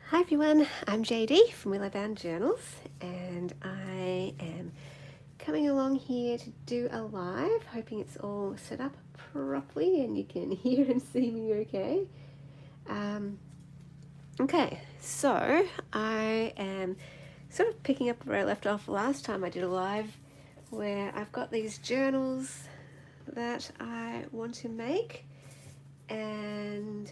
Hi everyone, I'm JD from Willow Bound Journals, and I am coming along here to do a live, hoping it's all set up properly and you can hear and see me okay. Okay, so I am sort of picking up where I left off last time I did a live, where I've got these journals that I want to make, and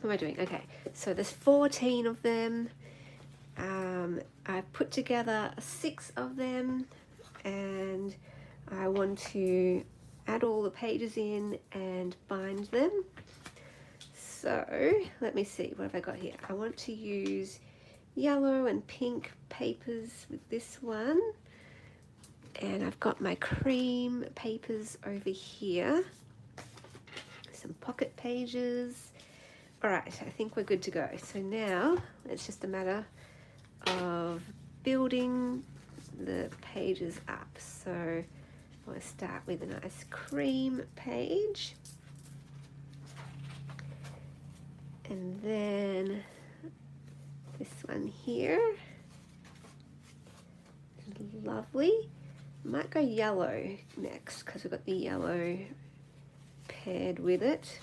what am I doing? Okay, so there's 14 of them. I put together 6 of them, and I want to add all the pages in and bind them. So let me see, what have I got here? I want to use yellow and pink papers with this one, and I've got my cream papers over here, some pocket pages. All right, I think we're good to go. So now it's just a matter of building the pages up. So I'll start with a nice cream page, and then this one here, lovely. Might go yellow next because we've got the yellow paired with it.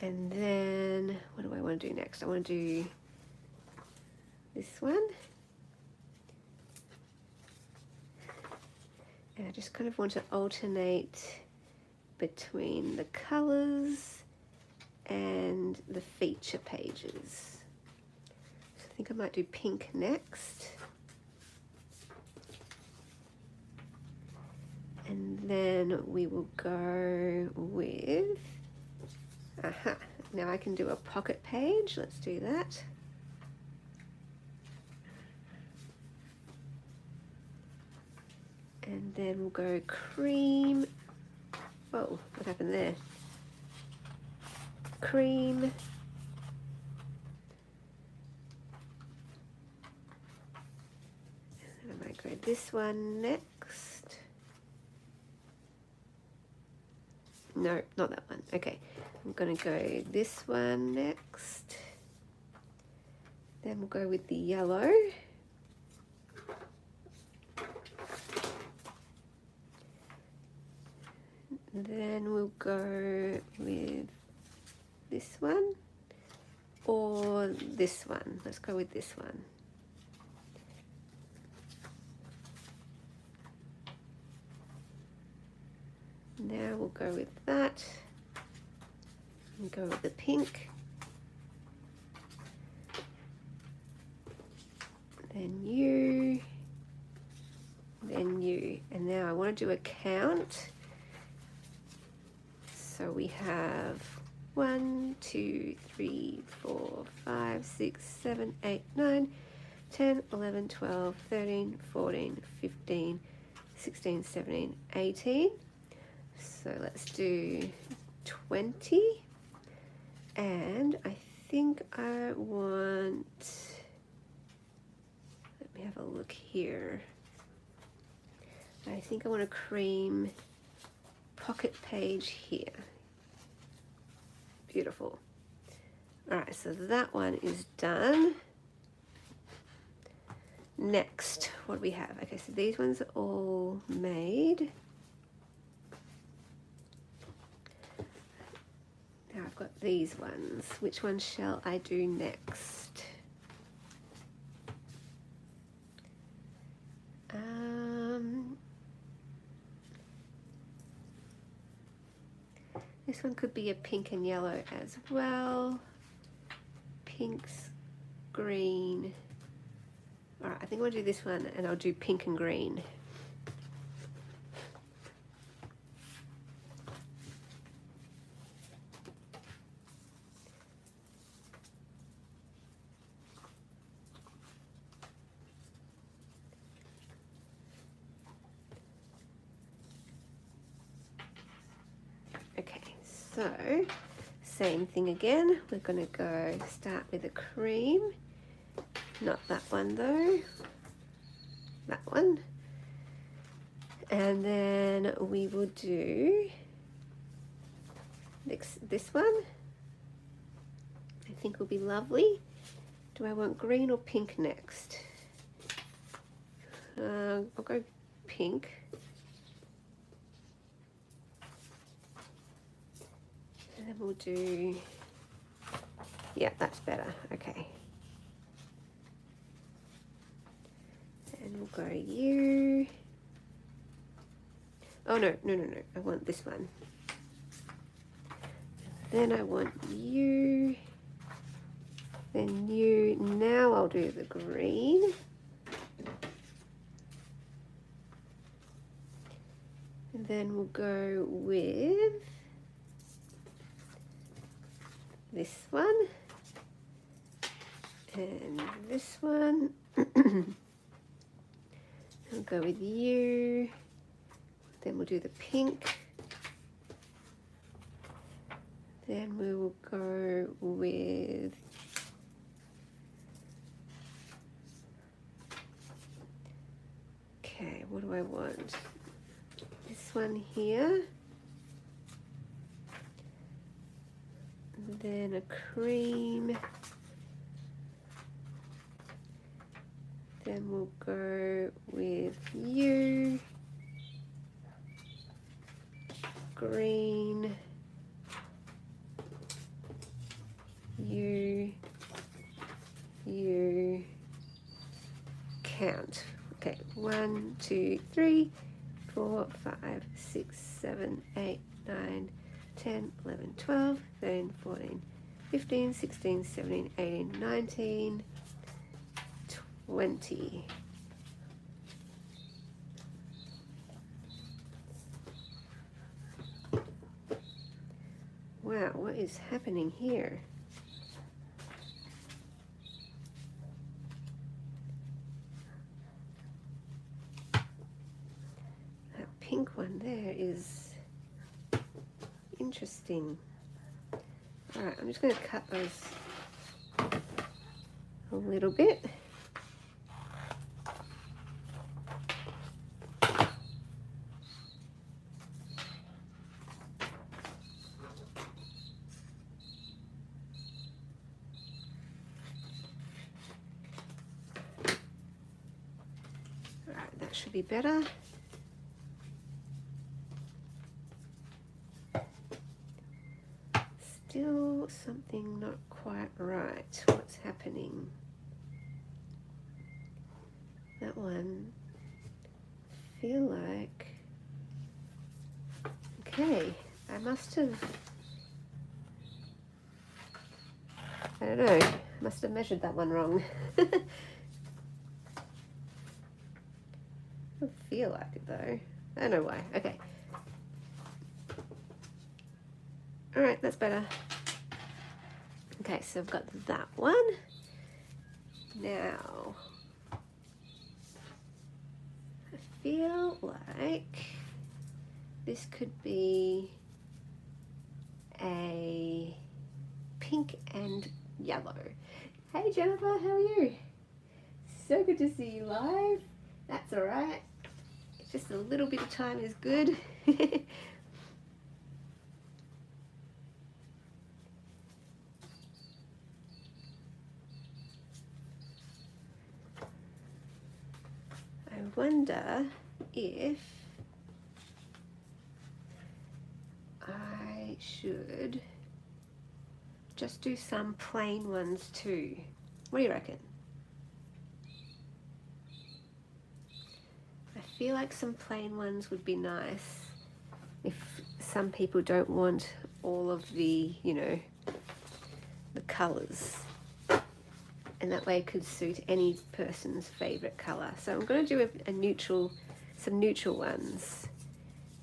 And then what do I want to do next? I want to do this one, and I just kind of want to alternate between the colors and the feature pages. So I think I might do pink next, and then we will go with now I can do a pocket page. Let's do that. And then we'll go cream. Whoa, what happened there? Cream. And I might go this one next. No, not that one. Okay, I'm gonna go this one next. Then we'll go with the yellow. Then we'll go with this one or this one. Let's go with this one. Now we'll go with that and go with the pink. Then you, then you. And now I want to do a count. So we have 1, 2, 3, 4, 5, 6, 7, 8, 9, 10, 11, 12, 13, 14, 15, 16, 17, 18. So let's do 20. And I think I want, let me have a look here. I think I want a cream pocket page here. Beautiful. All right, so that one is done. Next, what do we have? Okay, so these ones are all made. Now I've got these ones. Which one shall I do next? This one could be a pink and yellow as well. Pinks, green. All right, I think I'll do this one, and I'll do pink and green. Okay, so same thing again. We're going to go start with a cream. Not that one though. That one. And then we will do this one. think will be lovely. Do I want green or pink next? I'll go pink. And then we'll do, yeah, that's better, okay. And we'll go you. Oh no, I want this one. Then I want you. Then you. Now I'll do the green. And then we'll go with this one. And this one. I'll go with you. Then we'll do the pink. Then we will go with okay, what do I want? This one here. And then a cream. Then we'll go with you. Green. You count. Okay, 1, 2, 3, 4, 5, 6, 7, 8, 9, 10, 11, 12, 13, 14, 15, 16, 17, 18, 19, 20. Wow, what is happening here? That pink one there is interesting. All right, I'm just going to cut those a little bit. Should be better. Still something not quite right. What's happening? That one, I feel like, okay, I must have, I don't know, must have measured that one wrong. I feel like it though. I don't know why. Okay. All right, that's better. Okay, so I've got that one. Now, I feel like this could be a pink and yellow. Hey Jennifer, how are you? So good to see you live. That's all right. Just a little bit of time is good. I wonder if I should just do some plain ones too. What do you reckon? I feel like some plain ones would be nice if some people don't want all of the, you know, the colours. And that way it could suit any person's favourite colour. So I'm going to do a neutral, some neutral ones,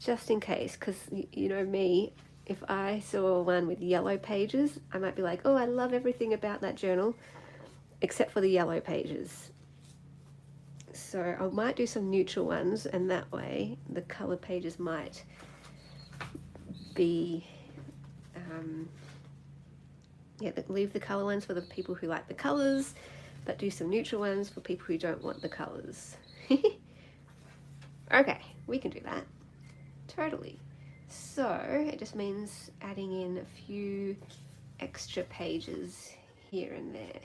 just in case, because you know me, if I saw one with yellow pages, I might be like, oh, I love everything about that journal, except for the yellow pages. So I might do some neutral ones, and that way the colour pages might be, leave the colour ones for the people who like the colours, but do some neutral ones for people who don't want the colours. Okay, we can do that. Totally. So it just means adding in a few extra pages here and there.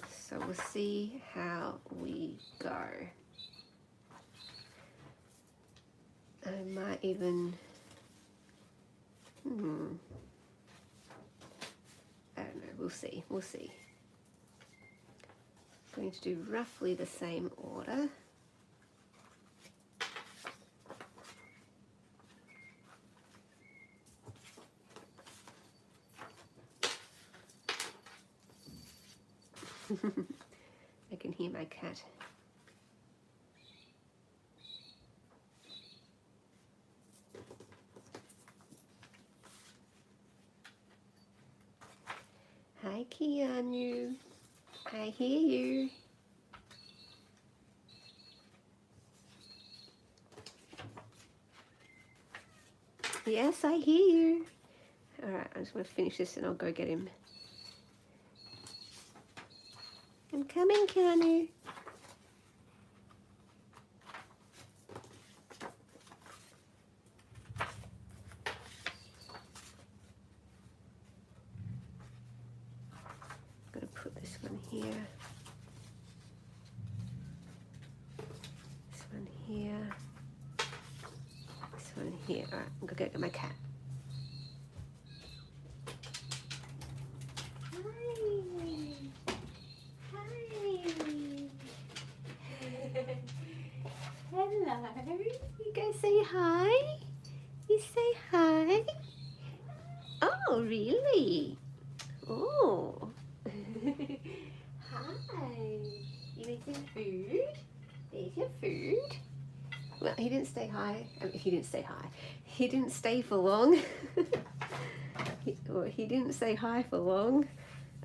So we'll see how we go. I might even, I don't know, we'll see. I'm going to do roughly the same order. I can hear my cat. Hi, Keanu. I hear you. Yes, I hear you. All right, I just want to finish this and I'll go get him. I'm coming, Keanu. I'm going to put this one here. This one here. This one here. All right, I'm going to go get my cat. Hello. You go say hi? You say hi? Oh, really? Oh. Hi. You need some food? There's your food. Well, he didn't stay high. He didn't stay high. He didn't stay for long. He didn't say hi for long.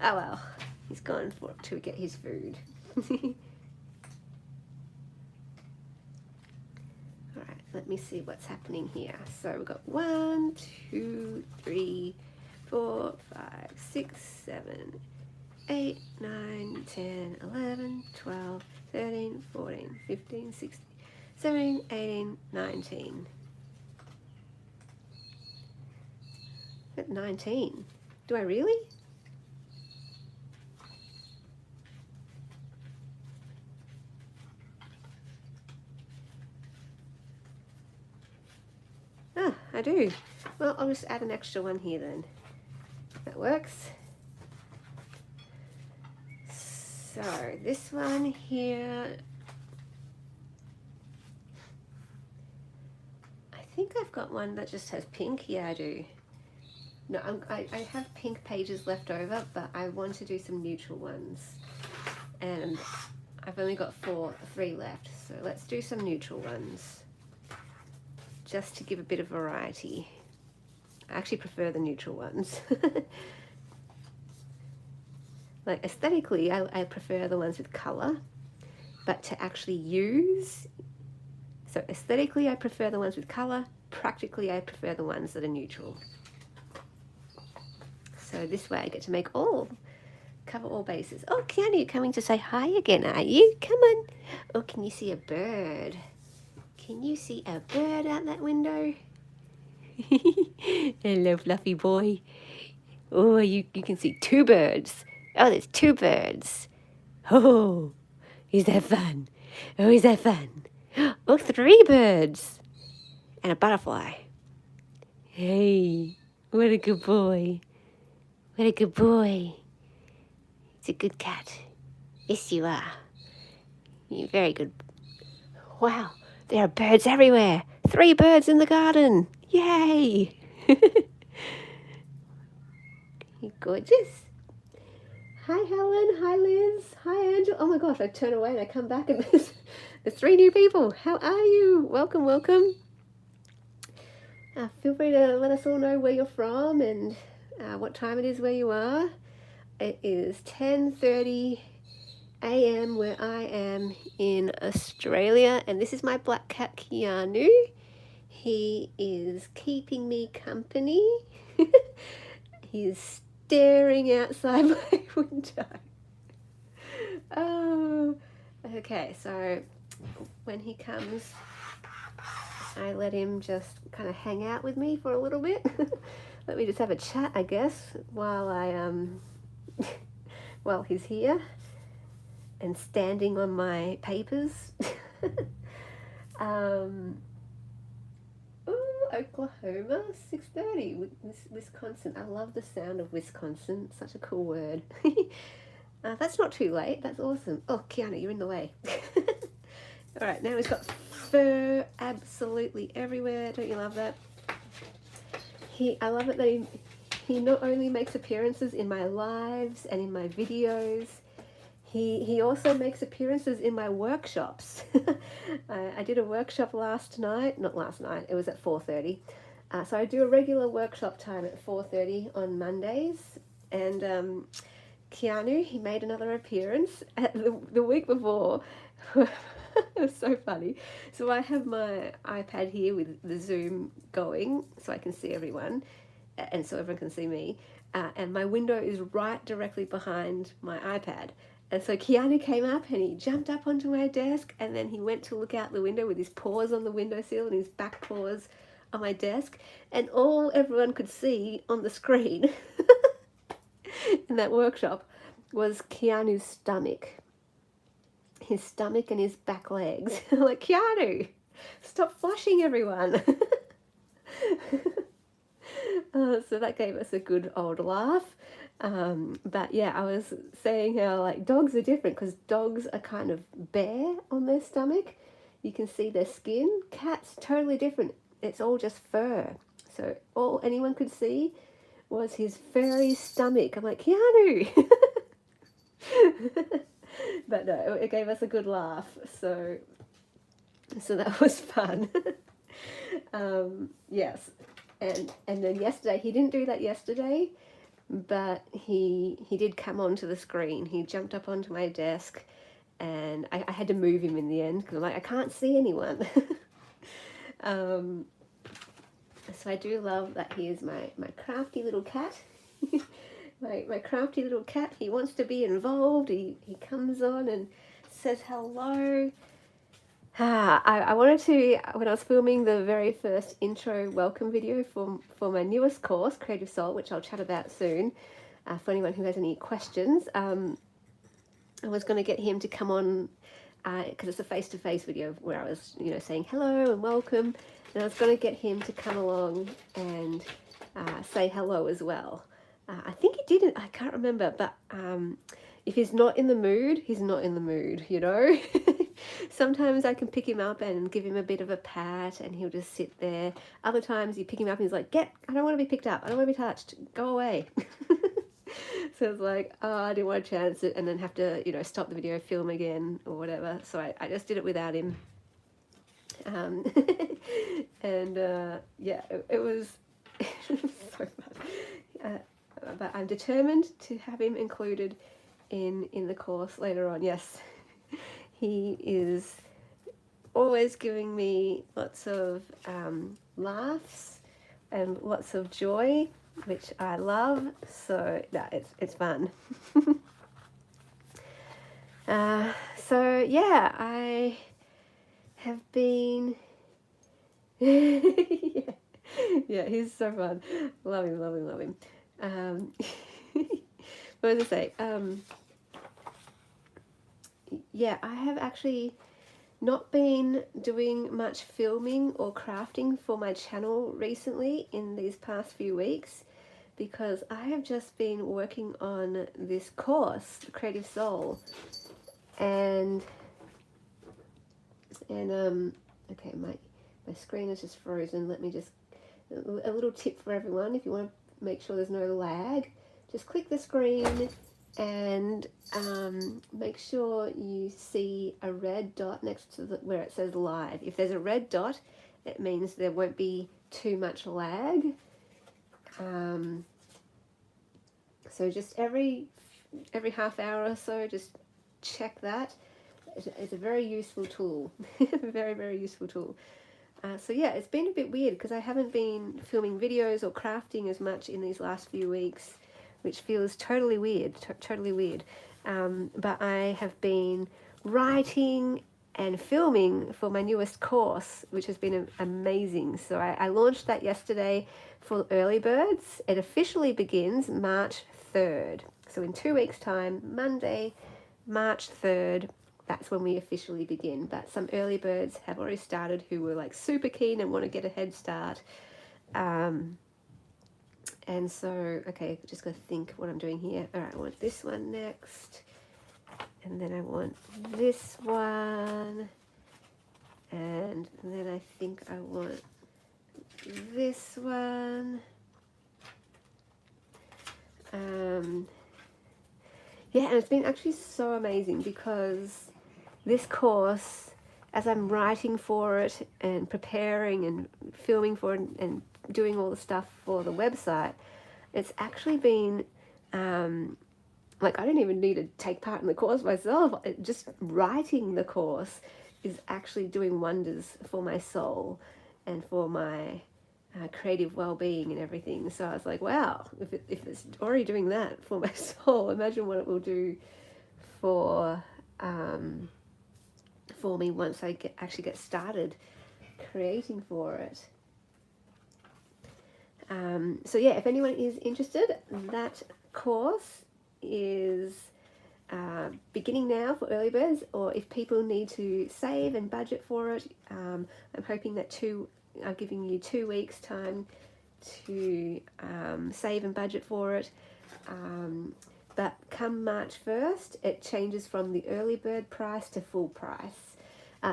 Oh well, he's gone to get his food. Alright, let me see what's happening here. So we've got 1, 2, 3, 4, 5, 6, 7, 8, 9, 10, 11, 12, 13, 14, 15, 16, 17, 18, 19. At 19. Do I really? Ah, I do. Well, I'll just add an extra one here then. That works. So this one here, I think I've got one that just has pink. Yeah, I do. No, I have pink pages left over, but I want to do some neutral ones. And I've only got 3 left, so let's do some neutral ones. Just to give a bit of variety. I actually prefer the neutral ones. Like aesthetically, I prefer the ones with color, but to actually use, so aesthetically I prefer the ones with color, practically I prefer the ones that are neutral. So this way I get to cover all bases. Oh, Keanu, you're coming to say hi again, are you? Come on. Oh, can you see a bird? Can you see a bird out that window? Hello, fluffy boy. Oh, you can see 2 birds. Oh, there's 2 birds. Oh, is that fun? Oh, is that fun? Oh, 3 birds. And a butterfly. Hey, what a good boy. What a good boy. It's a good cat. Yes, you are. You're very good. Wow, there are birds everywhere. 3 birds in the garden. Yay. You're gorgeous. Hi, Helen. Hi, Liz. Hi, Angela. Oh my gosh, I turn away and I come back and there's 3 new people. How are you? Welcome, welcome. Feel free to let us all know where you're from and what time it is where you are. It is 10:30 a.m. where I am in Australia, and this is my black cat Keanu. He is keeping me company. He's staring outside my window. Oh, okay, so when he comes, I let him just kind of hang out with me for a little bit. Let me just have a chat, I guess, while I well, he's here and standing on my papers. Oklahoma, 6:30. Wisconsin. I love the sound of Wisconsin. Such a cool word. That's not too late. That's awesome. Oh, Keanu, you're in the way. All right, now he's got fur absolutely everywhere. Don't you love that? I love it that he not only makes appearances in my lives and in my videos, he also makes appearances in my workshops. I did a workshop not last night, it was at 4:30. So I do a regular workshop time at 4:30 on Mondays, and Keanu, he made another appearance at the week before. It was so funny. So I have my iPad here with the Zoom going so I can see everyone and so everyone can see me. And my window is right directly behind my iPad. And so Keanu came up and he jumped up onto my desk, and then he went to look out the window with his paws on the windowsill and his back paws on my desk. And all everyone could see on the screen in that workshop was Keanu's stomach. His stomach and his back legs. Like, Keanu, stop flushing everyone. So that gave us a good old laugh. But yeah, I was saying how like dogs are different because dogs are kind of bare on their stomach. You can see their skin. Cats, totally different. It's all just fur. So all anyone could see was his furry stomach. I'm like, Keanu. But no, it gave us a good laugh. So that was fun. Yes. And then yesterday, he didn't do that yesterday, but he did come onto the screen. He jumped up onto my desk, and I had to move him in the end because I'm like, I can't see anyone. So I do love that he is my crafty little cat. my crafty little cat. He wants to be involved. He comes on and says hello. I wanted to, when I was filming the very first intro welcome video for my newest course, Creative Soul, which I'll chat about soon, for anyone who has any questions, I was going to get him to come on, because it's a face-to-face video where I was, saying hello and welcome, and I was going to get him to come along and say hello as well. I think he didn't, I can't remember, but if he's not in the mood, he's not in the mood, Sometimes I can pick him up and give him a bit of a pat and he'll just sit there. Other times you pick him up and he's like, I don't want to be picked up. I don't want to be touched. Go away. So it's like, I didn't want to chance it and then have to, stop the video, film again or whatever. So I just did it without him. And yeah, it was so fun. But I'm determined to have him included in the course later on. Yes. He is always giving me lots of laughs and lots of joy, which I love. So no, it's fun. So yeah, I have been. Yeah, he's so fun. Love him. What was I say? Yeah, I have actually not been doing much filming or crafting for my channel recently in these past few weeks because I have just been working on this course, Creative Soul, and okay, my screen is just frozen. Let me just, a little tip for everyone, if you want to make sure there's no lag, just click the screen and make sure you see a red dot next to where it says live. If there's a red dot, it means there won't be too much lag. So just every half hour or so, just check that. It's a very useful tool. Very, very useful tool. So yeah, it's been a bit weird because I haven't been filming videos or crafting as much in these last few weeks, which feels totally weird, but I have been writing and filming for my newest course, which has been amazing. So I launched that yesterday for early birds. It officially begins March 3rd. So in 2 weeks' time, Monday, March 3rd, that's when we officially begin. But some early birds have already started who were like super keen and want to get a head start. And so, okay, just got to think what I'm doing here. All right, I want this one next. And then I want this one. And then I think I want this one. Yeah, and it's been actually so amazing because this course, as I'm writing for it and preparing and filming for it and doing all the stuff for the website, it's actually been like I don't even need to take part in the course myself. Just writing the course is actually doing wonders for my soul and for my creative well-being and everything. So I was like, wow, if it's already doing that for my soul, imagine what it will do for me once I actually get started creating for it. So yeah, if anyone is interested, that course is beginning now for early birds, or if people need to save and budget for it, I'm hoping that I'm giving you 2 weeks time to save and budget for it. But come March 1st, it changes from the early bird price to full price.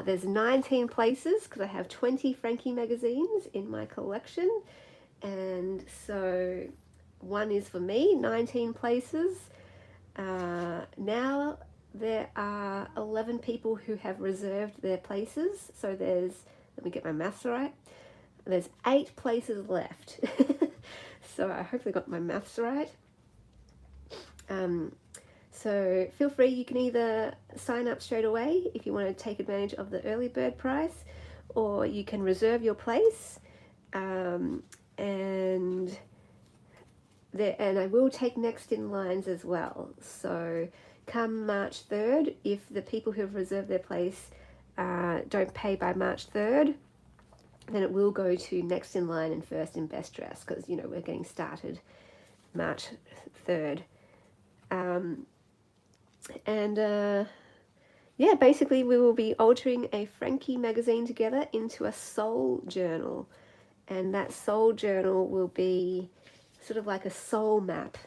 There's 19 places because I have 20 Frankie magazines in my collection. And so one is for me, 19 places. Now there are 11 people who have reserved their places. So let me get my maths right. There's 8 places left. So I hopefully got my maths right. So feel free, you can either sign up straight away if you want to take advantage of the early bird price, or you can reserve your place. And I will take next in lines as well. So come March 3rd, if the people who have reserved their place don't pay by March 3rd, then it will go to next in line and first in best dress, because we're getting started March 3rd. Yeah, basically we will be altering a Frankie magazine together into a soul journal, and that soul journal will be sort of like a soul map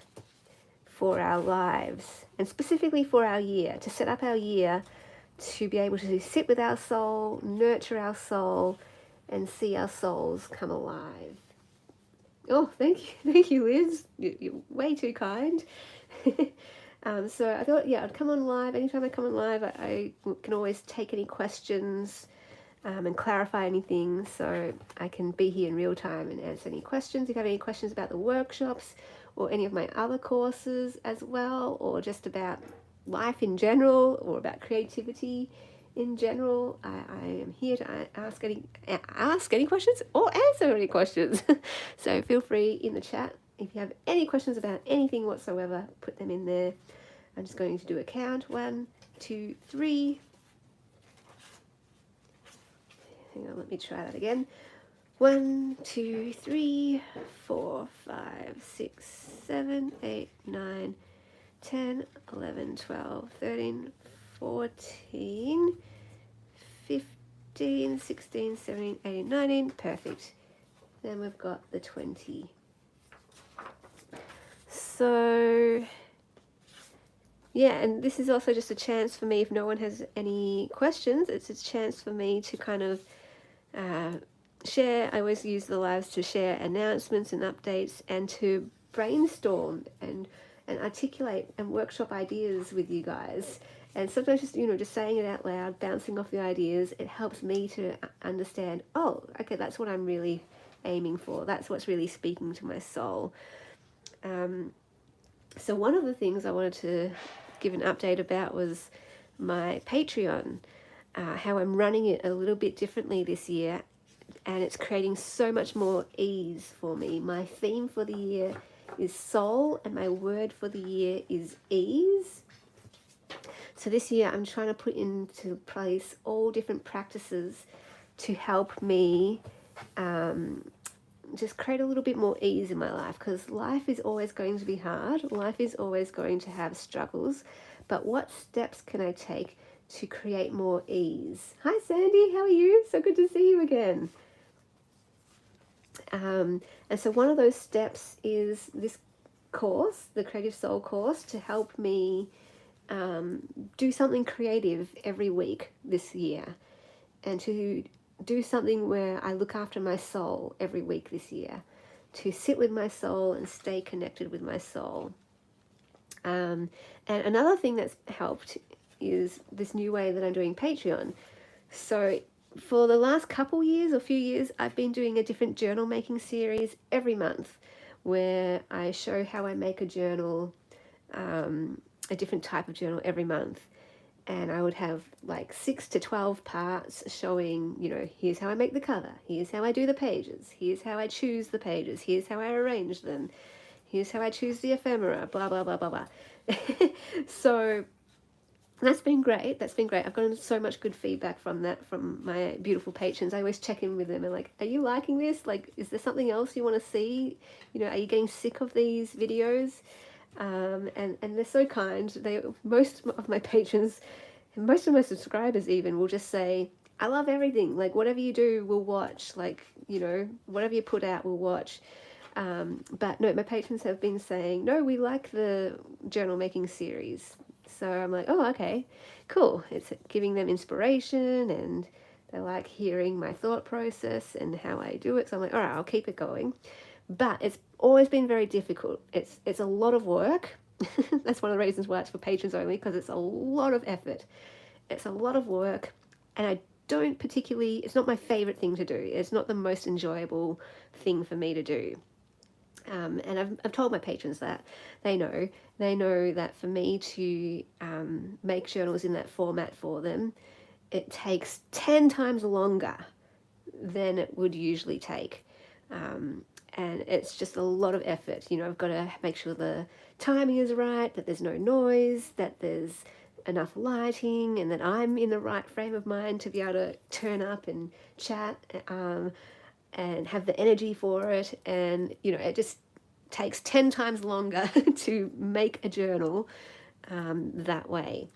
for our lives, and specifically for our year, to set up our year, to be able to sit with our soul, nurture our soul, and see our souls come alive. Oh, thank you, Liz. You're way too kind. So I thought, yeah, I'd come on live. Anytime I come on live, I can always take any questions and clarify anything, so I can be here in real time and answer any questions. If you have any questions about the workshops or any of my other courses as well, or just about life in general, or about creativity in general, I am here to ask any questions or answer any questions. So feel free in the chat. If you have any questions about anything whatsoever, put them in there. I'm just going to do a count. 1, 2, 3. Hang on, let me try that again. 1, 2, 3, 4, 5, 6, 7, 8, 9, 10, 11, 12, 13, 14, 15, 16, 17, 18, 19. Perfect. Then we've got the 20. So yeah, and this is also just a chance for me, if no one has any questions, it's a chance for me to kind of share. I always use the lives to share announcements and updates, and to brainstorm and articulate and workshop ideas with you guys. And sometimes just saying it out loud, bouncing off the ideas, it helps me to understand, oh, okay, that's what I'm really aiming for. That's what's really speaking to my soul. So one of the things I wanted to give an update about was my Patreon, how I'm running it a little bit differently this year, and it's creating so much more ease for me. My theme for the year is soul, and my word for the year is ease. So this year I'm trying to put into place all different practices to help me just create a little bit more ease in my life, because life is always going to be hard. Life is always going to have struggles. But what steps can I take to create more ease? Hi, Sandy. How are you? So good to see you again. And so one of those steps is this course, the Creative Soul course, to help me do something creative every week this year, and to do something where I look after my soul every week this year, to sit with my soul and stay connected with my soul. And another thing that's helped is this new way that I'm doing Patreon. So for the last couple years or few years, I've been doing a different journal making series every month, where I show how I make a journal, a different type of journal every month. And I would have like 6 to 12 parts showing, here's how I make the cover, here's how I do the pages, here's how I choose the pages, here's how I arrange them, here's how I choose the ephemera, blah, blah, blah, blah, blah. So that's been great. That's been great. I've gotten so much good feedback from that, from my beautiful patrons. I always check in with them and like, are you liking this? Like, is there something else you want to see? Are you getting sick of these videos? And they're so kind. Most of my patrons, and most of my subscribers even, will just say, I love everything. Like, whatever you do, we'll watch. Like, whatever you put out, we'll watch. But no, my patrons have been saying, no, we like the journal making series. So I'm like, oh, okay, cool. It's giving them inspiration, and they like hearing my thought process and how I do it. So I'm like, all right, I'll keep it going. But it's always been very difficult. It's a lot of work. That's one of the reasons why it's for patrons only, because it's a lot of effort. It's a lot of work, and I don't particularly, it's not my favorite thing to do. It's not the most enjoyable thing for me to do. And I've told my patrons that. They know that for me to make journals in that format for them, it takes 10 times longer than it would usually take. And it's just a lot of effort. I've got to make sure the timing is right, that there's no noise, that there's enough lighting, and that I'm in the right frame of mind to be able to turn up and chat and have the energy for it. And, it just takes 10 times longer to make a journal that way.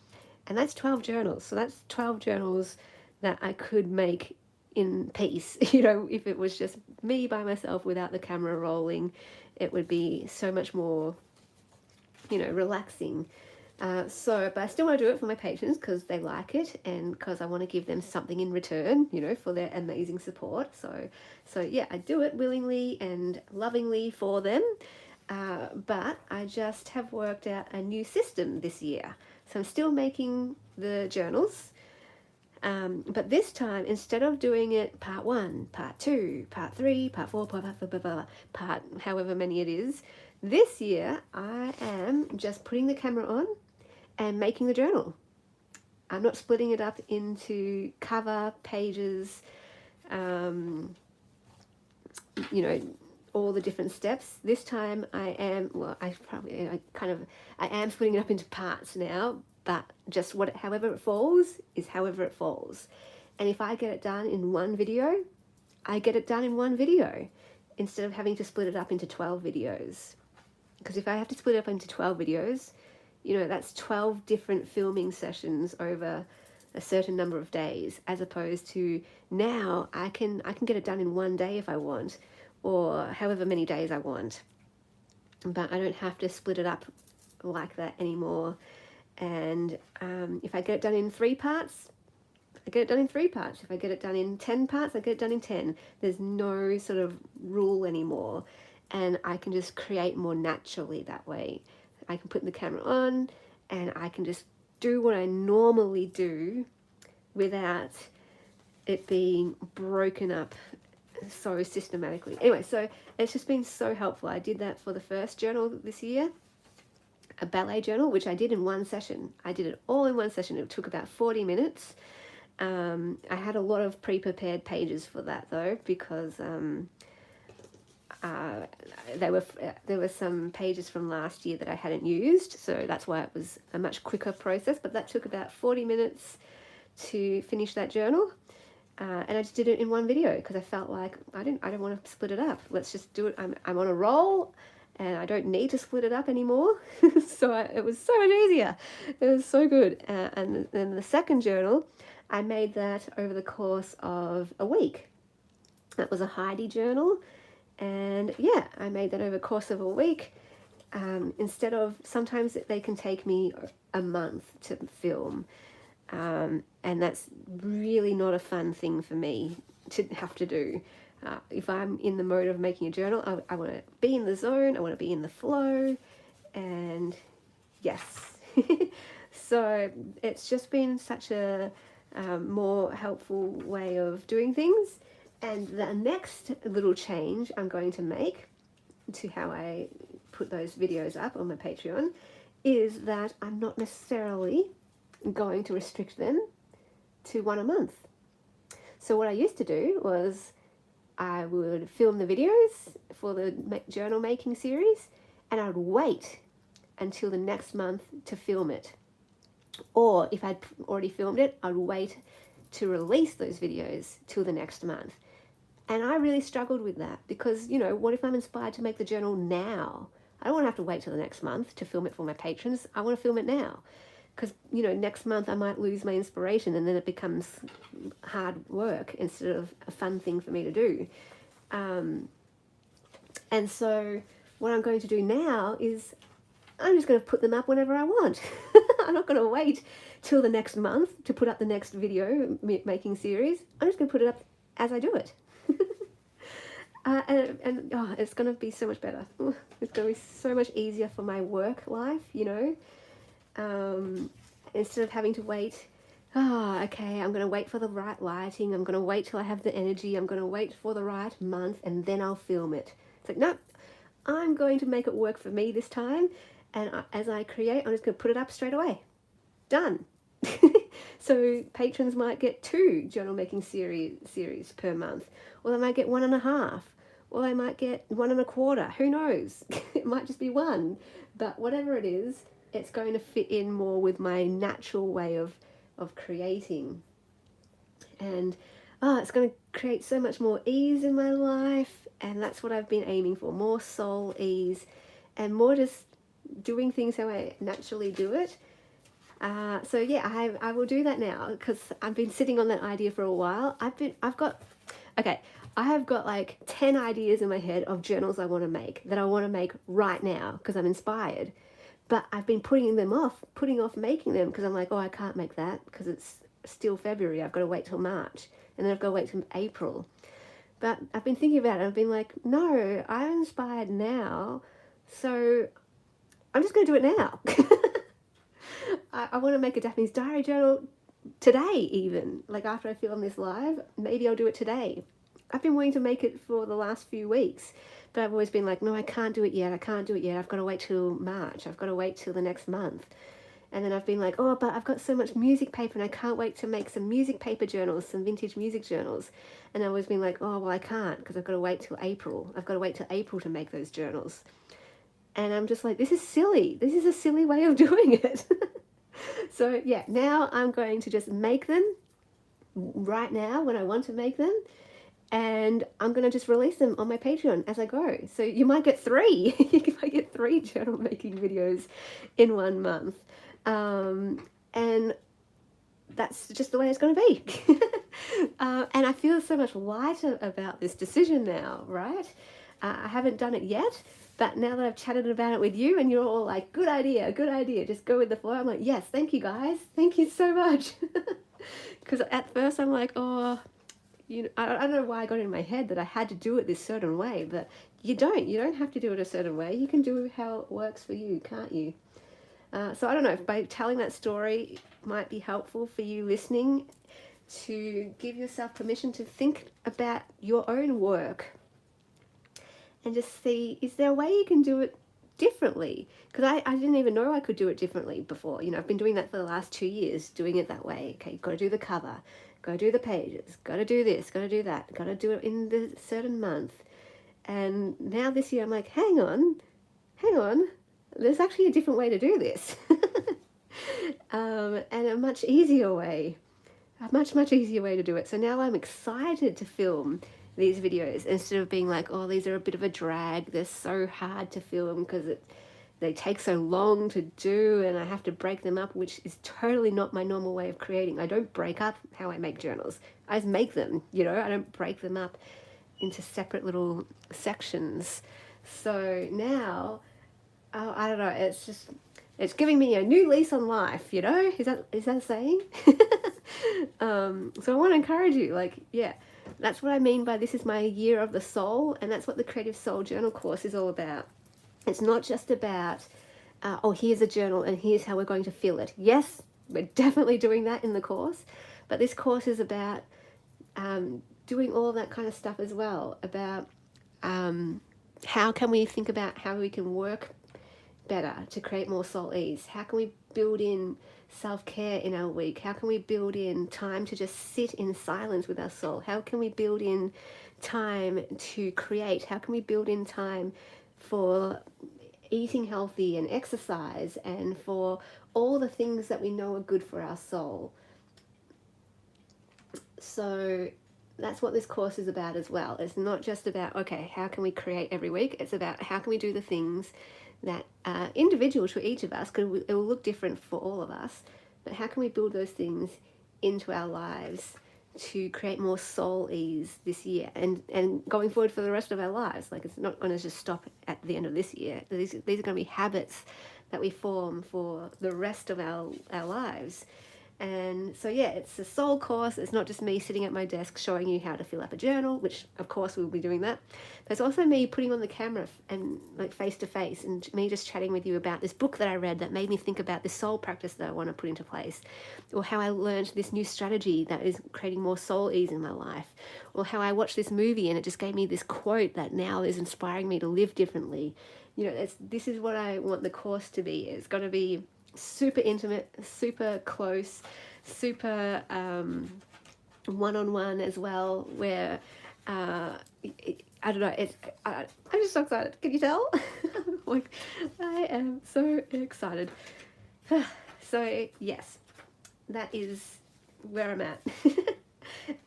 And that's 12 journals. So that's 12 journals that I could make in peace. If it was just me by myself without the camera rolling, it would be so much more, relaxing. But I still want to do it for my patrons because they like it, and because I want to give them something in return, for their amazing support. So yeah, I do it willingly and lovingly for them. But I just have worked out a new system this year. So I'm still making the journals. But this time, instead of doing it part 1, part 2, part 3, part 4, part however many it is, this year I am just putting the camera on and making the journal. I'm not splitting it up into cover, pages, all the different steps. This time I am splitting it up into parts now, but just however it falls is however it falls. And if I get it done in one video, I get it done in one video instead of having to split it up into 12 videos. Because if I have to split it up into 12 videos, that's 12 different filming sessions over a certain number of days, as opposed to now I can get it done in one day if I want, or however many days I want. But I don't have to split it up like that anymore. And if I get it done in 3 parts, I get it done in 3 parts. If I get it done in 10 parts, I get it done in 10. There's no sort of rule anymore. And I can just create more naturally that way. I can put the camera on and I can just do what I normally do without it being broken up so systematically. Anyway, so it's just been so helpful. I did that for the first journal this year, a ballet journal, which I did in one session. I did it all in one session. It took about 40 minutes. I had a lot of pre-prepared pages for that though, because there were some pages from last year that I hadn't used, so that's why it was a much quicker process. But that took about 40 minutes to finish that journal. And I just did it in one video because I felt like I don't want to split it up. Let's just do it. I'm on a roll, and I don't need to split it up anymore. So it was so much easier. It was so good. And then the second journal, I made that over the course of a week. That was a Heidi journal, and yeah, I made that over the course of a week. Instead of, sometimes they can take me a month to film. And that's really not a fun thing for me to have to do. If I'm in the mode of making a journal, I want to be in the zone, I want to be in the flow, and yes. So it's just been such a more helpful way of doing things. And the next little change I'm going to make to how I put those videos up on my Patreon is that I'm not necessarily going to restrict them to one a month. So what I used to do was I would film the videos for the journal making series, and I would wait until the next month to film it. Or if I'd already filmed it, I'd wait to release those videos till the next month. And I really struggled with that because, you know, what if I'm inspired to make the journal now? I don't want to have to wait till the next month to film it for my patrons. I want to film it now. Because, you know, next month I might lose my inspiration, and then it becomes hard work instead of a fun thing for me to do. And so what I'm going to do now is I'm just going to put them up whenever I want. I'm not going to wait till the next month to put up the next video making series. I'm just going to put it up as I do it. And it's going to be so much better. It's going to be so much easier for my work life, you know. Instead of having to wait, okay, I'm going to wait for the right lighting, I'm going to wait till I have the energy, I'm going to wait for the right month, and then I'll film it. It's like, no, I'm going to make it work for me this time, and as I create, I'm just going to put it up straight away. Done. So patrons might get 2 journal making series per month, or they might get 1.5, or they might get 1.25. Who knows? It might just be 1, but whatever it is, it's going to fit in more with my natural way of creating. And it's going to create so much more ease in my life, and that's what I've been aiming for, more soul ease and more just doing things how I naturally do it. So yeah, I will do that now because I've been sitting on that idea for a while. I have got like 10 ideas in my head of journals I want to make that I want to make right now because I'm inspired. But I've been putting off making them because I'm like, I can't make that because it's still February. I've got to wait till March, and then I've got to wait till April. But I've been thinking about it. I've been like, no, I'm inspired now, so I'm just going to do it now. I want to make a Daphne's Diary journal today, even. Like after I film this live, maybe I'll do it today. I've been wanting to make it for the last few weeks. But I've always been like, no, I can't do it yet. I've got to wait till March. I've got to wait till the next month. And then I've been like, but I've got so much music paper and I can't wait to make some music paper journals, some vintage music journals. And I've always been like, I can't because I've got to wait till April. I've got to wait till April to make those journals. And I'm just like, this is silly. This is a silly way of doing it. So yeah, now I'm going to just make them right now when I want to make them. And I'm going to just release them on my Patreon as I go. So you might get 3. You might get 3 journal making videos in 1 month. And that's just the way it's going to be. And I feel so much lighter about this decision now, right? I haven't done it yet, but now that I've chatted about it with you and you're all like, good idea, just go with the flow. I'm like, yes, thank you guys. Thank you so much. Because at first I'm like, you know, I don't know why I got it in my head that I had to do it this certain way, but you don't have to do it a certain way. You can do it how it works for you, can't you? So I don't know if by telling that story might be helpful for you listening to give yourself permission to think about your own work and just see, is there a way you can do it differently? Because I didn't even know I could do it differently before. You know, I've been doing that for the last 2 years, doing it that way. Okay, you've got to do the cover, got to do the pages, got to do this, got to do that, got to do it in the certain month. And now this year I'm like, hang on, there's actually a different way to do this. And a much easier way. a much easier way to do it. So now I'm excited to film these videos instead of being like, oh, these are a bit of a drag, they're so hard to film because they take so long to do and I have to break them up, which is totally not my normal way of creating. I don't break up how I make journals. I just make them, you know, I don't break them up into separate little sections. So now, I don't know, it's giving me a new lease on life, you know? Is that a saying? So I want to encourage you, like, yeah, that's what I mean by this is my year of the soul, and that's what the Creative Soul Journal course is all about. It's not just about, oh, here's a journal and here's how we're going to fill it. Yes, we're definitely doing that in the course, but this course is about doing all that kind of stuff as well, about how can we think about how we can work better to create more soul ease? How can we build in self-care in our week? How can we build in time to just sit in silence with our soul? How can we build in time to create? How can we build in time for eating healthy and exercise and for all the things that we know are good for our soul? So that's what this course is about as well. It's not just about, okay, how can we create every week? It's about how can we do the things that are individual to each of us, because it will look different for all of us, but how can we build those things into our lives to create more soul ease this year and going forward for the rest of our lives? Like, it's not going to just stop at the end of this year. These are going to be habits that we form for the rest of our lives. And so, yeah, it's a soul course. It's not just me sitting at my desk showing you how to fill up a journal, which of course we'll be doing that. But it's also me putting on the camera and like face to face, and me just chatting with you about this book that I read that made me think about this soul practice that I want to put into place, or how I learned this new strategy that is creating more soul ease in my life, or how I watched this movie and it just gave me this quote that now is inspiring me to live differently. You know, this is what I want the course to be. It's going to be super intimate, super close, super one-on-one as well, where I don't know, I'm just so excited. Can you tell? Like, I am so excited. So yes, that is where I'm at.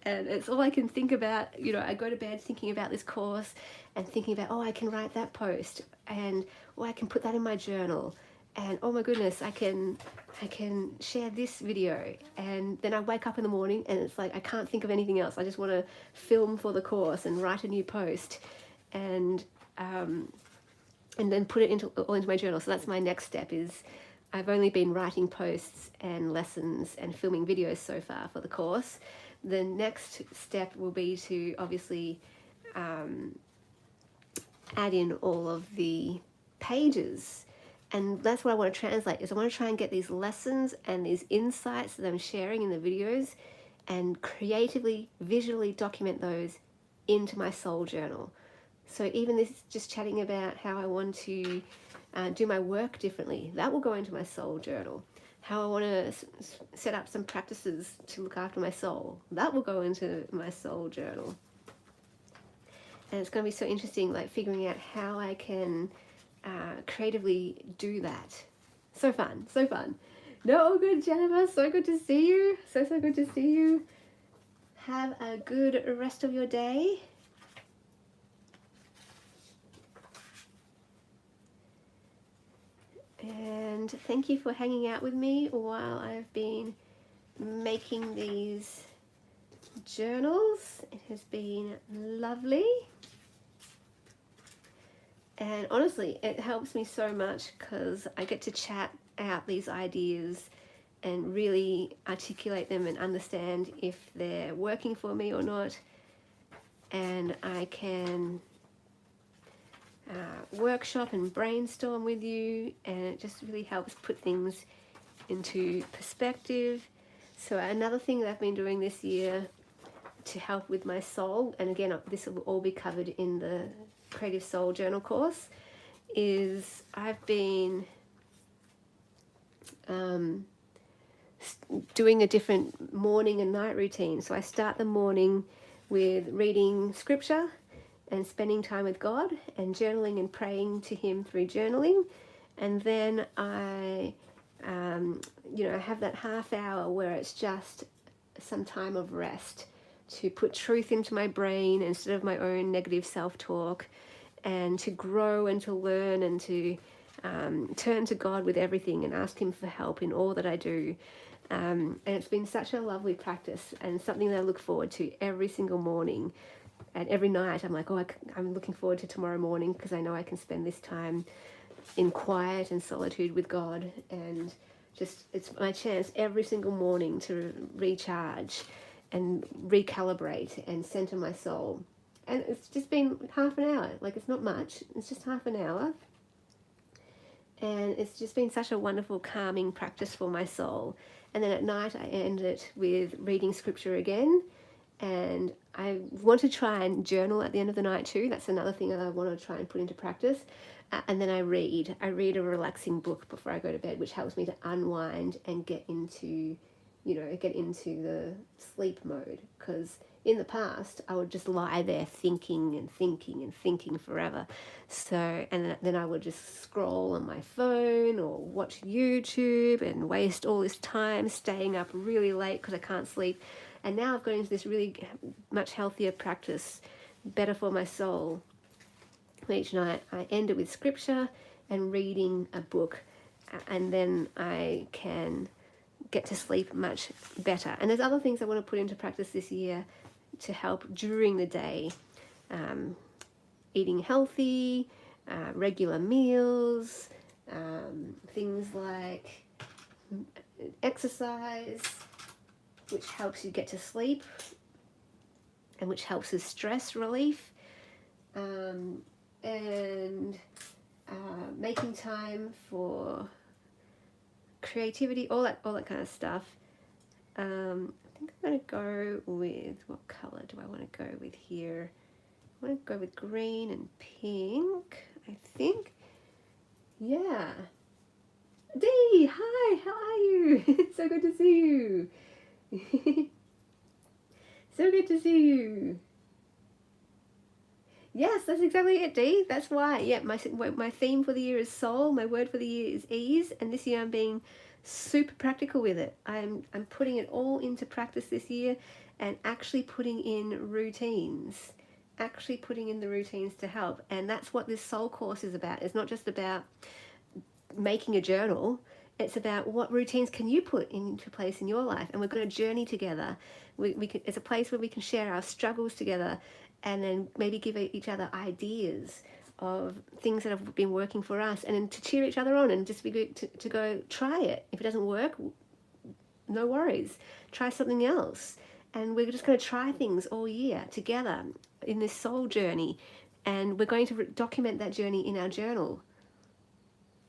And it's all I can think about. You know, I go to bed thinking about this course and thinking about, oh, I can write that post, and oh, I can put that in my journal, and oh my goodness, I can share this video. And then I wake up in the morning and it's like I can't think of anything else. I just want to film for the course and write a new post, and then put it all into my journal. So that's my next step. Is I've only been writing posts and lessons and filming videos so far for the course. The next step will be to obviously add in all of the pages. And that's what I want to translate, is I want to try and get these lessons and these insights that I'm sharing in the videos and creatively, visually document those into my soul journal. So even this just chatting about how I want to do my work differently, that will go into my soul journal. How I want to set up some practices to look after my soul, that will go into my soul journal. And it's going to be so interesting, like figuring out how I can creatively do that. So fun, so fun. No, all good, Jennifer. So good to see you. So good to see you. Have a good rest of your day. And thank you for hanging out with me while I've been making these journals. It has been lovely. And honestly, it helps me so much because I get to chat out these ideas and really articulate them and understand if they're working for me or not. And I can workshop and brainstorm with you, and it just really helps put things into perspective. So another thing that I've been doing this year to help with my soul, and again, this will all be covered in the Creative Soul Journal course, is I've been doing a different morning and night routine. So I start the morning with reading scripture and spending time with God and journaling and praying to Him through journaling. And then I have that half hour where it's just some time of rest, to put truth into my brain instead of my own negative self-talk, and to grow and to learn and to turn to God with everything and ask him for help in all that I do. And it's been such a lovely practice and something that I look forward to every single morning. And every night I'm like, I'm looking forward to tomorrow morning because I know I can spend this time in quiet and solitude with God. And just, it's my chance every single morning to recharge and recalibrate and center my soul. And it's just been half an hour. Like, it's not much. It's just half an hour. And it's just been such a wonderful calming practice for my soul. And then at night I end it with reading scripture again. And I want to try and journal at the end of the night too. That's another thing that I want to try and put into practice. And then I read a relaxing book before I go to bed, which helps me to unwind and get into the sleep mode. Because in the past, I would just lie there thinking and thinking and thinking forever. So, and then I would just scroll on my phone or watch YouTube and waste all this time staying up really late because I can't sleep. And now I've got into this really much healthier practice, better for my soul. Each night I end it with scripture and reading a book, and then I can get to sleep much better. And there's other things I want to put into practice this year to help during the day. Eating healthy, regular meals, things like exercise, which helps you get to sleep and which helps with stress relief, and making time for creativity, all that kind of stuff. I think I'm going to go with, what color do I want to go with here? I want to go with green and pink, I think. Yeah. Dee, hi, how are you? So good to see you. So good to see you. Yes, that's exactly it, Dee. That's why. Yeah, my theme for the year is soul. My word for the year is ease. And this year I'm being super practical with it. I'm putting it all into practice this year and actually putting in routines. Actually putting in the routines to help. And that's what this soul course is about. It's not just about making a journal. It's about what routines can you put into place in your life. And we're going to journey together. It's a place where we can share our struggles together and then maybe give each other ideas of things that have been working for us, and then to cheer each other on and just be good to go try it. If it doesn't work, no worries. Try something else. And we're just going to try things all year together in this soul journey. And we're going to document that journey in our journal.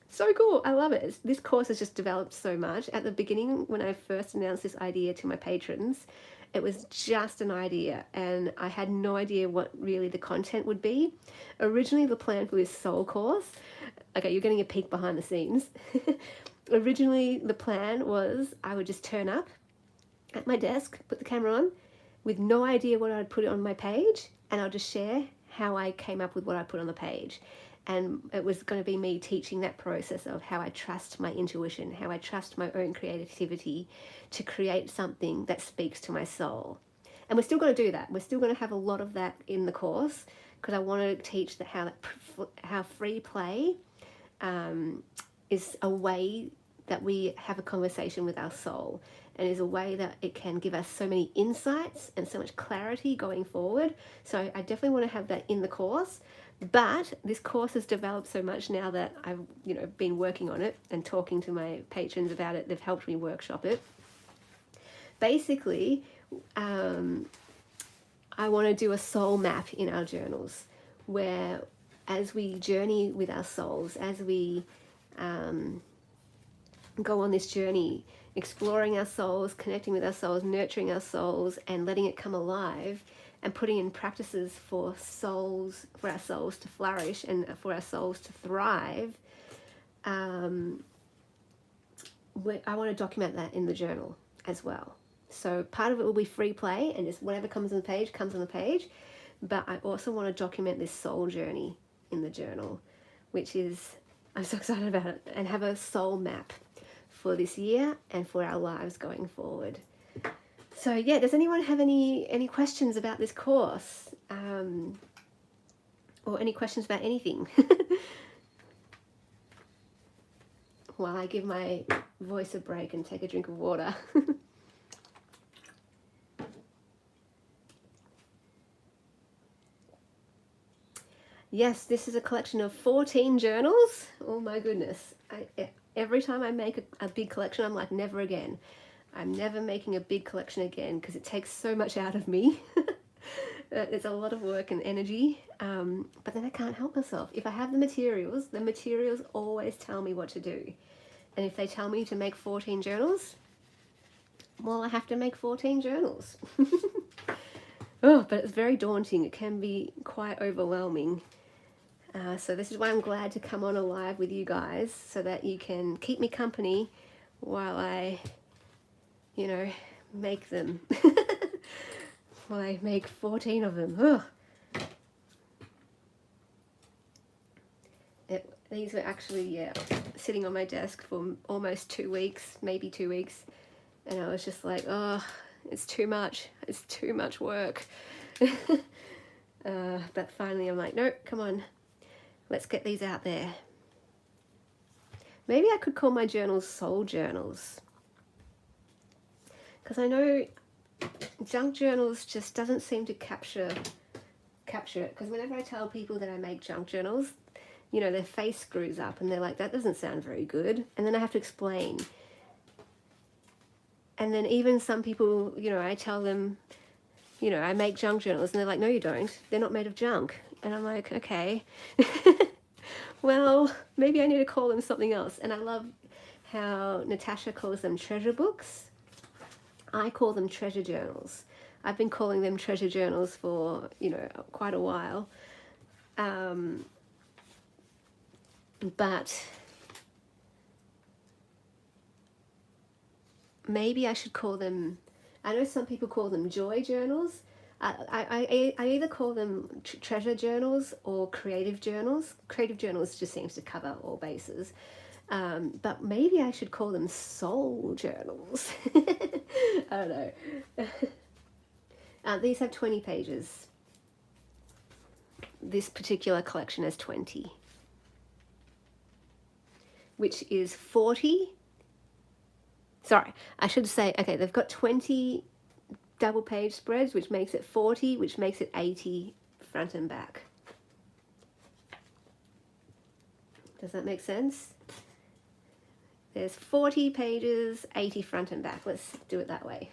So cool. I love it. This course has just developed so much. At the beginning, when I first announced this idea to my patrons, it was just an idea and I had no idea what really the content would be. Originally, the plan for this soul course, okay, you're getting a peek behind the scenes. Originally, the plan was I would just turn up at my desk, put the camera on, with no idea what I'd put on my page, and I'll just share how I came up with what I put on the page. And it was going to be me teaching that process of how I trust my intuition, how I trust my own creativity to create something that speaks to my soul. And we're still going to do that. We're still going to have a lot of that in the course because I want to teach how free play is a way that we have a conversation with our soul, and is a way that it can give us so many insights and so much clarity going forward. So I definitely want to have that in the course. But this course has developed so much now that I've been working on it and talking to my patrons about it. They've helped me workshop it. Basically, I want to do a soul map in our journals where, as we journey with our souls, as we go on this journey, exploring our souls, connecting with our souls, nurturing our souls, and letting it come alive, and putting in practices for our souls to flourish and for our souls to thrive, I want to document that in the journal as well. So part of it will be free play and just whatever comes on the page comes on the page, but I also want to document this soul journey in the journal, which is, I'm so excited about it, and have a soul map for this year and for our lives going forward. So yeah, does anyone have any questions about this course, or any questions about anything? While I give my voice a break and take a drink of water. Yes, this is a collection of 14 journals. Oh my goodness. Every time I make a big collection, I'm like, never again. I'm never making a big collection again because it takes so much out of me. It's a lot of work and energy, but then I can't help myself. If I have the materials always tell me what to do. And if they tell me to make 14 journals, well, I have to make 14 journals. Oh, but it's very daunting. It can be quite overwhelming. So this is why I'm glad to come on a live with you guys so that you can keep me company while I, make them. While I make 14 of them. Ugh. These were actually, sitting on my desk for almost 2 weeks, maybe 2 weeks. And I was just like, oh, it's too much. It's too much work. But finally I'm like, nope, come on. Let's get these out there. Maybe I could call my journals soul journals. Because I know junk journals just doesn't seem to capture it. Because whenever I tell people that I make junk journals, their face screws up and they're like, that doesn't sound very good. And then I have to explain. And then even some people, I tell them, I make junk journals, and they're like, no, you don't. They're not made of junk. And I'm like, okay. Well, maybe I need to call them something else. And I love how Natasha calls them treasure books. I call them treasure journals. I've been calling them treasure journals for, quite a while. But maybe I should call them, I know some people call them joy journals. I either call them treasure journals or creative journals. Creative journals just seems to cover all bases. But maybe I should call them soul journals. I don't know. These have 20 pages. This particular collection has 20. Which is 40. Sorry, I should say, okay, they've got 20 double page spreads, which makes it 40, which makes it 80 front and back. Does that make sense? There's 40 pages, 80 front and back. Let's do it that way.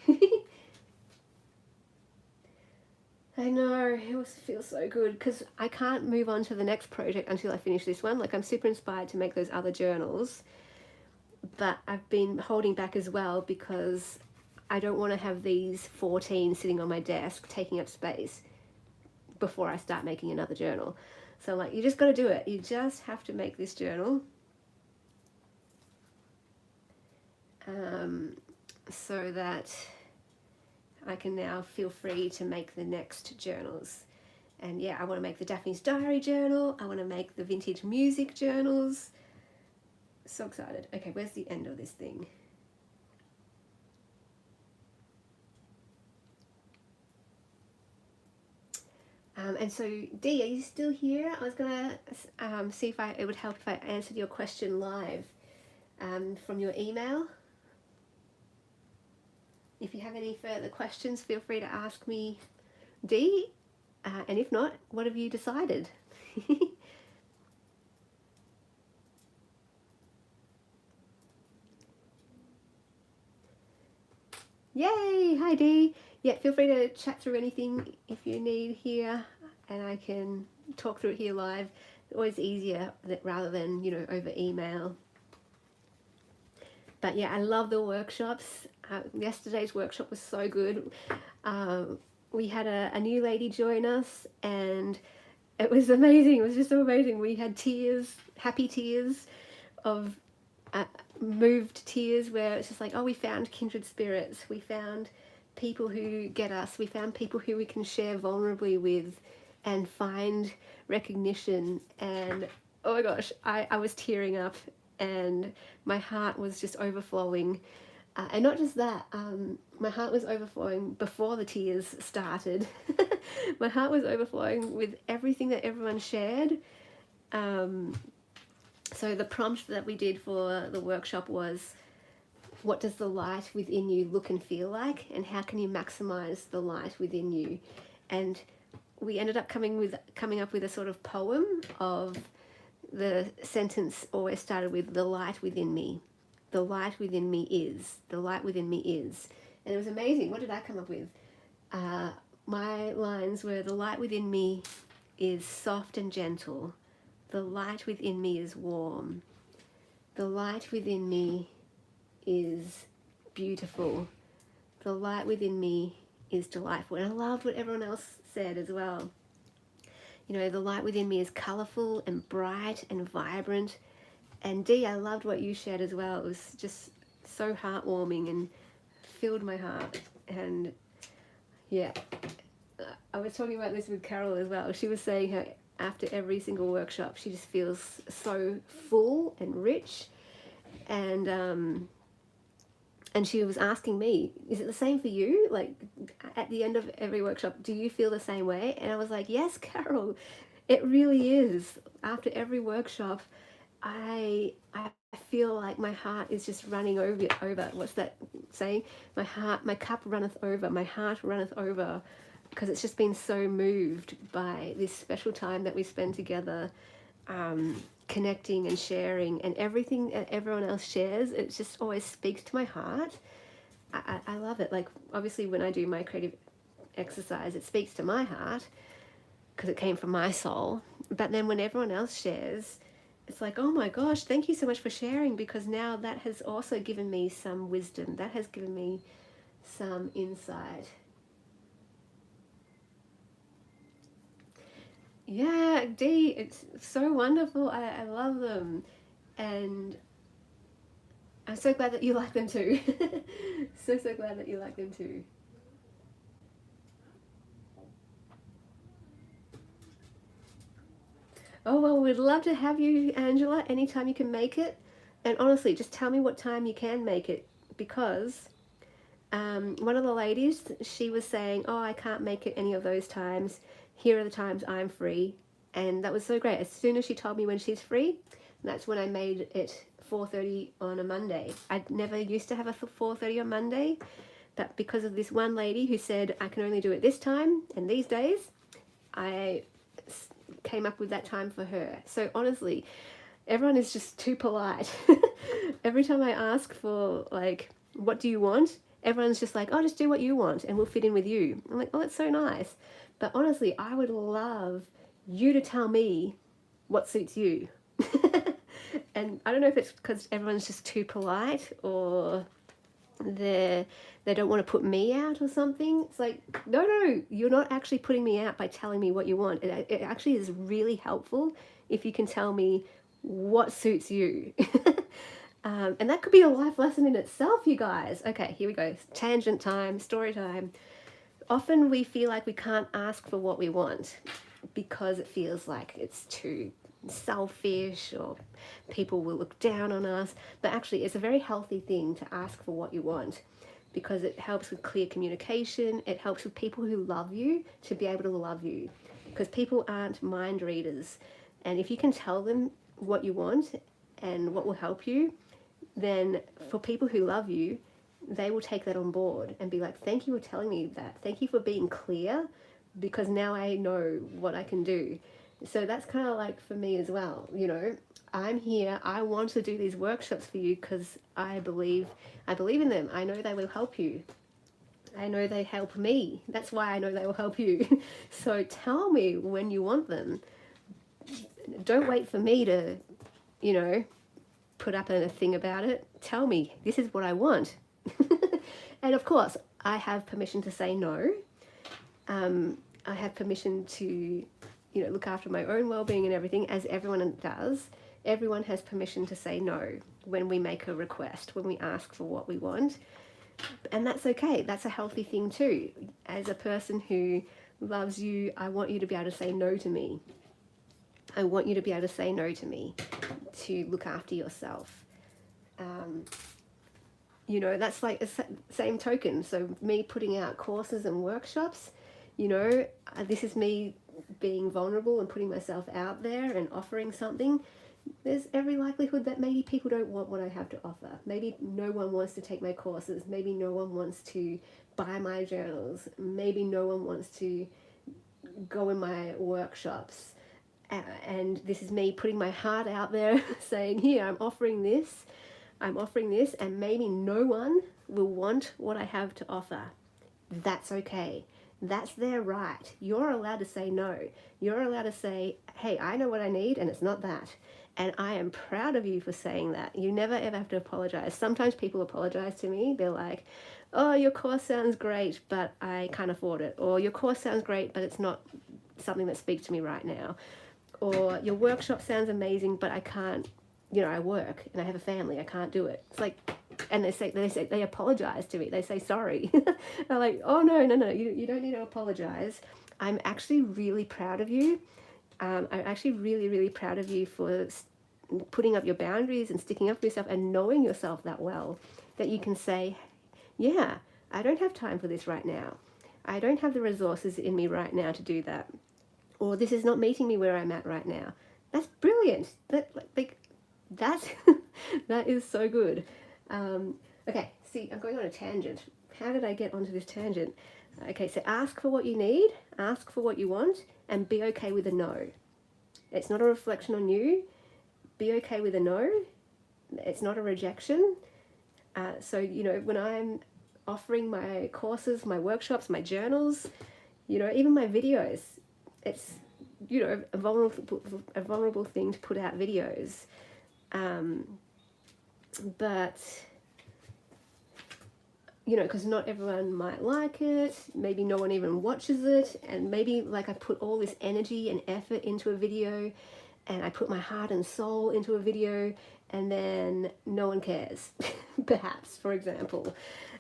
I know, it feels so good because I can't move on to the next project until I finish this one. Like, I'm super inspired to make those other journals, but I've been holding back as well because I don't want to have these 14 sitting on my desk taking up space before I start making another journal. So I'm like, you just got to do it. You just have to make this journal. So that I can now feel free to make the next journals. And yeah, I want to make the Daphne's Diary journal. I want to make the vintage music journals. So excited. Okay, where's the end of this thing? And so, Dee, are you still here? I was going to see if it would help if I answered your question live from your email. If you have any further questions, feel free to ask me, Dee. And if not, what have you decided? Yay! Hi, Dee. Yeah, feel free to chat through anything if you need here, and I can talk through it here live. It's always easier rather than, over email. But yeah, I love the workshops. Yesterday's workshop was so good. We had a new lady join us, and it was amazing. It was just so amazing. We had tears, happy tears of moved tears, where it's just like, oh, we found kindred spirits. We found people who get us. We found people who we can share vulnerably with and find recognition. And oh my gosh, I was tearing up and my heart was just overflowing. And not just that, my heart was overflowing before the tears started. My heart was overflowing with everything that everyone shared. So the prompt that we did for the workshop was, what does the light within you look and feel like, and how can you maximize the light within you? And we ended up coming up with a sort of poem of, the sentence always started with, the light within me. The light within me is. The light within me is. And it was amazing. What did I come up with? My lines were, the light within me is soft and gentle. The light within me is warm. The light within me is beautiful. The light within me is delightful. And I loved what everyone else said as well. You know, the light within me is colourful and bright and vibrant. And Dee, I loved what you shared as well. It was just so heartwarming and filled my heart. And yeah, I was talking about this with Carol as well. She was saying how after every single workshop, she just feels so full and rich. And she was asking me, is it the same for you? Like, at the end of every workshop, do you feel the same way? And I was like, yes, Carol, it really is. After every workshop, I feel like my heart is just running over. What's that saying? My cup runneth over, my heart runneth over, because it's just been so moved by this special time that we spend together, connecting and sharing, and everything that everyone else shares, it just always speaks to my heart. I love it. Like, obviously when I do my creative exercise, it speaks to my heart because it came from my soul. But then when everyone else shares, it's like, oh my gosh, thank you so much for sharing, because now that has also given me some wisdom. That has given me some insight. Yeah, Dee, it's so wonderful. I love them. And I'm so glad that you like them too. So glad that you like them too. Oh, well, we'd love to have you, Angela, anytime you can make it. And honestly, just tell me what time you can make it, because one of the ladies, she was saying, oh, I can't make it any of those times. Here are the times I'm free. And that was so great. As soon as she told me when she's free, that's when I made it 4:30 on a Monday. I never used to have a 4:30 on Monday, but because of this one lady who said I can only do it this time and these days, I came up with that time for her. So honestly, everyone is just too polite. Every time I ask for, like, what do you want? Everyone's just like, oh, just do what you want and we'll fit in with you. I'm like, oh, that's so nice. But honestly, I would love you to tell me what suits you. And I don't know if it's because everyone's just too polite, or they don't want to put me out or something. It's like, no, you're not actually putting me out by telling me what you want. It actually is really helpful if you can tell me what suits you. And that could be a life lesson in itself, you guys. Okay, here we go. Tangent time, story time. Often we feel like we can't ask for what we want because it feels like it's too selfish, or people will look down on us. But actually, it's a very healthy thing to ask for what you want, because it helps with clear communication. It helps with people who love you to be able to love you, because people aren't mind readers. And if you can tell them what you want and what will help you, then for people who love you, they will take that on board and be like, thank you for telling me that. Thank you for being clear, because now I know what I can do. So that's kind of like for me as well. You know, I'm here. I want to do these workshops for you because I believe in them. I know they will help you. I know they help me. That's why I know they will help you. So tell me when you want them. Don't wait for me to, you know, put up a thing about it. Tell me, this is what I want. And of course, I have permission to say no. I have permission to, you know, look after my own well-being and everything, as everyone does. Everyone has permission to say no when we make a request, when we ask for what we want. And that's okay. That's a healthy thing too. As a person who loves you, I want you to be able to say no to me. I want you to be able to say no to me, to look after yourself. You know, that's like a same token. So me putting out courses and workshops, you know, this is me being vulnerable and putting myself out there and offering something. There's every likelihood that maybe people don't want what I have to offer. Maybe no one wants to take my courses. Maybe no one wants to buy my journals. Maybe no one wants to go in my workshops. And this is me putting my heart out there saying, here, I'm offering this, and maybe no one will want what I have to offer. That's okay. That's their right. You're allowed to say no. You're allowed to say, hey, I know what I need, and it's not that. And I am proud of you for saying that. You never ever have to apologize. Sometimes people apologize to me. They're like, oh, your course sounds great, but I can't afford it. Or your course sounds great, but it's not something that speaks to me right now. Or your workshop sounds amazing, but I can't, you know, I work and I have a family. I can't do it. It's like, and they apologize to me. They say sorry. I'm like, oh no, you don't need to apologize. I'm actually really proud of you. I'm actually really proud of you for putting up your boundaries and sticking up for yourself and knowing yourself that well, that you can say, yeah, I don't have time for this right now. I don't have the resources in me right now to do that. Or this is not meeting me where I'm at right now. That's brilliant. That's that is so good. Okay, see, I'm going on a tangent. How did I get onto this tangent? Okay, so ask for what you need, ask for what you want, and be okay with a no. It's not a reflection on you. Be okay with a no. It's not a rejection. So, you know, when I'm offering my courses, my workshops, my journals, you know, even my videos, it's, you know, a vulnerable thing to put out videos. But, you know, because not everyone might like it, maybe no one even watches it, and maybe like I put all this energy and effort into a video, and I put my heart and soul into a video, and then no one cares, perhaps, for example.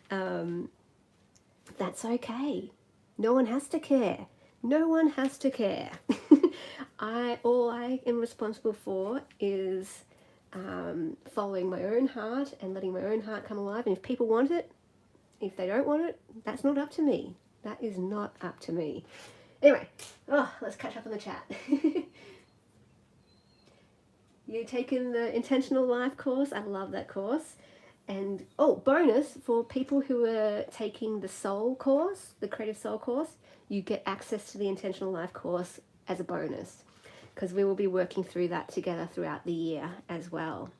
That's okay. No one has to care. No one has to care. All I am responsible for is following my own heart and letting my own heart come alive. And if people want it, if they don't want it, that's not up to me. That is not up to me. Anyway, let's catch up on the chat. You taken the Intentional Life course? I love that course. And bonus for people who are taking the Soul course, the Creative Soul course, you get access to the Intentional Life course as a bonus, because we will be working through that together throughout the year as well,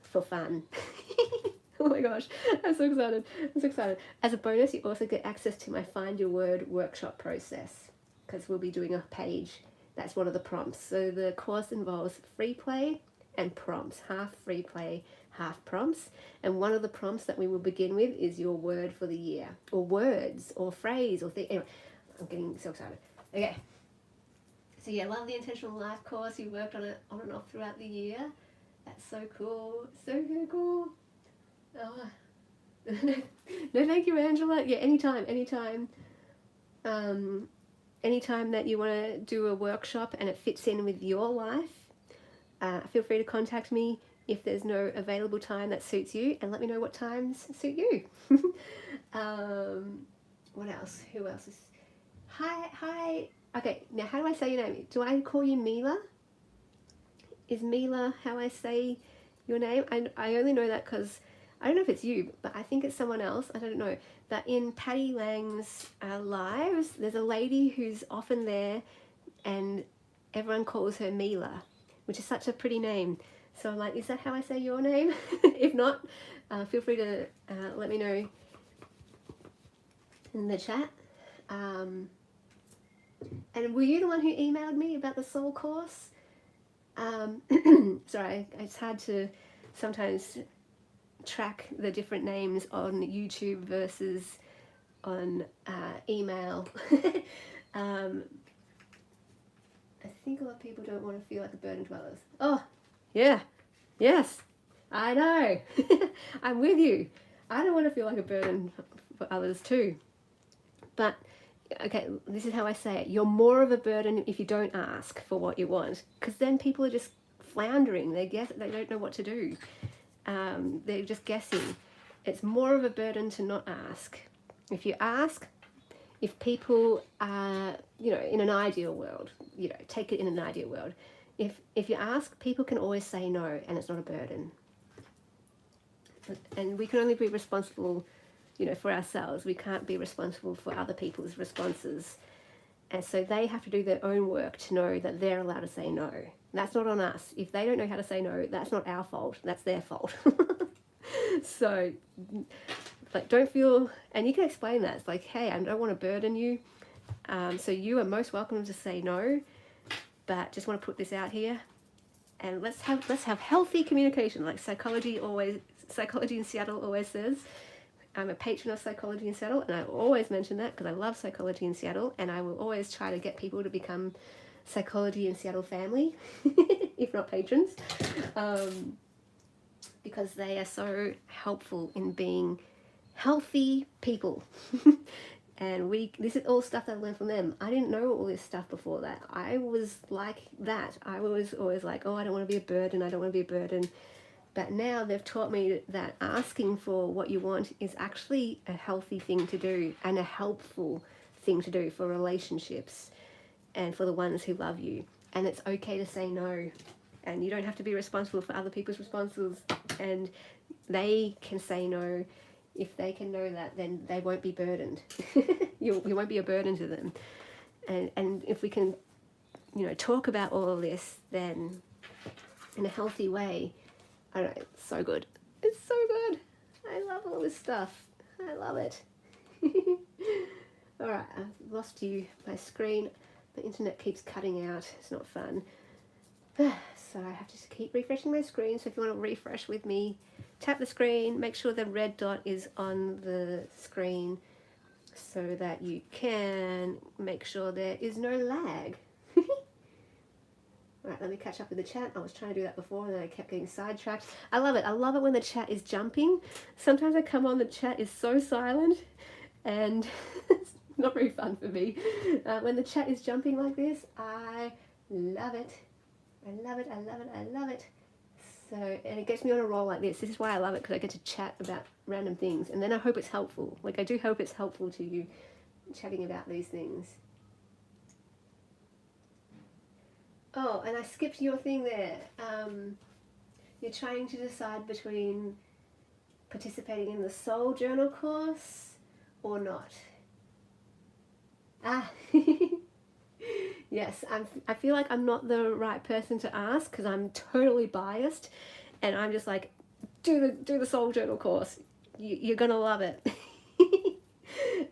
for fun. Oh my gosh, I'm so excited. As a bonus, you also get access to my Find Your Word workshop process, because we'll be doing a page. That's one of the prompts. So the course involves free play and prompts, half free play, half prompts. And one of the prompts that we will begin with is your word for the year, or words, or phrase, or thing. Anyway, I'm getting so excited. Okay. So yeah, love the Intentional Life course. You worked on it on and off throughout the year. That's so cool. So cool. Oh. No, thank you, Angela. Yeah, anytime. Anytime that you want to do a workshop and it fits in with your life, feel free to contact me if there's no available time that suits you, and let me know what times suit you. What else? Who else is... Hi. Okay, now how do I say your name? Do I call you Mila? Is Mila how I say your name? I only know that because I don't know if it's you, but I think it's someone else. I don't know. But in Patty Lang's lives, there's a lady who's often there, and everyone calls her Mila, which is such a pretty name. So I'm like, is that how I say your name? If not, feel free to let me know in the chat. And were you the one who emailed me about the Soul course? Sorry, it's hard to sometimes track the different names on YouTube versus on email. I think a lot of people don't want to feel like a burden to others. Oh, yeah, yes, I know. I'm with you. I don't want to feel like a burden for others too. But, okay, this is how I say it. You're more of a burden if you don't ask for what you want, because then people are just floundering. They don't know what to do. They're just guessing. It's more of a burden to not ask. If you ask, if people are, in an ideal world, take it in an ideal world. If you ask, people can always say no, and it's not a burden. And we can only be responsible, for ourselves. We can't be responsible for other people's responses. And so they have to do their own work to know that they're allowed to say no. That's not on us. If they don't know how to say no, that's not our fault. That's their fault. So, don't feel, and you can explain that. It's like, hey, I don't want to burden you. So you are most welcome to say no, but just want to put this out here. And let's have healthy communication, like Psychology in Seattle always says. I'm a patron of Psychology in Seattle, and I always mention that because I love Psychology in Seattle, and I will always try to get people to become Psychology in Seattle family, if not patrons, because they are so helpful in being healthy people. And this is all stuff that I learned from them. I didn't know all this stuff before that. I was like that. I was always like, oh, I don't want to be a burden. I don't want to be a burden. But now they've taught me that asking for what you want is actually a healthy thing to do and a helpful thing to do for relationships and for the ones who love you. And it's okay to say no. And you don't have to be responsible for other people's responses. And they can say no. If they can know that, then they won't be burdened. You won't be a burden to them. And if we can, talk about all of this, then in a healthy way, I don't know, it's so good. It's so good. I love all this stuff. I love it. All right, I've lost my screen. The internet keeps cutting out. It's not fun. So I have to keep refreshing my screen. So if you want to refresh with me, tap the screen, make sure the red dot is on the screen so that you can make sure there is no lag. Right, let me catch up with the chat. I was trying to do that before and then I kept getting sidetracked. I love it. I love it when the chat is jumping. Sometimes I come on, the chat is so silent and it's not very fun for me. When the chat is jumping like this, I love it. I love it. I love it. I love it. So, and it gets me on a roll like this. This is why I love it, because I get to chat about random things. And then I hope it's helpful. Like, I do hope it's helpful to you chatting about these things. Oh, and I skipped your thing there. You're trying to decide between participating in the Soul Journal course or not. Yes, I feel like I'm not the right person to ask because I'm totally biased, and I'm just like, do the Soul Journal course. You're gonna love it.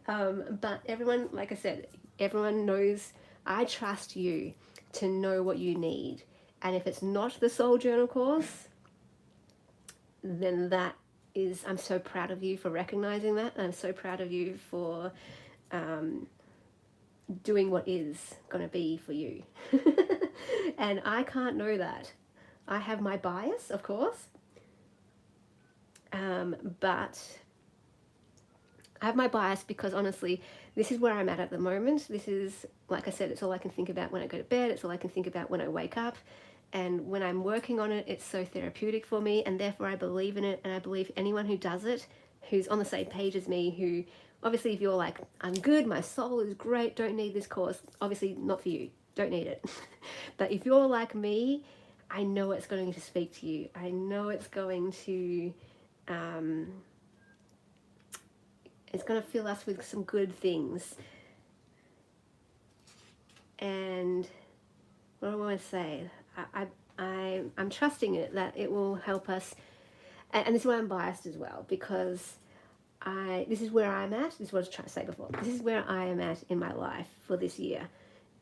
But everyone, like I said, everyone knows. I trust you to know what you need, and if it's not the Soul Journal course, then that is, I'm so proud of you for recognizing that. I'm so proud of you for doing what is going to be for you. And I can't know that. I have my bias, of course, but I have my bias because honestly, this is where I'm at the moment. This is, like I said, it's all I can think about when I go to bed. It's all I can think about when I wake up. And when I'm working on it, it's so therapeutic for me, and therefore I believe in it. And I believe anyone who does it, who's on the same page as me, who, obviously if you're like, I'm good, my soul is great, don't need this course, obviously not for you, don't need it. But if you're like me, I know it's going to speak to you. I know it's going to, it's going to fill us with some good things. And what do I want to say? I'm trusting it, that it will help us. And this is why I'm biased as well, because this is where I'm at. This is what I was trying to say before. This is where I am at in my life for this year.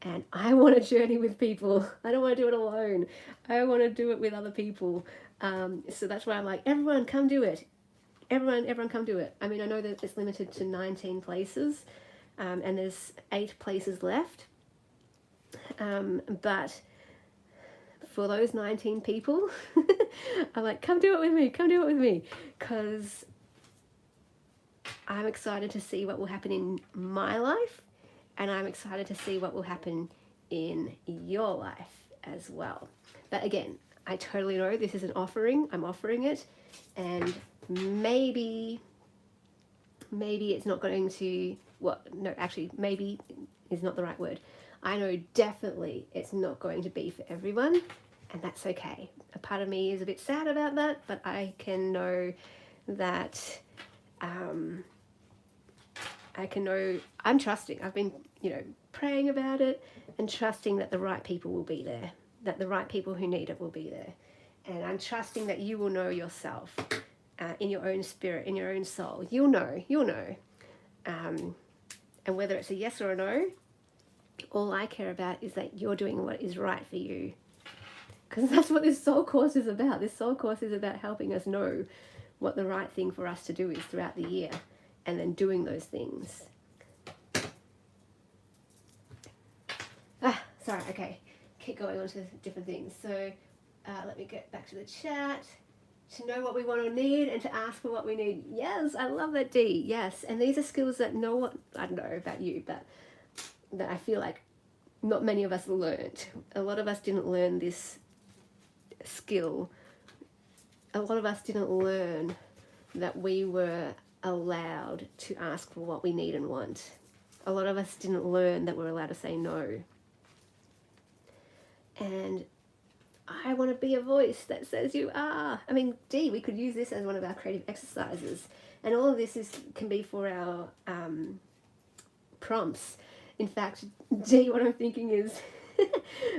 And I want to journey with people. I don't want to do it alone. I want to do it with other people. So that's why I'm like, everyone come do it. Everyone come do it. I mean, I know that it's limited to 19 places, and there's 8 places left. But for those 19 people, I'm like, come do it with me, because I'm excited to see what will happen in my life, and I'm excited to see what will happen in your life as well. But again, I totally know this is an offering. I'm offering it, and maybe it's not going to, maybe is not the right word. I know definitely it's not going to be for everyone, and that's okay. A part of me is a bit sad about that, but I can know that I'm trusting. I've been, praying about it and trusting that the right people will be there, that the right people who need it will be there. And I'm trusting that you will know yourself in your own spirit, in your own soul. You'll know. And whether it's a yes or a no, all I care about is that you're doing what is right for you. Because that's what this soul course is about. This soul course is about helping us know what the right thing for us to do is throughout the year, and then doing those things. Sorry, okay. Keep going on to different things. So let me get back to the chat. To know what we want or need and to ask for what we need. Yes, I love that, Dee. Yes, and these are skills that I don't know about you, but that I feel like not many of us learned. A lot of us didn't learn this skill. A lot of us didn't learn that we were allowed to ask for what we need and want. A lot of us didn't learn that we're allowed to say no. And I want to be a voice that says you are. I mean, Dee, we could use this as one of our creative exercises. And all of this can be for our prompts. In fact, Dee, what I'm thinking is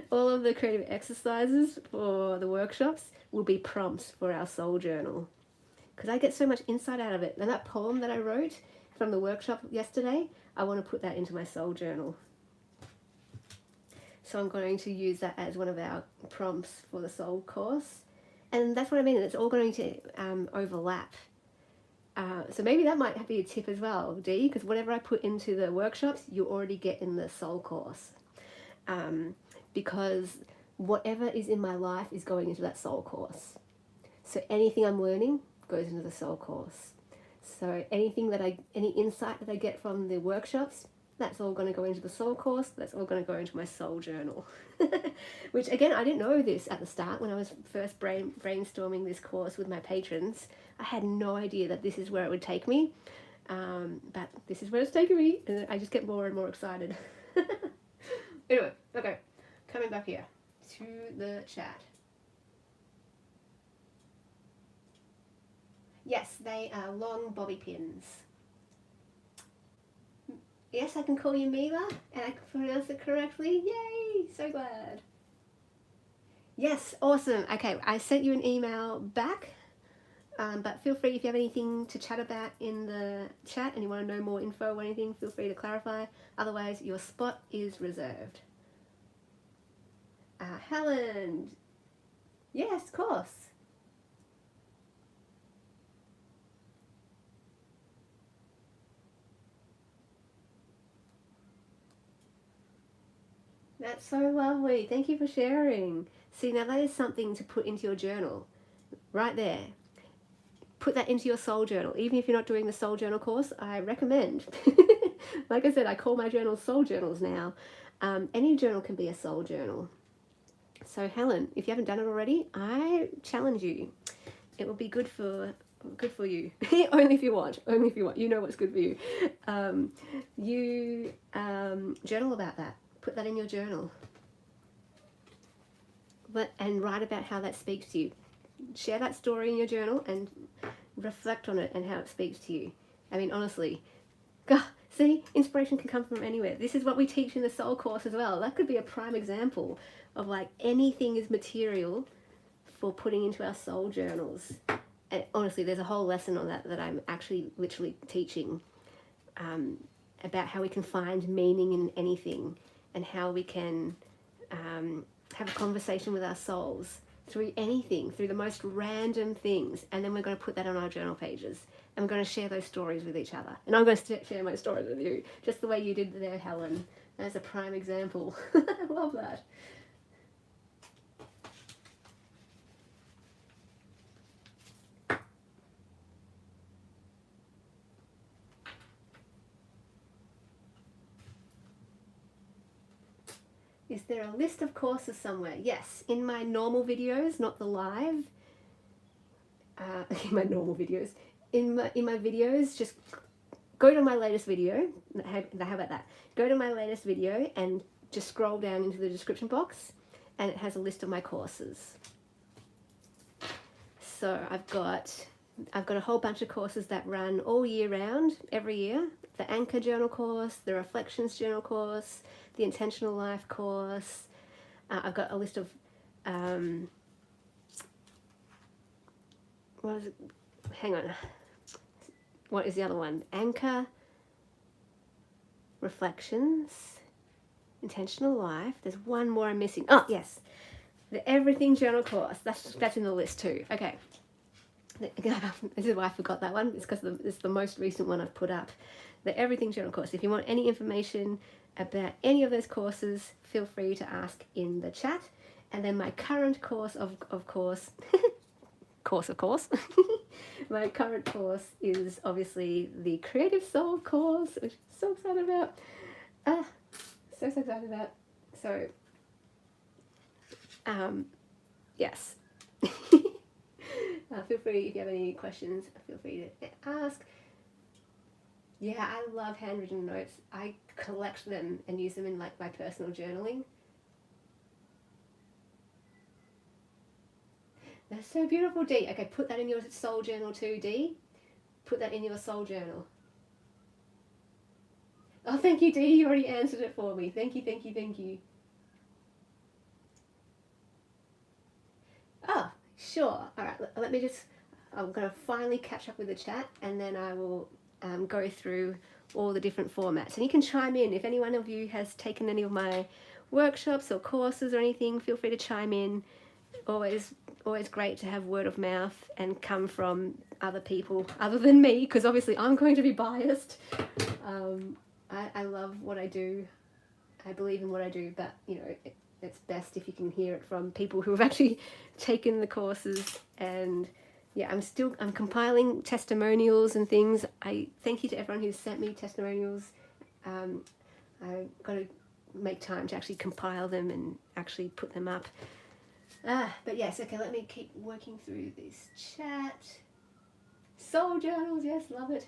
all of the creative exercises for the workshops will be prompts for our soul journal. Because I get so much insight out of it. And that poem that I wrote from the workshop yesterday, I want to put that into my soul journal. So I'm going to use that as one of our prompts for the soul course. And that's what I mean, it's all going to overlap. So maybe that might be a tip as well, Dee, because whatever I put into the workshops, you already get in the soul course. Because whatever is in my life is going into that soul course. So anything I'm learning goes into the soul course. So any insight that I get from the workshops, that's all going to go into the soul course. That's all going to go into my soul journal. Which, again, I didn't know this at the start when I was first brainstorming this course with my patrons. I had no idea that this is where it would take me. But this is where it's taken me. And I just get more and more excited. Anyway, okay. Coming back here to the chat. Yes, they are long bobby pins. Yes, I can call you Mila, and I can pronounce it correctly. Yay! So glad. Yes, awesome. Okay, I sent you an email back, but feel free if you have anything to chat about in the chat and you want to know more info or anything, feel free to clarify. Otherwise, your spot is reserved. Helen. Yes, of course. That's so lovely. Thank you for sharing. See, now that is something to put into your journal. Right there. Put that into your soul journal. Even if you're not doing the soul journal course, I recommend. Like I said, I call my journals soul journals now. Any journal can be a soul journal. So Helen, if you haven't done it already, I challenge you. It will be good for you. Only if you want. Only if you want. You know what's good for you. You journal about that. Put that in your journal. And write about how that speaks to you. Share that story in your journal and reflect on it and how it speaks to you. I mean, honestly, God, see, inspiration can come from anywhere. This is what we teach in the soul course as well. That could be a prime example of like anything is material for putting into our soul journals. And honestly, there's a whole lesson on that I'm actually literally teaching about how we can find meaning in anything and how we can have a conversation with our souls through anything, through the most random things. And then we're going to put that on our journal pages and we're going to share those stories with each other. And I'm going to share my stories with you, just the way you did there, Helen. That's a prime example. I love that. Is there a list of courses somewhere? Yes, in my normal videos, not the live. in my normal videos. In my videos, just go to my latest video. How about that? Go to my latest video and just scroll down into the description box, and it has a list of my courses. So I've got a whole bunch of courses that run all year round, every year. The Anchor Journal course, the Reflections Journal course, the Intentional Life course. I've got a list of what is it? Hang on. What is the other one? Anchor, Reflections, Intentional Life. There's one more I'm missing. Oh, yes. The Everything Journal course. That's in the list too. Okay. This is why I forgot that one. It's because it's the most recent one I've put up. The Everything Journal course. If you want any information about any of those courses, feel free to ask in the chat. And then my current course, of course, my current course is obviously the Creative Soul course, which I'm so excited about. So excited about. So, yes. Feel free, if you have any questions, feel free to ask. Yeah, I love handwritten notes. I collect them and use them in like my personal journaling. That's so beautiful, Dee. Okay, put that in your soul journal too, Dee. Put that in your soul journal. Oh, thank you, Dee. You already answered it for me. Thank you, thank you, thank you. Oh, sure. All right, let me just... I'm going to finally catch up with the chat, and then I will go through all the different formats. And you can chime in. If any one of you has taken any of my workshops or courses or anything, feel free to chime in. Always great to have word of mouth and come from other people other than me, because obviously I'm going to be biased. I love what I do. I believe in what I do, but you know, it's best if you can hear it from people who have actually taken the courses. And yeah, I'm compiling testimonials and things. I thank you to everyone who's sent me testimonials. I've got to make time to actually compile them and actually put them up. But yes, okay, let me keep working through this chat. Soul journals, yes, love it.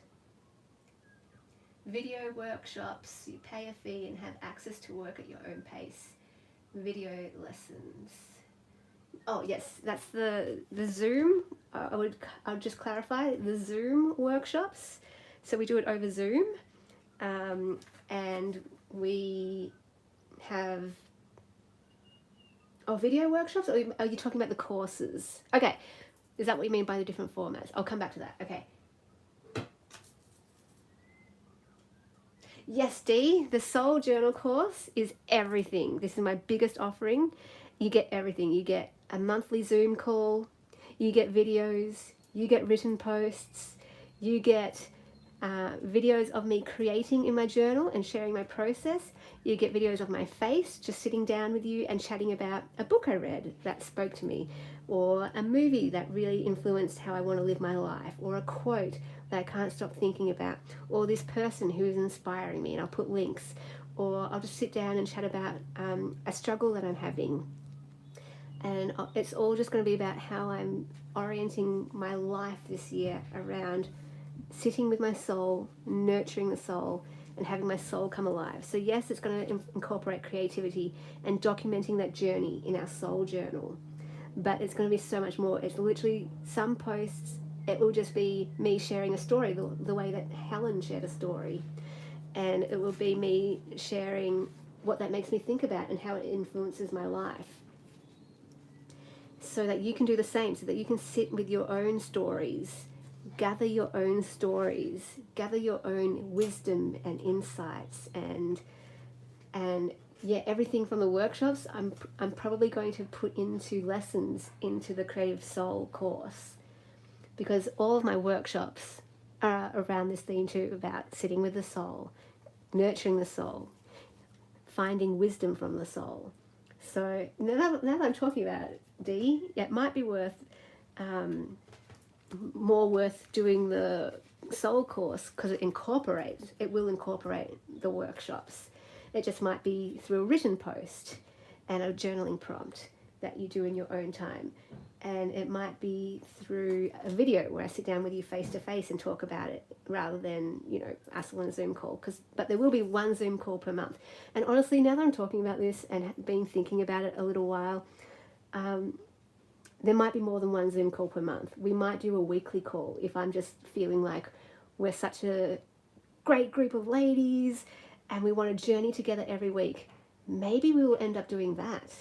Video workshops, you pay a fee and have access to work at your own pace. Video lessons. Oh yes, that's the Zoom. I'll just clarify, the Zoom workshops. So we do it over Zoom, and we have video workshops, or are you talking about the courses? Okay, is that what you mean by the different formats? I'll come back to that. Okay. Yes, Dee, the Soul Journal course is everything. This is my biggest offering. You get everything. You get a monthly Zoom call, you get videos, you get written posts, you get videos of me creating in my journal and sharing my process. You get videos of my face, just sitting down with you and chatting about a book I read that spoke to me, or a movie that really influenced how I want to live my life, or a quote that I can't stop thinking about, or this person who is inspiring me, and I'll put links. Or I'll just sit down and chat about a struggle that I'm having. And it's all just going to be about how I'm orienting my life this year around sitting with my soul, nurturing the soul, and having my soul come alive. So yes, it's going to incorporate creativity and documenting that journey in our soul journal. But it's going to be so much more. It's literally some posts, it will just be me sharing a story, the way that Helen shared a story. And it will be me sharing what that makes me think about and how it influences my life. So that you can do the same, so that you can sit with your own stories, gather your own stories, gather your own wisdom and insights, and yeah, everything from the workshops I'm probably going to put into lessons into the Creative Soul course, because all of my workshops are around this theme too, about sitting with the soul, nurturing the soul, finding wisdom from the soul. So now that I'm talking about it, Dee, it might be more worth doing the soul course, because it will incorporate the workshops. It just might be through a written post and a journaling prompt that you do in your own time. and it might be through a video where I sit down with you face to face and talk about it, rather than, you know, us on a Zoom call. But there will be one Zoom call per month. And honestly, now that I'm talking about this and been thinking about it a little while, there might be more than one Zoom call per month. We might do a weekly call if I'm just feeling like we're such a great group of ladies and we want to journey together every week. Maybe we will end up doing that.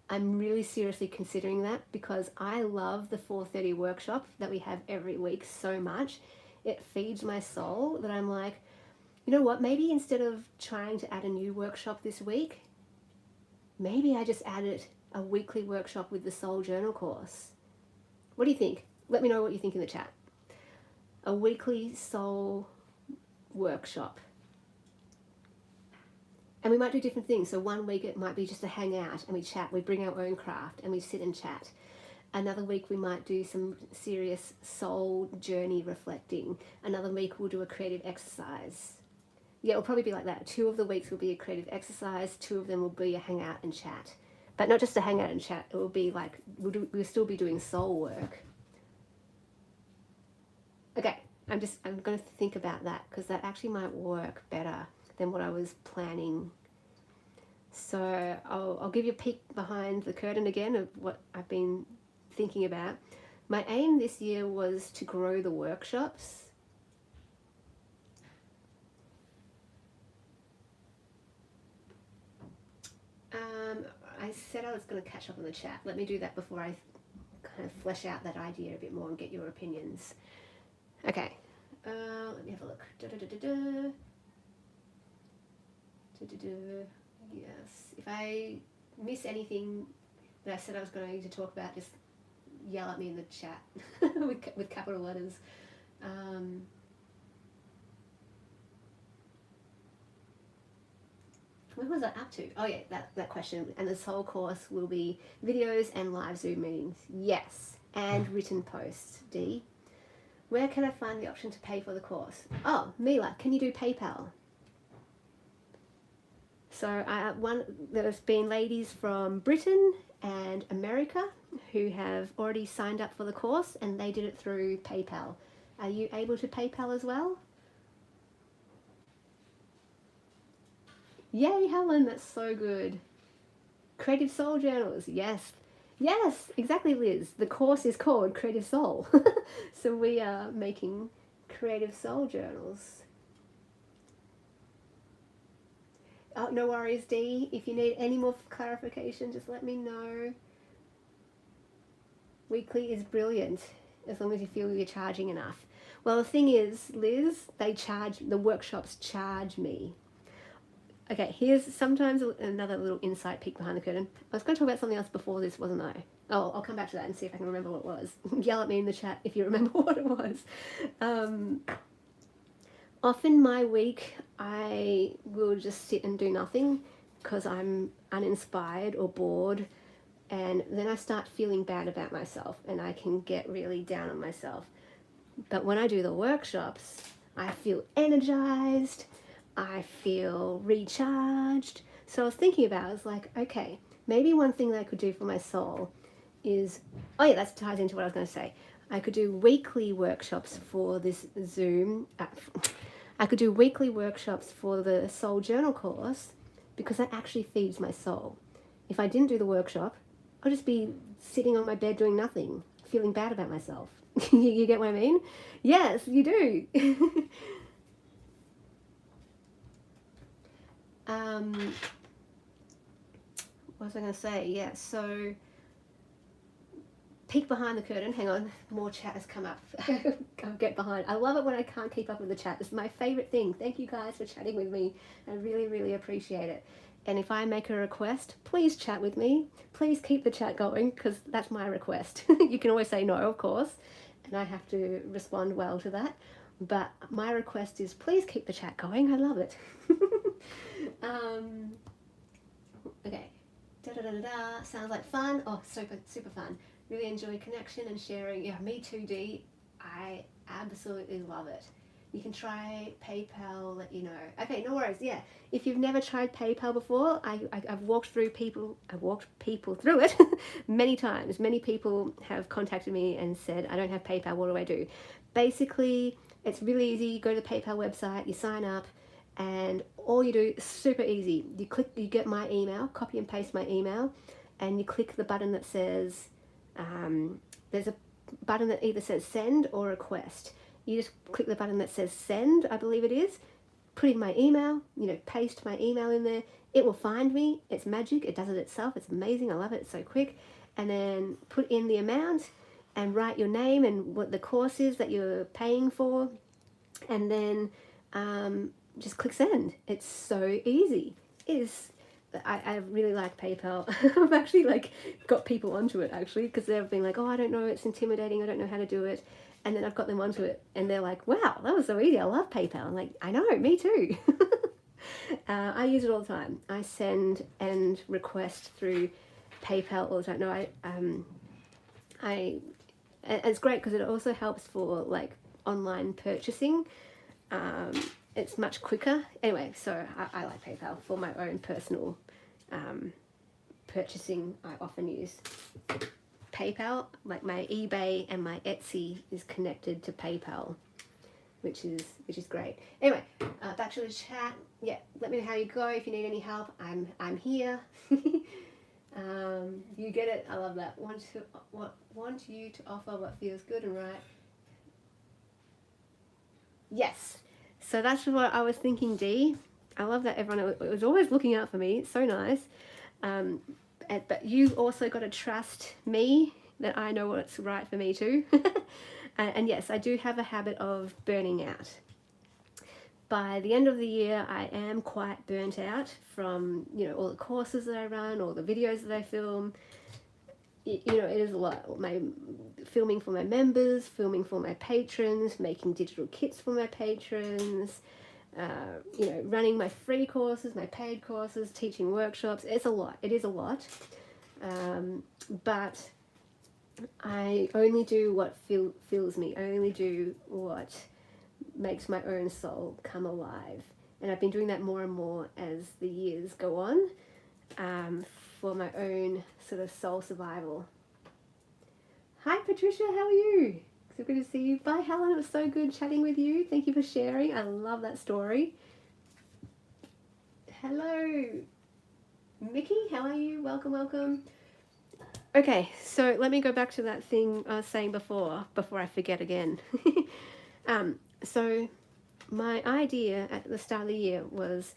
I'm really seriously considering that, because I love the 4:30 workshop that we have every week so much. It feeds my soul that I'm like, you know what, maybe instead of trying to add a new workshop this week, maybe I just added a weekly workshop with the Soul Journal course. What do you think? Let me know what you think in the chat. A weekly soul workshop. And we might do different things. So one week it might be just a hangout and we chat, we bring our own craft and we sit and chat. Another week we might do some serious soul journey reflecting. Another week we'll do a creative exercise. Yeah, it'll probably be like that. 2 of the weeks will be a creative exercise, 2 of them will be a hangout and chat. But not just a hangout and chat, it will be like, we'll still be doing soul work. Okay, I'm going to think about that, because that actually might work better than what I was planning. So I'll give you a peek behind the curtain again of what I've been thinking about. My aim this year was to grow the workshops. I said I was going to catch up on the chat. Let me do that before I kind of flesh out that idea a bit more and get your opinions. Okay, let me have a look. Yes, if I miss anything that I said I was going to talk about, just yell at me in the chat with capital letters. What was I up to? Oh yeah, that question. And this whole course will be videos and live Zoom meetings. Yes, and written posts. D. Where can I find the option to pay for the course? Oh, Mila, can you do PayPal? So there's been ladies from Britain and America who have already signed up for the course, and they did it through PayPal. Are you able to PayPal as well? Yay, Helen, that's so good. Creative Soul Journals, yes. Yes, exactly, Liz. The course is called Creative Soul. So we are making Creative Soul Journals. Oh, no worries, Dee. If you need any more clarification, just let me know. Weekly is brilliant, as long as you feel you're charging enough. Well, the thing is, Liz, the workshops charge me. Okay, here's sometimes another little insight peek behind the curtain. I was going to talk about something else before this, wasn't I? Oh, I'll come back to that and see if I can remember what it was. Yell at me in the chat if you remember what it was. Often my week, I will just sit and do nothing because I'm uninspired or bored, and then I start feeling bad about myself and I can get really down on myself. But when I do the workshops, I feel energized, I feel recharged. So I was thinking about, I was like, okay, maybe one thing that I could do for my soul is, oh yeah, that ties into what I was going to say. I could do weekly workshops for this Zoom. I could do weekly workshops for the Soul Journal course, because that actually feeds my soul. If I didn't do the workshop, I'll just be sitting on my bed doing nothing, feeling bad about myself. You get what I mean? Yes, you do. What was I going to say? Yeah, so peek behind the curtain. Hang on, more chat has come up. Go get behind. I love it when I can't keep up with the chat. It's my favorite thing. Thank you guys for chatting with me. I really, really appreciate it. And if I make a request, please chat with me. Please keep the chat going, because that's my request. You can always say no, of course, and I have to respond well to that. But my request is, please keep the chat going. I love it. Okay. Da-da-da-da-da. Sounds like fun. Oh, super, super fun. Really enjoy connection and sharing. Yeah, me too, Dee. I absolutely love it. You can try PayPal, let you know. Okay, no worries. Yeah, if you've never tried PayPal before, I've walked people through it many times. Many people have contacted me and said, I don't have PayPal, what do I do? Basically, it's really easy. You go to the PayPal website, you sign up, and all you do is super easy. You get my email, copy and paste my email, and you click the button that says, there's a button that either says send or request. You just click the button that says send, I believe it is, put in my email, paste my email in there. It will find me. It's magic. It does it itself. It's amazing. I love it. It's so quick. And then put in the amount and write your name and what the course is that you're paying for. And then just click send. It's so easy. It is. I really like PayPal. I've actually got people onto it because they've been like, oh, I don't know, it's intimidating, I don't know how to do it. And then I've got them onto it and they're like, wow, that was so easy. I love PayPal. I'm like, I know, me too. I use it all the time. I send and request through PayPal all the time. No, it's great because it also helps for online purchasing. It's much quicker. Anyway, so I like PayPal for my own personal purchasing. I often use PayPal. Like my eBay and my Etsy is connected to PayPal, which is great. Anyway, back to the chat. Yeah, let me know how you go. If you need any help, I'm here. You get it. I love that. Want you to offer what feels good and right. Yes. So that's what I was thinking, Dee. I love that everyone was always looking out for me. It's so nice. But you also got to trust me that I know what's right for me too. And yes, I do have a habit of burning out. By the end of the year, I am quite burnt out from, all the courses that I run, all the videos that I film. It is a lot. My filming for my members, filming for my patrons, making digital kits for my patrons, running my free courses, my paid courses, teaching workshops. It's a lot. It is a lot. But I only do what fills me. I only do what makes my own soul come alive. And I've been doing that more and more as the years go on, for my own sort of soul survival. Hi Patricia, how are you? So good to see you. Bye Helen, it was so good chatting with you. Thank you for sharing. I love that story. Hello Mickey, how are you? Welcome. Okay, so let me go back to that thing I was saying before I forget again. So my idea at the start of the year was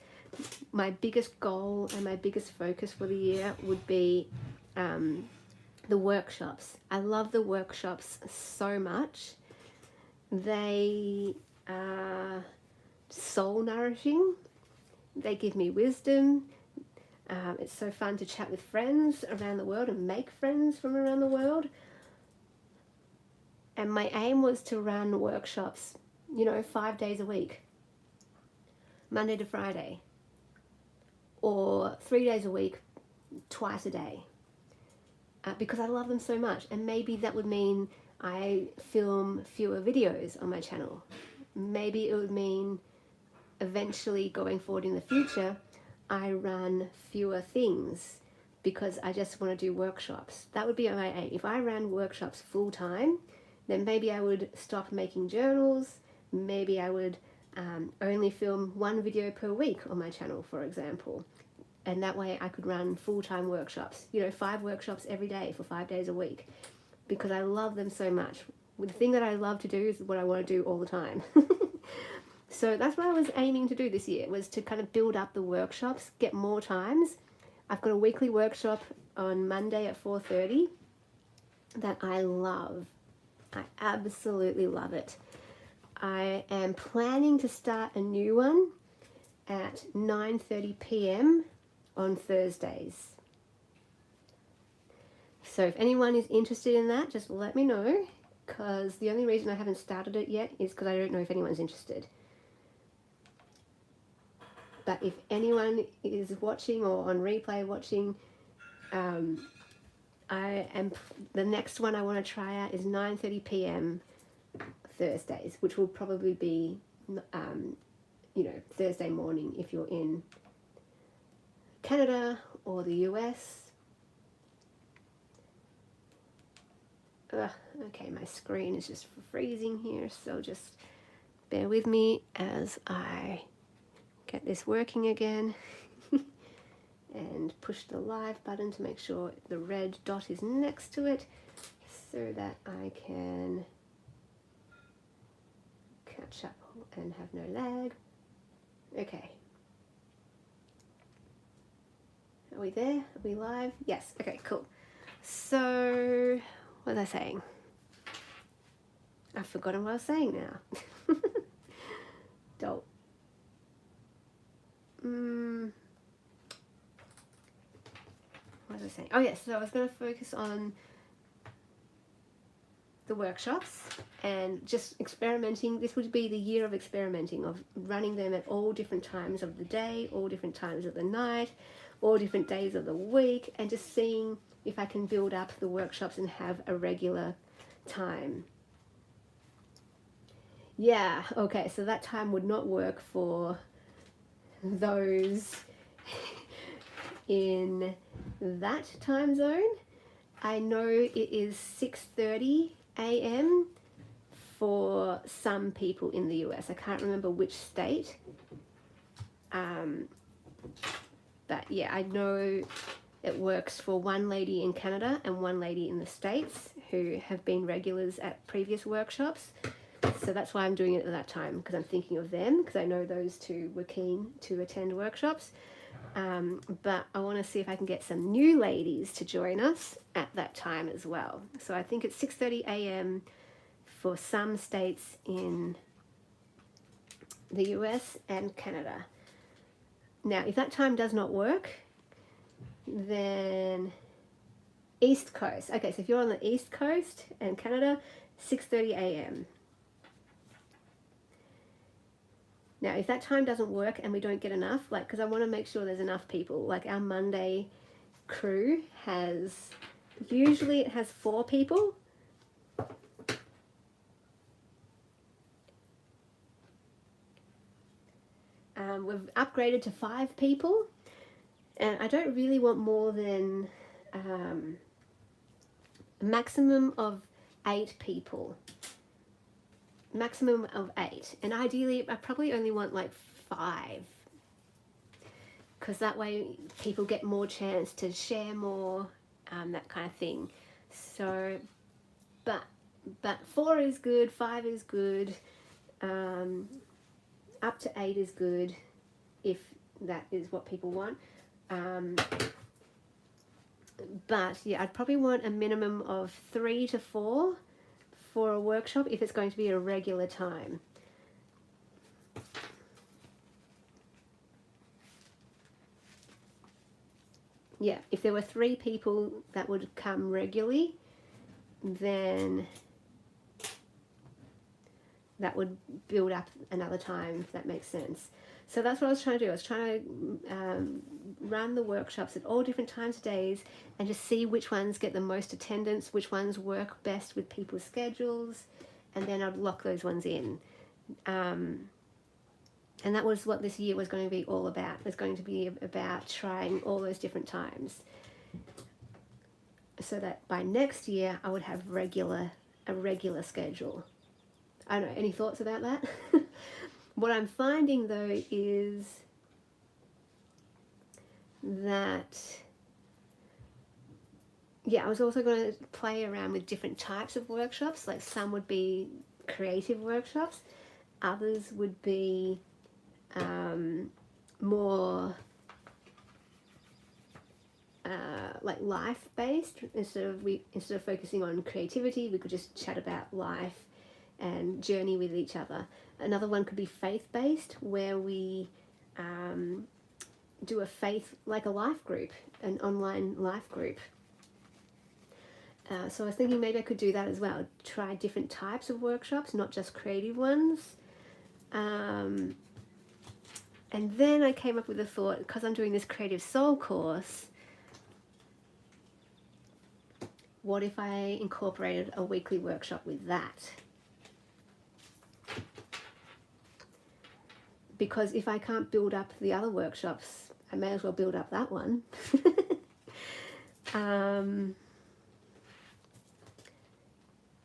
my biggest goal and my biggest focus for the year would be the workshops. I love the workshops so much. They are soul nourishing. They give me wisdom. It's so fun to chat with friends around the world and make friends from around the world. And my aim was to run workshops, 5 days a week, Monday to Friday, or 3 days a week, twice a day, because I love them so much. And maybe that would mean I film fewer videos on my channel. Maybe it would mean eventually going forward in the future, I run fewer things because I just want to do workshops. That would be my aim. If I ran workshops full time, then maybe I would stop making journals. Maybe I would only film one video per week on my channel, for example. And that way I could run full-time workshops, 5 workshops every day for 5 days a week, because I love them so much. The thing that I love to do is what I want to do all the time. So that's what I was aiming to do this year, was to kind of build up the workshops, get more times. I've got a weekly workshop on Monday at 4:30 that I love. I absolutely love it. I am planning to start a new one at 9:30 p.m. on Thursdays. So if anyone is interested in that, just let me know, because the only reason I haven't started it yet is because I don't know if anyone's interested. But if anyone is watching or on replay watching, the next one I want to try out is 9:30 p.m. Thursdays, which will probably be Thursday morning if you're in Canada or the US. Okay, my screen is just freezing here, so just bear with me as I get this working again. And push the live button to make sure the red dot is next to it so that I can catch up and have no lag. Okay. Are we there? Are we live? Yes. Okay, cool. So, what was I saying? I've forgotten what I was saying now. Dope. What was I saying? Oh yes, so I was going to focus on the workshops and just experimenting. This would be the year of experimenting, of running them at all different times of the day, all different times of the night, all different days of the week, and just seeing if I can build up the workshops and have a regular time. Yeah, okay, so that time would not work for those in that time zone. I know it is 6:30 a.m. for some people in the US. I can't remember which state. But yeah, I know it works for one lady in Canada and one lady in the States who have been regulars at previous workshops. So that's why I'm doing it at that time, because I'm thinking of them, because I know those two were keen to attend workshops. But I want to see if I can get some new ladies to join us at that time as well. So I think it's 6:30 a.m. for some states in the US and Canada. Now, if that time does not work, then East Coast. Okay, so if you're on the East Coast and Canada, 6:30 a.m. Now, if that time doesn't work and we don't get enough, because I want to make sure there's enough people, like our Monday crew usually it has 4 people. We've upgraded to 5 people, and I don't really want more than a maximum of 8 people. Maximum of 8, and ideally I probably only want like 5, because that way people get more chance to share more, that kind of thing. So but 4 is good, 5 is good, up to 8 is good if that is what people want. But yeah, I'd probably want a minimum of 3 to 4 for a workshop if it's going to be a regular time. Yeah, if there were 3 people that would come regularly, then that would build up another time, if that makes sense. So that's what I was trying to do. I was trying to run the workshops at all different times of days and just see which ones get the most attendance, which ones work best with people's schedules, and then I'd lock those ones in. And that was what this year was going to be all about. It was going to be about trying all those different times, so that by next year I would have a regular schedule. I don't know, any thoughts about that? What I'm finding though is that, yeah, I was also going to play around with different types of workshops. Like some would be creative workshops, others would be more like life-based. Instead of focusing on creativity, we could just chat about life and journey with each other. Another one could be faith-based, where we do a faith, like a life group, an online life group. So I was thinking maybe I could do that as well. Try different types of workshops, not just creative ones. And then I came up with a thought, because I'm doing this Creative Soul course, what if I incorporated a weekly workshop with that? because if I can't build up the other workshops, I may as well build up that one. And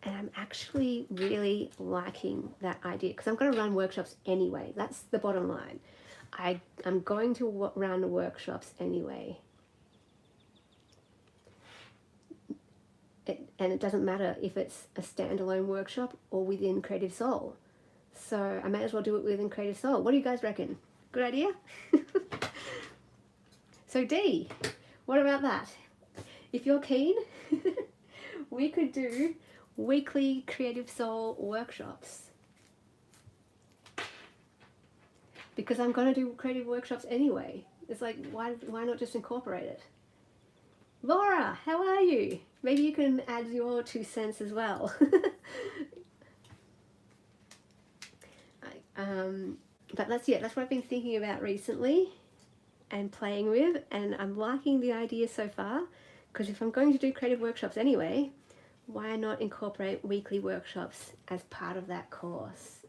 I'm actually really liking that idea because I'm going to run workshops anyway. That's the bottom line. I'm going to run workshops anyway. And it doesn't matter if it's a standalone workshop or within Creative Soul. So I may as well do it within Creative Soul. What do you guys reckon? Good idea? So D, what about that? If you're keen, we could do weekly Creative Soul workshops. Because I'm going to do creative workshops anyway. It's like, why not just incorporate it? Laura, how are you? Maybe you can add your 2 cents as well. But that's what I've been thinking about recently and playing with, and I'm liking the idea so far, because if I'm going to do creative workshops anyway, why not incorporate weekly workshops as part of that course?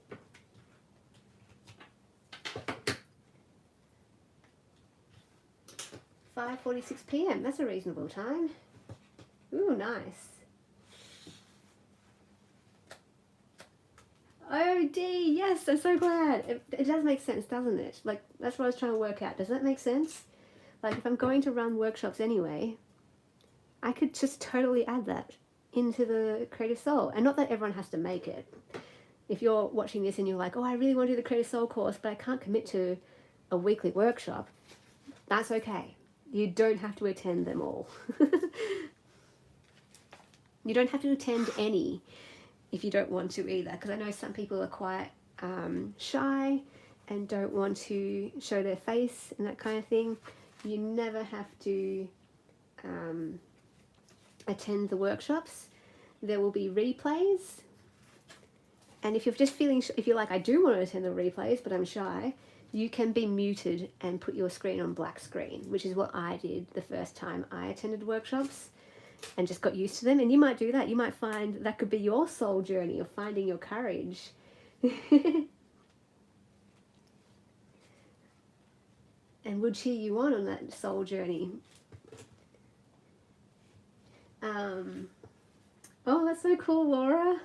"5:46 p.m. That's a reasonable time. Ooh, nice. Oh, D, yes, I'm so glad. It does make sense, doesn't it? Like, that's what I was trying to work out. Does that make sense? Like, if I'm going to run workshops anyway, I could just totally add that into the Creative Soul. And not that everyone has to make it. If you're watching this and you're like, oh, I really want to do the Creative Soul course, but I can't commit to a weekly workshop, that's okay. You don't have to attend them all. You don't have to attend any if you don't want to either, because I know some people are quite shy and don't want to show their face and that kind of thing. You never have to attend the workshops. There will be replays, and if you're just feeling, if you're like, I do want to attend the replays but I'm shy, you can be muted and put your screen on black screen, which is what I did the first time I attended workshops and just got used to them. And you might do that. You might find that could be your soul journey of finding your courage. And would cheer you on that soul journey. Oh, that's so cool, Laura.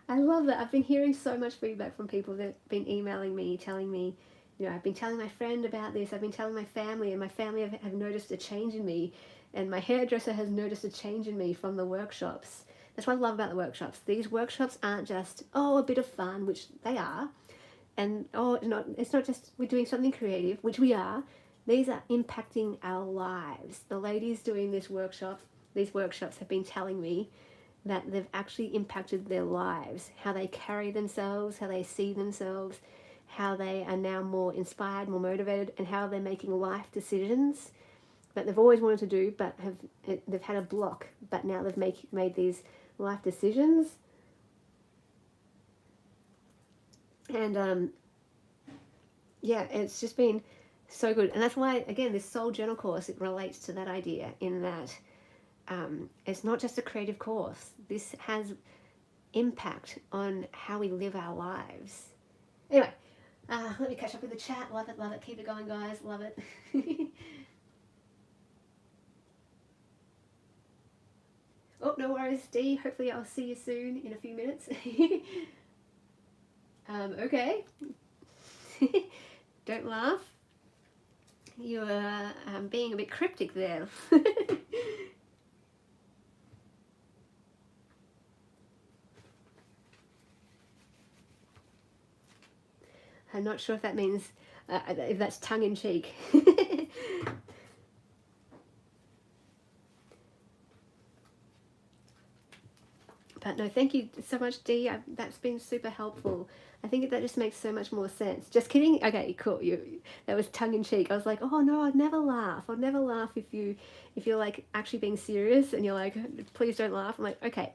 I love that. I've been hearing so much feedback from people that have been emailing me, telling me, you know, I've been telling my friend about this, I've been telling my family, and my family have noticed a change in me, and my hairdresser has noticed a change in me from the workshops. That's what I love about the workshops. These workshops aren't just, oh, a bit of fun, which they are, and oh, it's not just we're doing something creative, which we are. These are impacting our lives. The ladies doing these workshops have been telling me that they've actually impacted their lives, how they carry themselves, how they see themselves, how they are now more inspired, more motivated, and how they're making life decisions that they've always wanted to do, but they've had a block, but now they've made these life decisions. And yeah, it's just been so good. And that's why, again, this Soul Journal course, it relates to that idea in that it's not just a creative course. This has impact on how we live our lives. Anyway, let me catch up with the chat. Love it, love it. Keep it going, guys. Love it. Oh, no worries, D. Hopefully I'll see you soon in a few minutes. Okay. Don't laugh. You're being a bit cryptic there. I'm not sure if that means, if that's tongue-in-cheek. But no, thank you so much, Dee. That's been super helpful. I think that just makes so much more sense. Just kidding. Okay, cool. That was tongue-in-cheek. I was like, oh no, I'd never laugh. I'd never laugh if you're like actually being serious and you're like, please don't laugh. I'm like, okay.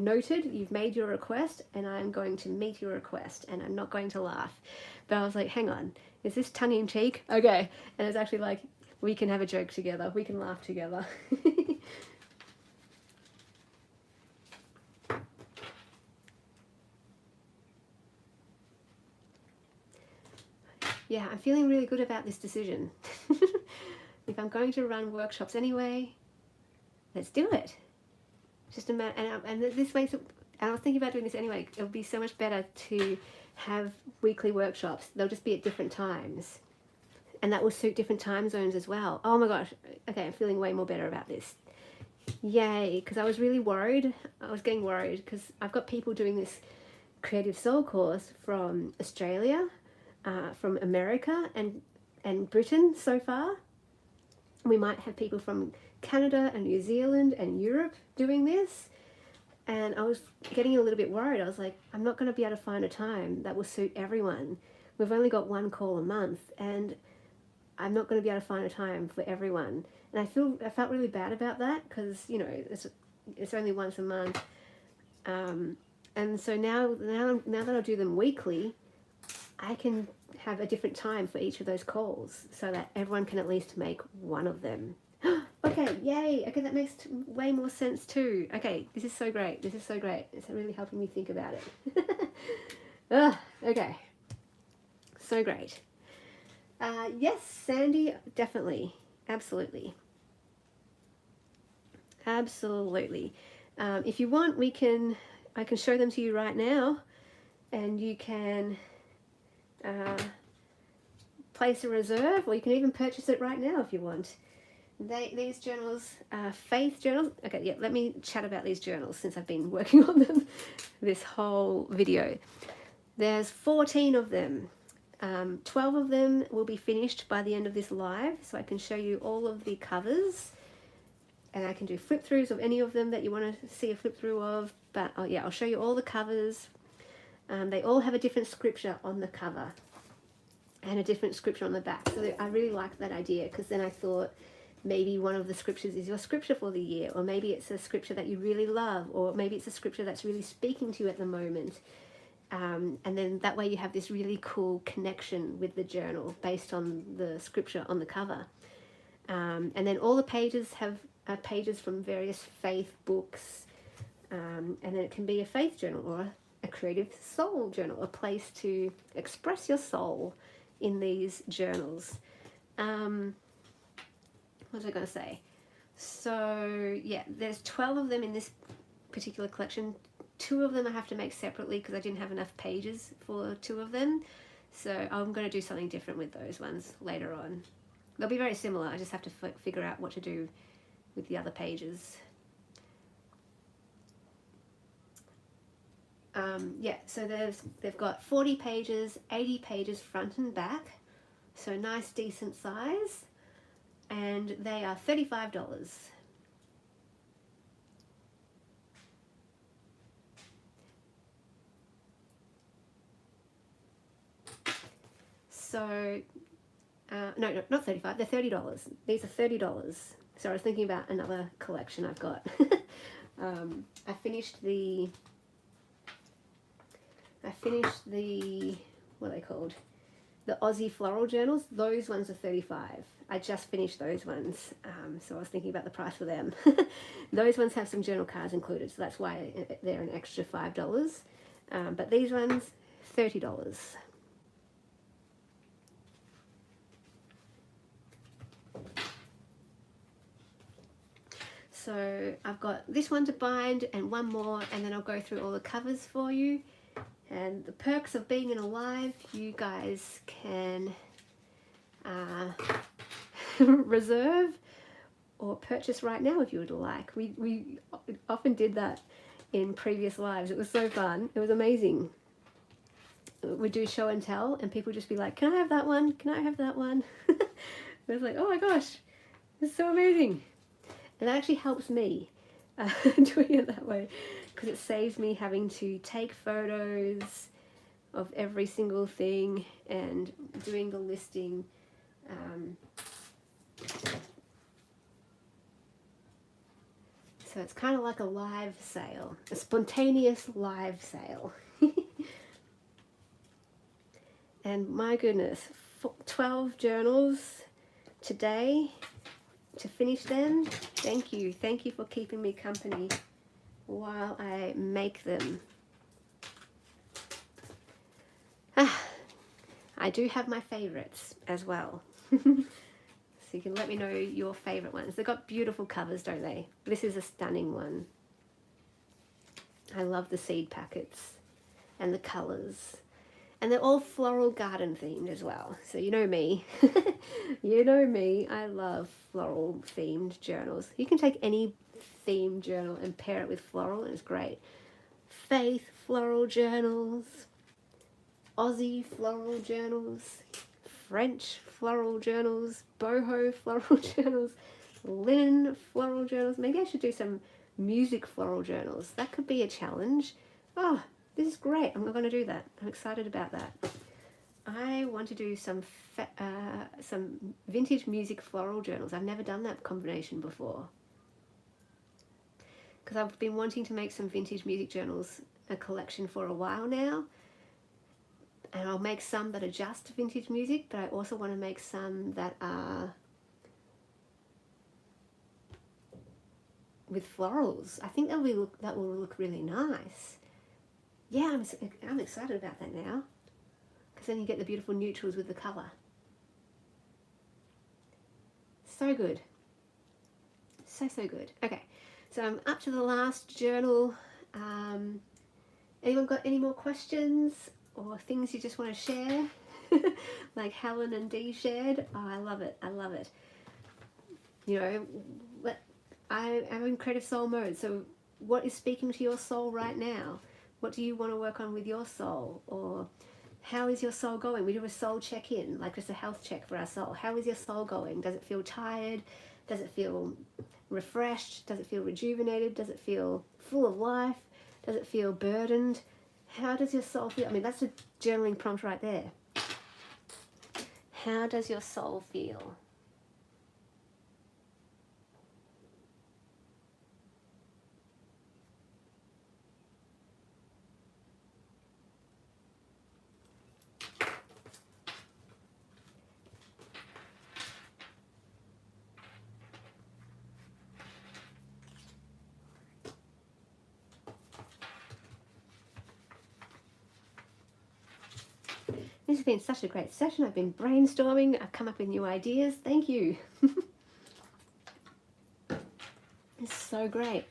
Noted, you've made your request and I'm going to meet your request and I'm not going to laugh. But I was like, hang on, is this tongue-in-cheek? Okay. And it's actually like, we can have a joke together, we can laugh together. yeah, I'm feeling really good about this decision. If I'm going to run workshops anyway, let's do it. Just a matter, and this makes it, and I was thinking about doing this anyway. It would be so much better to have weekly workshops. They'll just be at different times, and that will suit different time zones as well. Oh my gosh, okay, I'm feeling way more better about this. Yay, because I was really worried. I was getting worried because I've got people doing this Creative Soul course from Australia, from America, and Britain so far. We might have people from Canada and New Zealand and Europe doing this, and I was getting a little bit worried. I was like, I'm not going to be able to find a time that will suit everyone. We've only got one call a month, and I'm not going to be able to find a time for everyone. And I felt really bad about that because, you know, it's only once a month, and so now that I do them weekly, I can have a different time for each of those calls so that everyone can at least make one of them. Okay, yay. Okay, that makes way more sense too. Okay, this is so great. This is so great. It's really helping me think about it. Okay, so great. Yes, Sandy, definitely. Absolutely. Absolutely. If you want, I can show them to you right now, and you can place a reserve, or you can even purchase it right now if you want. These journals are faith journals. Okay, yeah, let me chat about these journals since I've been working on them this whole video. There's 14 of them. 12 of them will be finished by the end of this live, so I can show you all of the covers, and I can do flip throughs of any of them that you want to see a flip through of. But yeah, I'll show you all the covers. They all have a different scripture on the cover and a different scripture on the back. So I really liked that idea, because then I thought maybe one of the scriptures is your scripture for the year, or maybe it's a scripture that you really love, or maybe it's a scripture that's really speaking to you at the moment. And then that way you have this really cool connection with the journal based on the scripture on the cover. And then all the pages have pages from various faith books. And then it can be a faith journal or a creative soul journal, a place to express your soul in these journals. What was I going to say? So yeah, there's 12 of them in this particular collection. 2 of them I have to make separately because I didn't have enough pages for 2 of them. So I'm going to do something different with those ones later on. They'll be very similar. I just have to figure out what to do with the other pages. Yeah, so they've got 40 pages, 80 pages front and back. So nice, decent size. And they are $35. So, no, not 35, they're $30. These are $30. So I was thinking about another collection I've got. I finished the, what are they called? The Aussie floral journals. Those ones are $35. I just finished those ones, so I was thinking about the price for them. Those ones have some journal cards included, so that's why they're an extra $5. But these ones, $30. So I've got this one to bind and one more, and then I'll go through all the covers for you. And the perks of being in a live, you guys can reserve or purchase right now if you would like. We often did that in previous lives. It was so fun. It was amazing. We do show and tell, and people just be like, can I have that one? Can I have that one? It was like, oh my gosh, it's so amazing. And that actually helps me doing it that way, because it saves me having to take photos of every single thing and doing the listing. So it's kind of like a live sale, a spontaneous live sale. And my goodness, 12 journals today to finish them. Thank you for keeping me company while I make them. I do have my favorites as well. So you can let me know your favorite ones. They've got beautiful covers, don't they? This is a stunning one. I love the seed packets and the colors. And they're all floral garden themed as well. So you know me. You know me. I love floral themed journals. You can take any themed journal and pair it with floral and it's great. Faith floral journals, Aussie floral journals, French floral journals, boho floral journals, linen floral journals. Maybe I should do some music floral journals. That could be a challenge. Oh, this is great. I'm not going to do that. I'm excited about that. I want to do some vintage music floral journals. I've never done that combination before. Because I've been wanting to make some vintage music journals, a collection for a while now. And I'll make some that are just vintage music, but I also want to make some that are with florals. I think that will look really nice. Yeah, I'm excited about that now. Because then you get the beautiful neutrals with the colour. So good. So good. Okay, so I'm up to the last journal. Anyone got any more questions or things you just want to share? Like Helen and Dee shared. Oh, I love it. I love it. You know, I'm in creative soul mode. So what is speaking to your soul right now? What do you want to work on with your soul? Or how is your soul going? We do a soul check-in, like just a health check for our soul. How is your soul going? Does it feel tired? Does it feel refreshed? Does it feel rejuvenated? Does it feel full of life? Does it feel burdened? How does your soul feel? I mean, that's a journaling prompt right there. How does your soul feel? This has been such a great session. I've been brainstorming. I've come up with new ideas. Thank you. It's so great.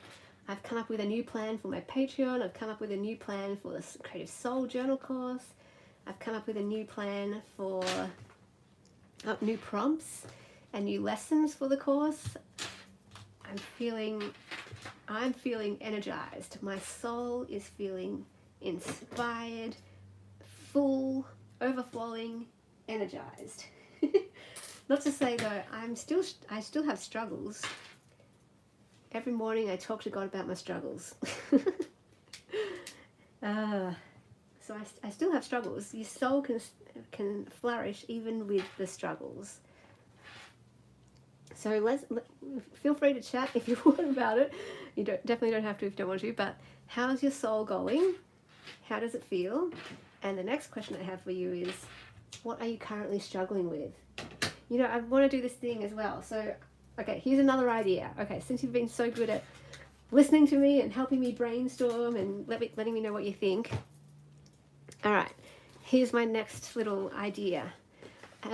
I've come up with a new plan for my Patreon. I've come up with a new plan for the Creative Soul Journal course. I've come up with a new plan for new prompts and new lessons for the course. I'm feeling energized. My soul is feeling inspired, full, overflowing, energized. Not to say though, I still have struggles. Every morning I talk to God about my struggles. So I still have struggles. Your soul can flourish even with the struggles. So feel free to chat if you want about it. You definitely don't have to if you don't want to, but how's your soul going? How does it feel? And the next question I have for you is, what are you currently struggling with? You know, I want to do this thing as well. So, okay, here's another idea. Okay, since you've been so good at listening to me and helping me brainstorm and letting me know what you think. All right, here's my next little idea.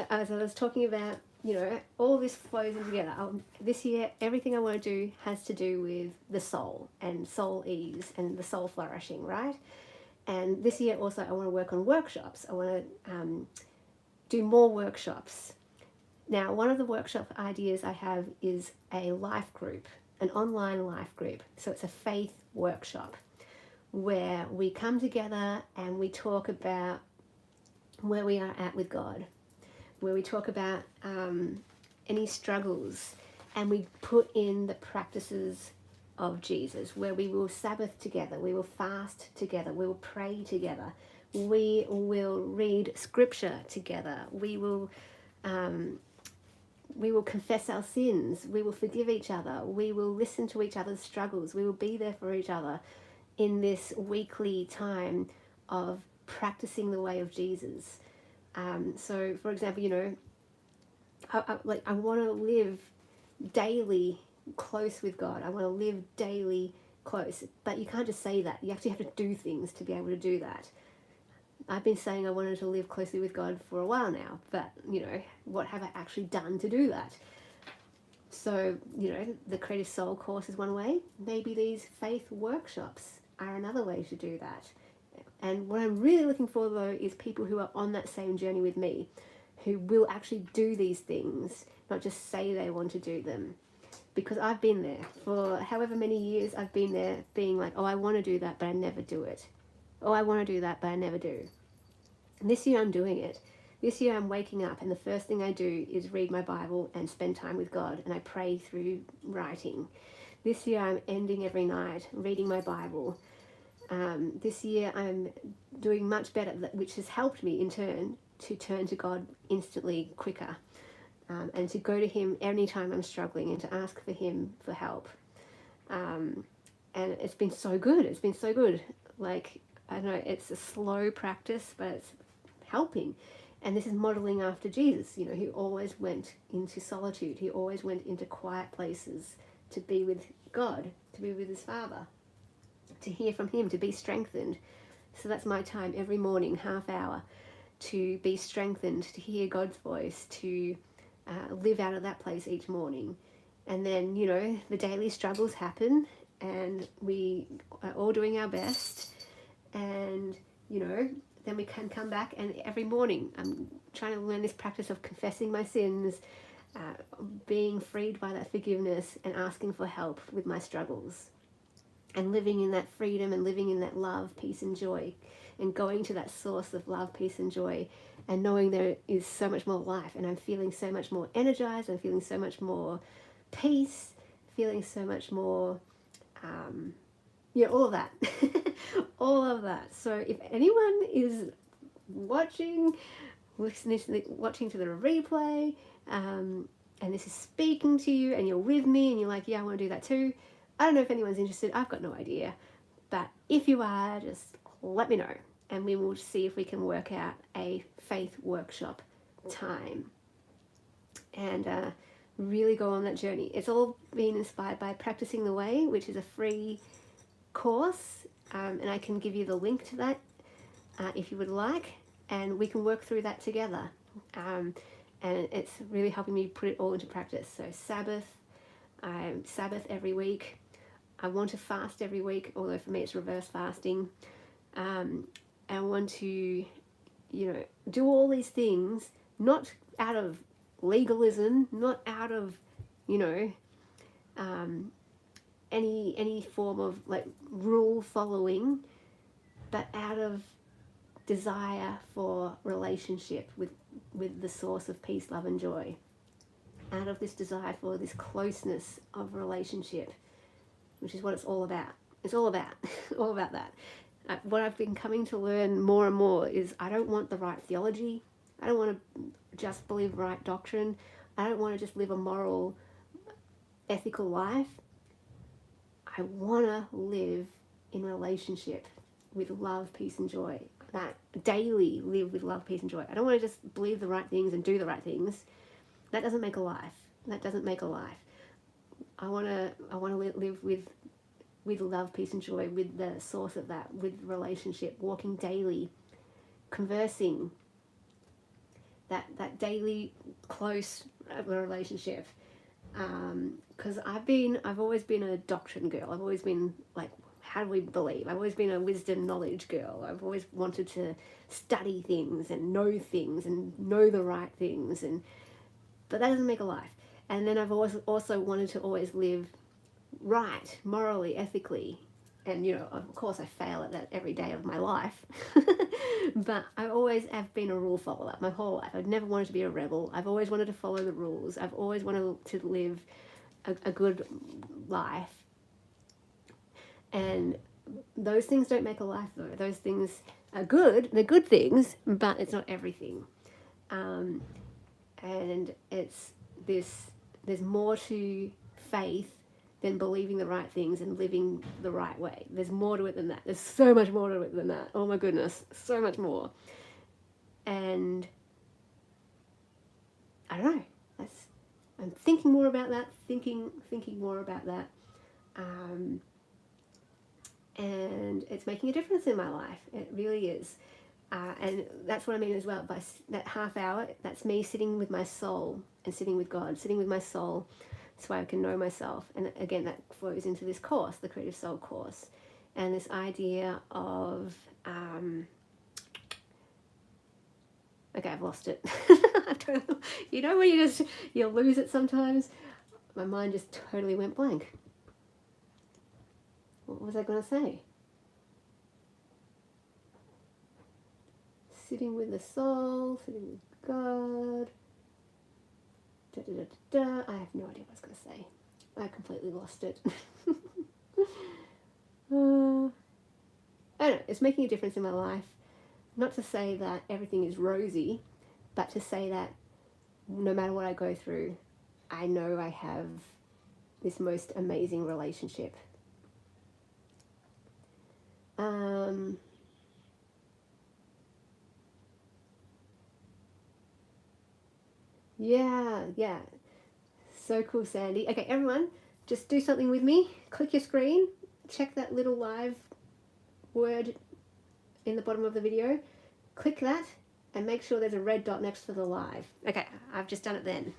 As I was talking about, you know, all this flows in together. This year, everything I want to do has to do with the soul and soul ease and the soul flourishing, right? And this year also I want to work on workshops. I want to do more workshops. Now, one of the workshop ideas I have is a life group, an online life group. So it's a faith workshop where we come together and we talk about where we are at with God, where we talk about any struggles, and we put in the practices of Jesus, where we will Sabbath together, we will fast together, we will pray together, we will read scripture together, we will confess our sins, we will forgive each other, we will listen to each other's struggles, we will be there for each other in this weekly time of practicing the way of Jesus. So, for example, you know, I want to live daily close with God. I want to live daily close, but you can't just say that. You actually have to do things to be able to do that. I've been saying I wanted to live closely with God for a while now, but, what have I actually done to do that? So, the Creative Soul course is one way. Maybe these faith workshops are another way to do that. And what I'm really looking for, though, is people who are on that same journey with me, who will actually do these things, not just say they want to do them. Because I've been there for however many years. I've been there being like, oh, I want to do that, but I never do it. Oh, I want to do that, but I never do. And this year I'm doing it. This year I'm waking up, and the first thing I do is read my Bible and spend time with God, and I pray through writing. This year I'm ending every night reading my Bible. This year I'm doing much better, which has helped me in turn to God instantly quicker, and to go to Him anytime I'm struggling and to ask for Him for help. And it's been so good. It's been so good. Like, I don't know, it's a slow practice, but it's helping. And this is modeling after Jesus. He always went into solitude. He always went into quiet places to be with God, to be with his Father, to hear from him, to be strengthened. So that's my time every morning, half hour, to be strengthened, to hear God's voice, to live out of that place each morning. And then, the daily struggles happen, and we are all doing our best. And, then we can come back, and every morning I'm trying to learn this practice of confessing my sins, being freed by that forgiveness, and asking for help with my struggles, and living in that freedom and living in that love, peace and joy, and going to that source of love, peace and joy, and knowing there is so much more life, and I'm feeling so much more energized, I'm feeling so much more peace, feeling so much more all of that. All of that. So if anyone is watching to the replay, and this is speaking to you, and you're with me, and you're like, yeah, I want to do that too. I don't know if anyone's interested. I've got no idea. But if you are, just let me know, and we will see if we can work out a faith workshop time and really go on that journey. It's all been inspired by Practicing the Way, which is a free course, and I can give you the link to that if you would like, and we can work through that together. And it's really helping me put it all into practice. So Sabbath every week. I want to fast every week, although for me it's reverse fasting. I want to, do all these things, not out of legalism, not out of, any form of like rule following, but out of desire for relationship with the source of peace, love and joy, out of this desire for this closeness of relationship, which is what it's all about. It's all about all about that. What I've been coming to learn more and more is I don't want the right theology. I don't want to just believe right doctrine. I don't want to just live a moral, ethical life. I want to live in relationship with love, peace and joy. That daily live with love, peace and joy. I don't want to just believe the right things and do the right things. That doesn't make a life. That doesn't make a life. I want to live with love, peace and joy, with the source of that, with relationship, walking daily, conversing, that daily close relationship. Because I've always been a doctrine girl. I've always been like, how do we believe? I've always been a wisdom knowledge girl. I've always wanted to study things and know the right things, but that doesn't make a life. And then I've always also wanted to always live right, morally, ethically, and of course I fail at that every day of my life. But I always have been a rule follower my whole life. I've never wanted to be a rebel. I've always wanted to follow the rules. I've always wanted to live a good life. And those things don't make a life, though. Those things are good. They're good things, but it's not everything. And it's this. There's more to faith than believing the right things and living the right way. There's more to it than that. There's so much more to it than that. Oh my goodness, so much more. And I don't know. I'm thinking more about that. Thinking more about that. And it's making a difference in my life. It really is. And that's what I mean as well, by that half hour, that's me sitting with my soul and sitting with God, sitting with my soul so I can know myself. And again, that flows into this course, the Creative Soul course. And this idea of, okay, I've lost it. You know when you lose it sometimes? My mind just totally went blank. What was I going to say? Sitting with the soul, sitting with God. Da, da, da, da, da. I have no idea what I was going to say. I completely lost it. I don't know, it's making a difference in my life. Not to say that everything is rosy, but to say that no matter what I go through, I know I have this most amazing relationship. Yeah. So cool, Sandy. Okay, everyone, just do something with me. Click your screen. Check that little live word in the bottom of the video. Click that and make sure there's a red dot next to the live. Okay, I've just done it then.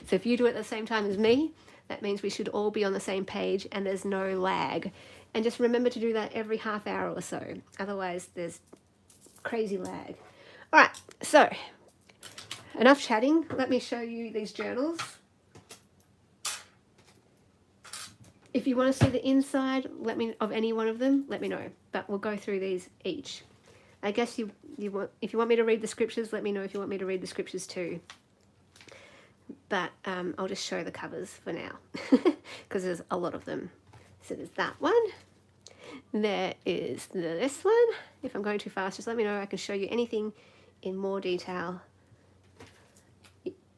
So if you do it at the same time as me, that means we should all be on the same page and there's no lag. And just remember to do that every half hour or so. Otherwise, there's crazy lag. All right, so enough chatting. Let me show you these journals. If you want to see the inside, of any one of them, let me know. But we'll go through these each. I guess if you want me to read the scriptures, let me know if you want me to read the scriptures too. But I'll just show the covers for now because there's a lot of them. So there's that one. There is this one. If I'm going too fast, just let me know. I can show you anything in more detail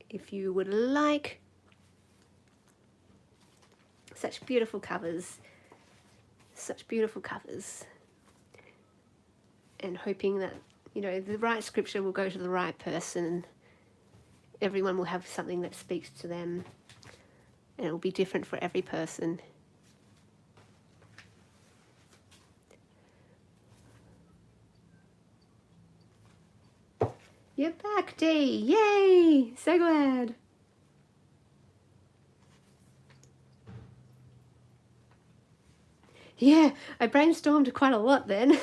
if you would like. Such beautiful covers. Such beautiful covers. And hoping that, the right scripture will go to the right person. Everyone will have something that speaks to them. And it will be different for every person. You're back, Dee! Yay! So glad! Yeah, I brainstormed quite a lot then.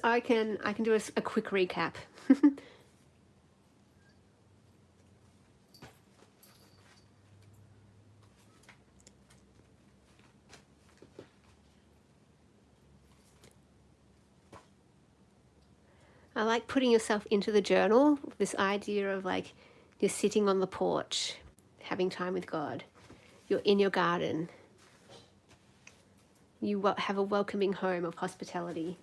I can do a quick recap. I like putting yourself into the journal, this idea of like you're sitting on the porch, having time with God. You're in your garden. You have a welcoming home of hospitality.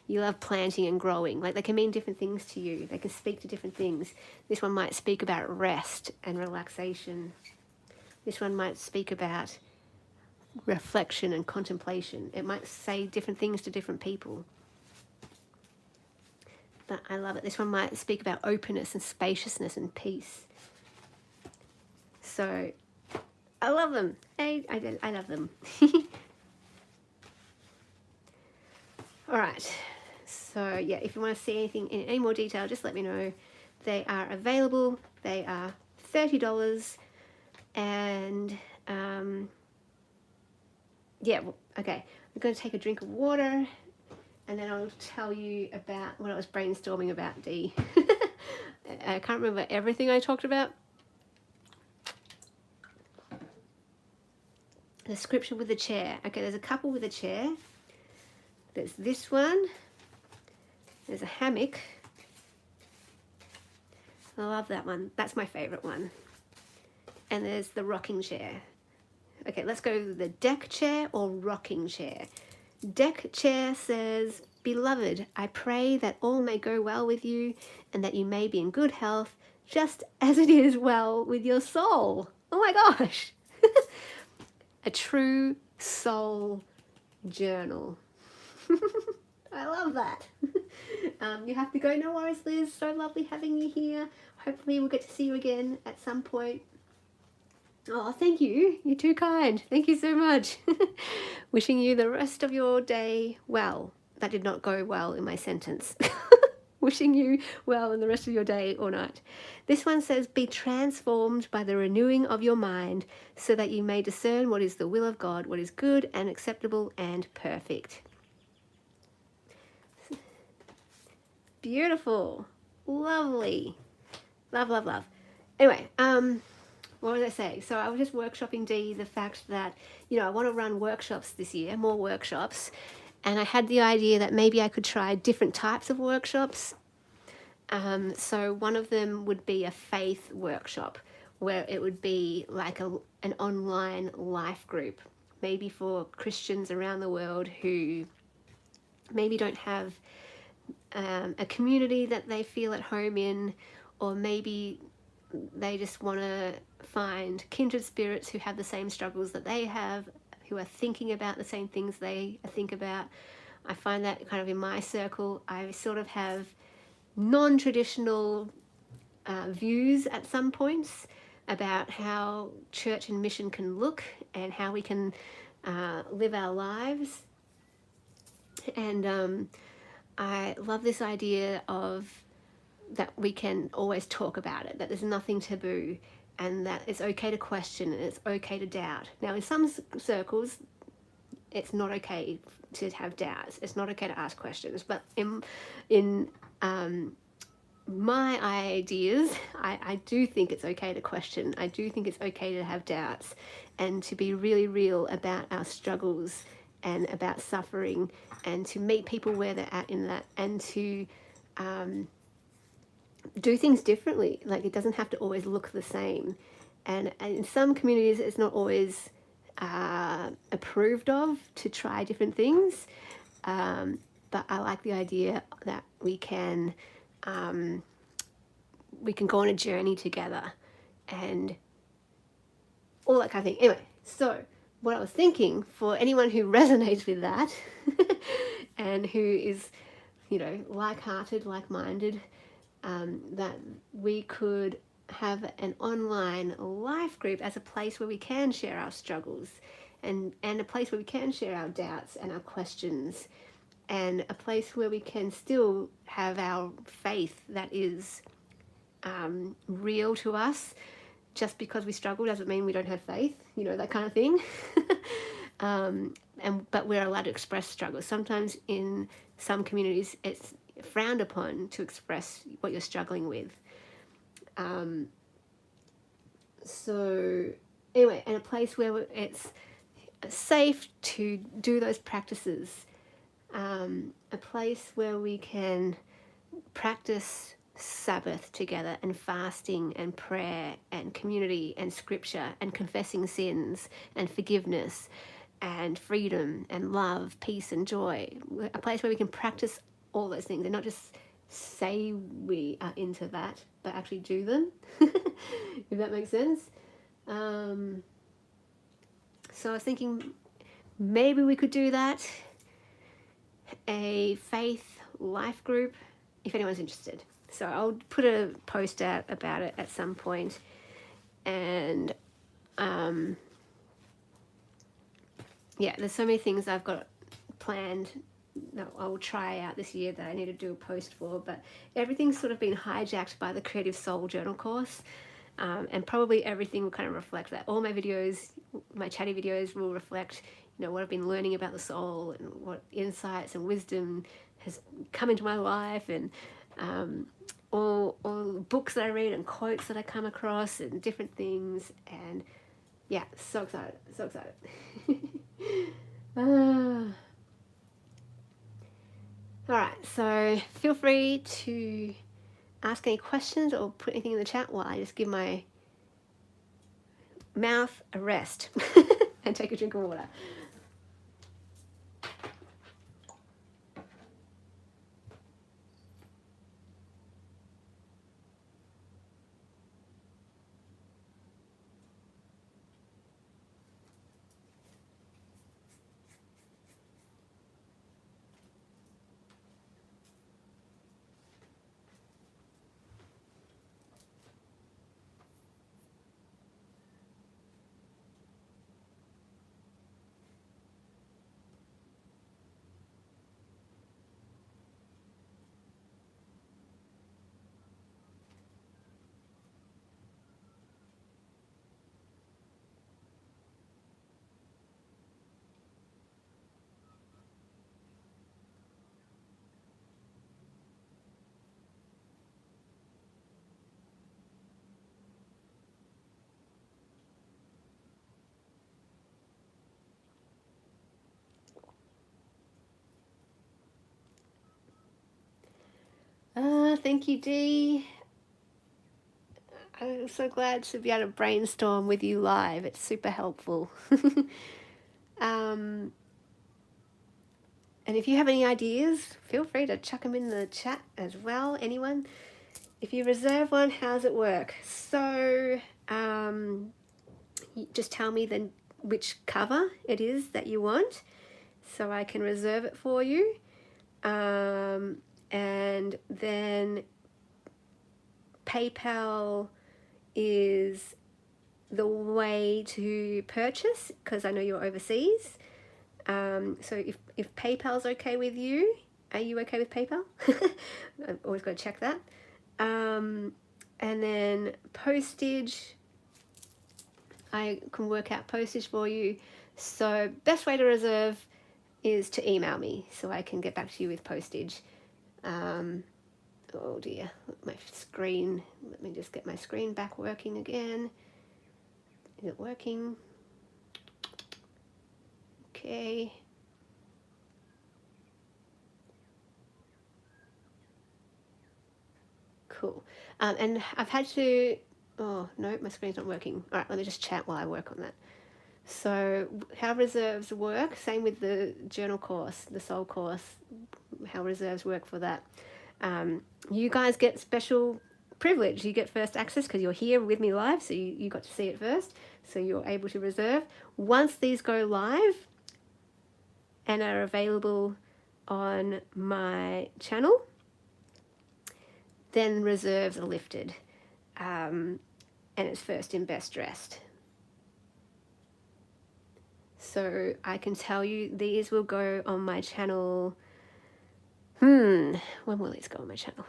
You love planting and growing. Like, they can mean different things to you. They can speak to different things. This one might speak about rest and relaxation. This one might speak about reflection and contemplation. It might say different things to different people. But I love it. This one might speak about openness and spaciousness and peace. So I love them. I love them. All right. So yeah, if you want to see anything in any more detail, just let me know. They are available. They are $30. And yeah, okay. I'm going to take a drink of water. And then I'll tell you about what I was brainstorming about, Dee. I can't remember everything I talked about. The scripture with the chair. Okay, there's a couple with a chair. There's this one. There's a hammock. I love that one. That's my favorite one. And there's the rocking chair. Okay, let's go with the deck chair or rocking chair. Deck chair says, "Beloved, I pray that all may go well with you and that you may be in good health, just as it is well with your soul." Oh my gosh. A true soul journal. I love that. You have to go. No worries, Liz. So lovely having you here. Hopefully we'll get to see you again at some point. Oh, thank you. You're too kind. Thank you so much. Wishing you the rest of your day well. That did not go well in my sentence. Wishing you well in the rest of your day or night. This one says, be transformed by the renewing of your mind so that you may discern what is the will of God, what is good and acceptable and perfect. Beautiful. Lovely. Love, love, love. Anyway, what was I saying? So I was just workshopping Dee the fact that, I want to run workshops this year, more workshops. And I had the idea that maybe I could try different types of workshops. So one of them would be a faith workshop where it would be like an online life group, maybe for Christians around the world who maybe don't have a community that they feel at home in, or maybe they just want to find kindred spirits who have the same struggles that they have, who are thinking about the same things they think about. I find that kind of in my circle, I sort of have non-traditional views at some points about how church and mission can look and how we can live our lives. And I love this idea of that we can always talk about it, that there's nothing taboo, and that it's okay to question and it's okay to doubt. Now, in some circles, it's not okay to have doubts. It's not okay to ask questions. But in my ideas, I do think it's okay to question. I do think it's okay to have doubts and to be really real about our struggles and about suffering, and to meet people where they're at in that, and to do things differently. Like, it doesn't have to always look the same. And in some communities, it's not always approved of to try different things. But I like the idea that we can go on a journey together and all that kind of thing. Anyway, so what I was thinking, for anyone who resonates with that and who is, like-hearted, like-minded, that we could have an online life group as a place where we can share our struggles, and a place where we can share our doubts and our questions, and a place where we can still have our faith that is real to us. Just because we struggle doesn't mean we don't have faith, that kind of thing. But we're allowed to express struggles. Sometimes in some communities it's frowned upon to express what you're struggling with. So anyway, and a place where it's safe to do those practices. A place where we can practice Sabbath together, and fasting and prayer and community and scripture and confessing sins and forgiveness and freedom and love, peace and joy. A place where we can practice all those things and not just say we are into that, but actually do them. If that makes sense. So I was thinking maybe we could do that. A faith life group, if anyone's interested. So I'll put a post out about it at some point. And there's so many things I've got planned that I will try out this year that I need to do a post for. But everything's sort of been hijacked by the Creative Soul Journal course. And probably everything will kind of reflect that. All my videos, my chatty videos, will reflect, what I've been learning about the soul and what insights and wisdom has come into my life, and all books that I read and quotes that I come across and different things. And yeah, so excited. All right, so feel free to ask any questions or put anything in the chat while I just give my mouth a rest and take a drink of water. thank you, Dee. I'm so glad to be able to brainstorm with you live. It's super helpful. And if you have any ideas, feel free to chuck them in the chat as well. Anyone? If you reserve one, how's it work? So just tell me then which cover it is that you want, so I can reserve it for you. And then PayPal is the way to purchase, because I know you're overseas. So if PayPal's okay with you, are you okay with PayPal? I've always got to check that. And then postage, I can work out postage for you. So best way to reserve is to email me, so I can get back to you with postage. Oh dear, my screen, let me just get my screen back working again. Is it working? Okay. Cool. And I've had to, oh no, my screen's not working. All right, let me just chat while I work on that. So how reserves work, same with the journal course, the soul course, how reserves work for that. You guys get special privilege. You get first access because you're here with me live, so you got to see it first, so you're able to reserve. Once these go live and are available on my channel, then reserves are lifted, and it's first in best dressed. So I can tell you these will go on my channel. When will these go on my channel?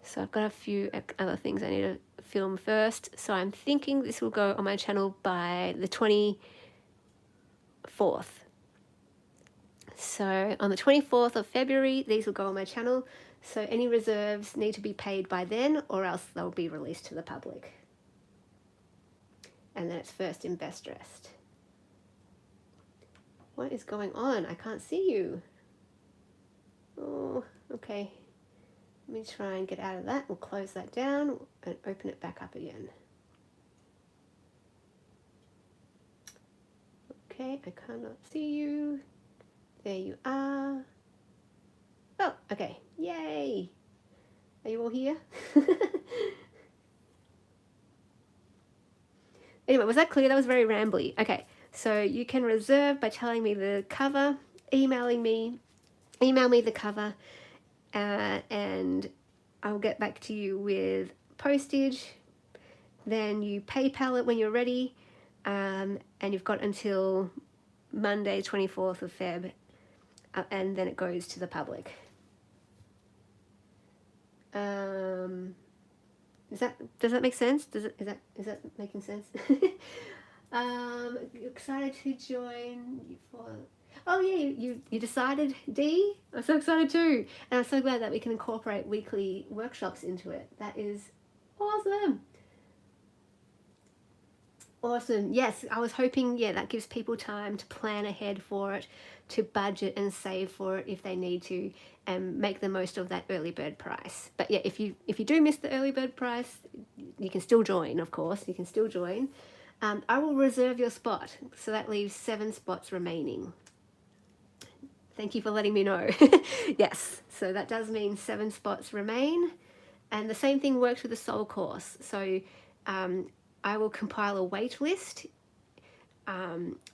So I've got a few other things I need to film first. So I'm thinking this will go on my channel by the 24th. So on the 24th of February, these will go on my channel. So any reserves need to be paid by then, or else they'll be released to the public. And then it's first in best dressed. What is going on? I can't see you. Oh, okay. Let me try and get out of that. We'll close that down and open it back up again. Okay, I cannot see you. There you are. Oh, okay. Yay. Are you all here? Anyway, was that clear? That was very rambly. Okay, so you can reserve by telling me the cover, email me the cover, and I'll get back to you with postage. Then you PayPal it when you're ready, and you've got until Monday 24th of Feb, and then it goes to the public. Does that make sense? Is that making sense? You're excited to join for. Oh yeah, you decided, Dee? I'm so excited too. And I'm so glad that we can incorporate weekly workshops into it. That is awesome. Awesome. Yes, I was hoping, that gives people time to plan ahead for it, to budget and save for it if they need to, and make the most of that early bird price. But yeah, if you do miss the early bird price, you can still join, of course. You can still join. I will reserve your spot, so that leaves 7 spots remaining. Thank you for letting me know. Yes, so that does mean 7 spots remain. And the same thing works with the soul course. So I will compile a wait list.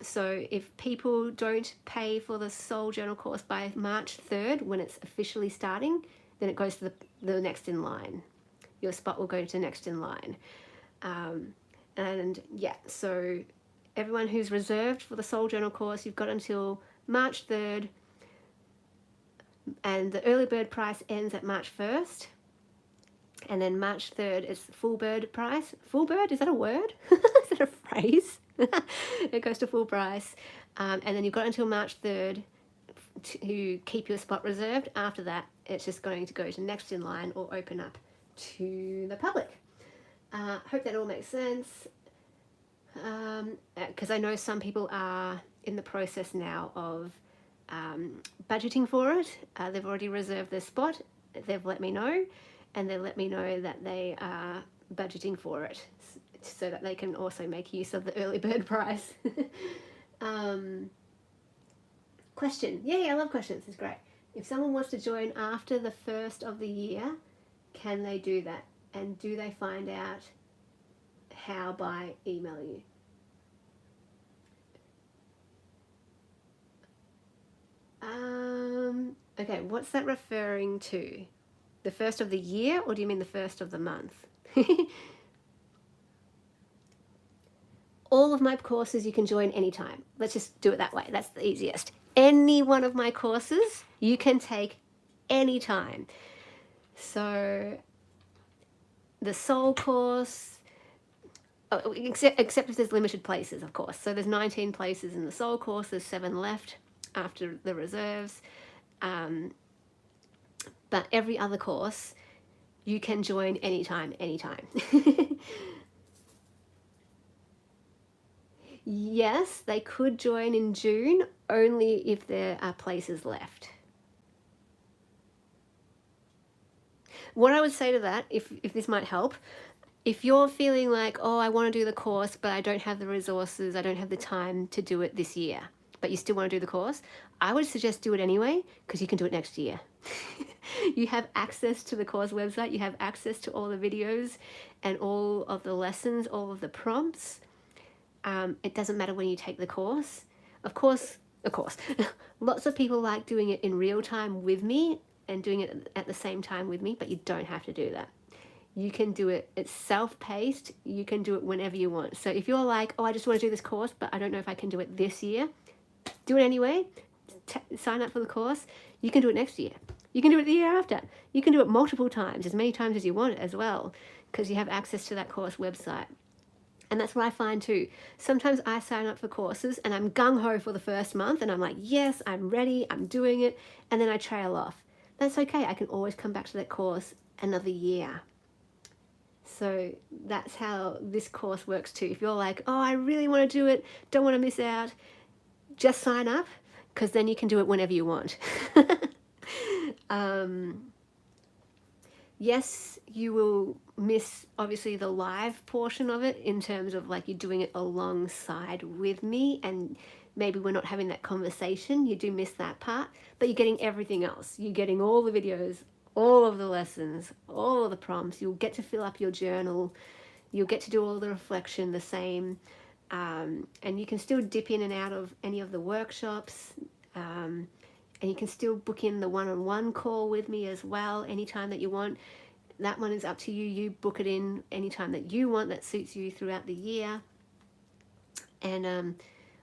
So if people don't pay for the Soul Journal course by March 3rd, when it's officially starting, then it goes to the next in line. Your spot will go to next in line. And yeah, so everyone who's reserved for the Soul Journal course, you've got until March 3rd, and the early bird price ends at March 1st. And then March 3rd is full bird price. Full bird, is that a word? Is that a phrase? It goes to full price. And then you've got until March 3rd to keep your spot reserved. After that, it's just going to go to next in line or open up to the public. Hope that all makes sense. Because I know some people are in the process now of budgeting for it. They've already reserved their spot. They've let me know, and they've let me know that they are budgeting for it so that they can also make use of the early bird price. Question. Yay, I love questions. It's great. If someone wants to join after the first of the year, can they do that? And do they find out how by email you? Okay, what's that referring to? The first of the year, or do you mean the first of the month? All of my courses you can join anytime. Let's just do it that way. That's the easiest. Any one of my courses you can take anytime. So the soul course, except if there's limited places, of course. So there's 19 places in the soul course. There's 7 left after the reserves. But every other course you can join anytime. Yes, they could join in June, only if there are places left. What I would say to that, if this might help, if you're feeling like, oh, I want to do the course, but I don't have the resources, I don't have the time to do it this year, but you still want to do the course, I would suggest do it anyway, because you can do it next year. You have access to the course website, you have access to all the videos and all of the lessons, all of the prompts. It doesn't matter when you take the course. Of course, lots of people like doing it in real time with me and doing it at the same time with me, but you don't have to do that. You can do it, it's self-paced, you can do it whenever you want. So if you're like, oh, I just want to do this course, but I don't know if I can do it this year, do it anyway. Sign up for the course. You can do it next year. You can do it the year after. You can do it multiple times, as many times as you want as well, because you have access to that course website. And that's what I find too. Sometimes I sign up for courses and I'm gung-ho for the first month and I'm like, yes, I'm ready, I'm doing it. And then I trail off. That's okay. I can always come back to that course another year. So that's how this course works too. If you're like, oh, I really want to do it, don't want to miss out, just sign up, because then you can do it whenever you want. Yes, you will miss obviously the live portion of it in terms of like you're doing it alongside with me and maybe we're not having that conversation. You do miss that part, but you're getting everything else. You're getting all the videos, all of the lessons, all of the prompts. You'll get to fill up your journal. You'll get to do all the reflection the same. And you can still dip in and out of any of the workshops. And you can still book in the one-on-one call with me as well anytime that you want. That one is up to you. You book it in anytime that you want that suits you throughout the year. And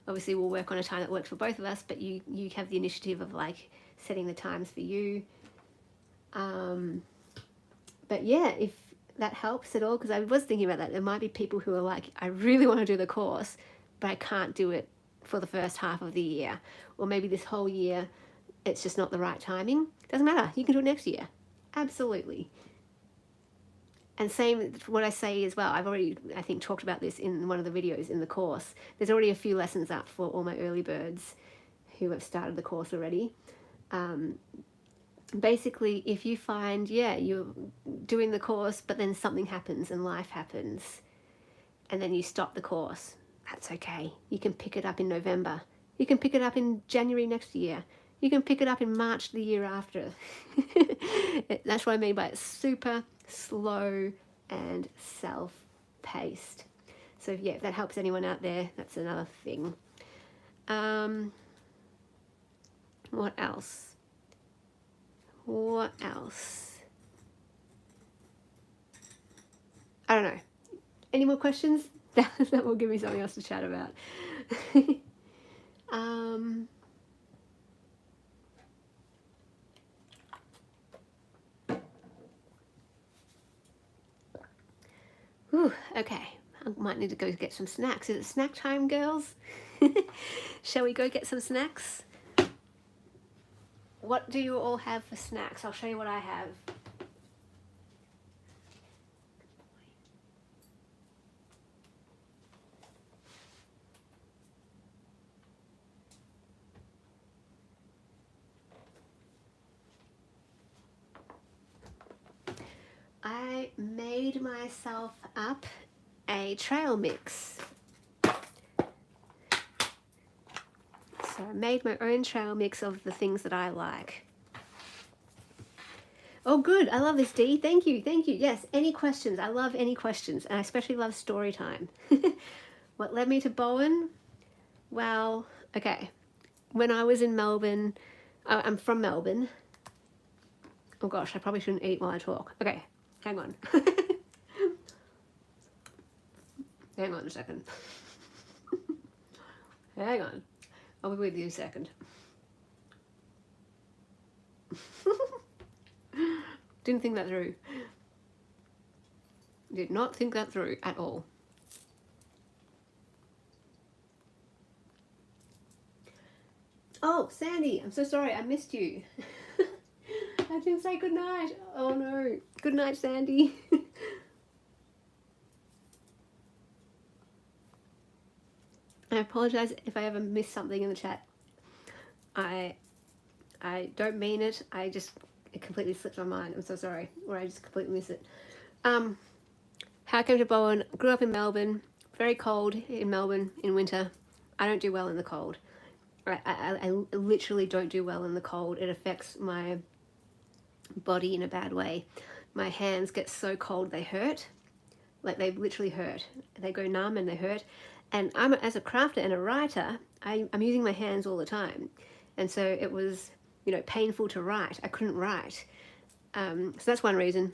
obviously we'll work on a time that works for both of us, but you have the initiative of like setting the times for you. But yeah, if that helps at all, because I was thinking about that, there might be people who are like, I really want to do the course, but I can't do it for the first half of the year. Or maybe this whole year, it's just not the right timing. Doesn't matter. You can do it next year. Absolutely. And same what I say as well. I've already, I think, talked about this in one of the videos in the course. There's already a few lessons up for all my early birds who have started the course already. Basically, if you find, you're doing the course, but then something happens and life happens, and then you stop the course, that's okay. You can pick it up in November. You can pick it up in January next year. You can pick it up in March the year after. That's what I mean by it's super slow and self-paced. So yeah, if that helps anyone out there, that's another thing. What else? I don't know. Any more questions? That will give me something else to chat about. Whew, okay, I might need to go get some snacks. Is it snack time, girls? Shall we go get some snacks? What do you all have for snacks? I'll show you what I have. made myself up a trail mix. So I made my own trail mix of the things that I like. Oh, good. I love this, Dee. Thank you. Thank you. Yes, any questions? I love any questions, and I especially love story time. What led me to Bowen? Well, okay. When I was in Melbourne, I'm from Melbourne. Oh gosh, I probably shouldn't eat while I talk. Okay, hang on. Hang on a second. Hang on. I'll be with you a second. Didn't think that through. Did not think that through at all. Oh, Sandy, I'm so sorry, I missed you. I didn't say good night. Oh no. Good night, Sandy. I apologize if I ever miss something in the chat. I don't mean it. It completely slipped my mind. I'm so sorry. Or I just completely miss it. How I came to Bowen. Grew up in Melbourne. Very cold in Melbourne in winter. I don't do well in the cold. I literally don't do well in the cold. It affects my body in a bad way. My hands get so cold they hurt. Like they literally hurt. They go numb and they hurt. And as a crafter and a writer, I'm using my hands all the time. And so it was, painful to write. I couldn't write. So that's one reason.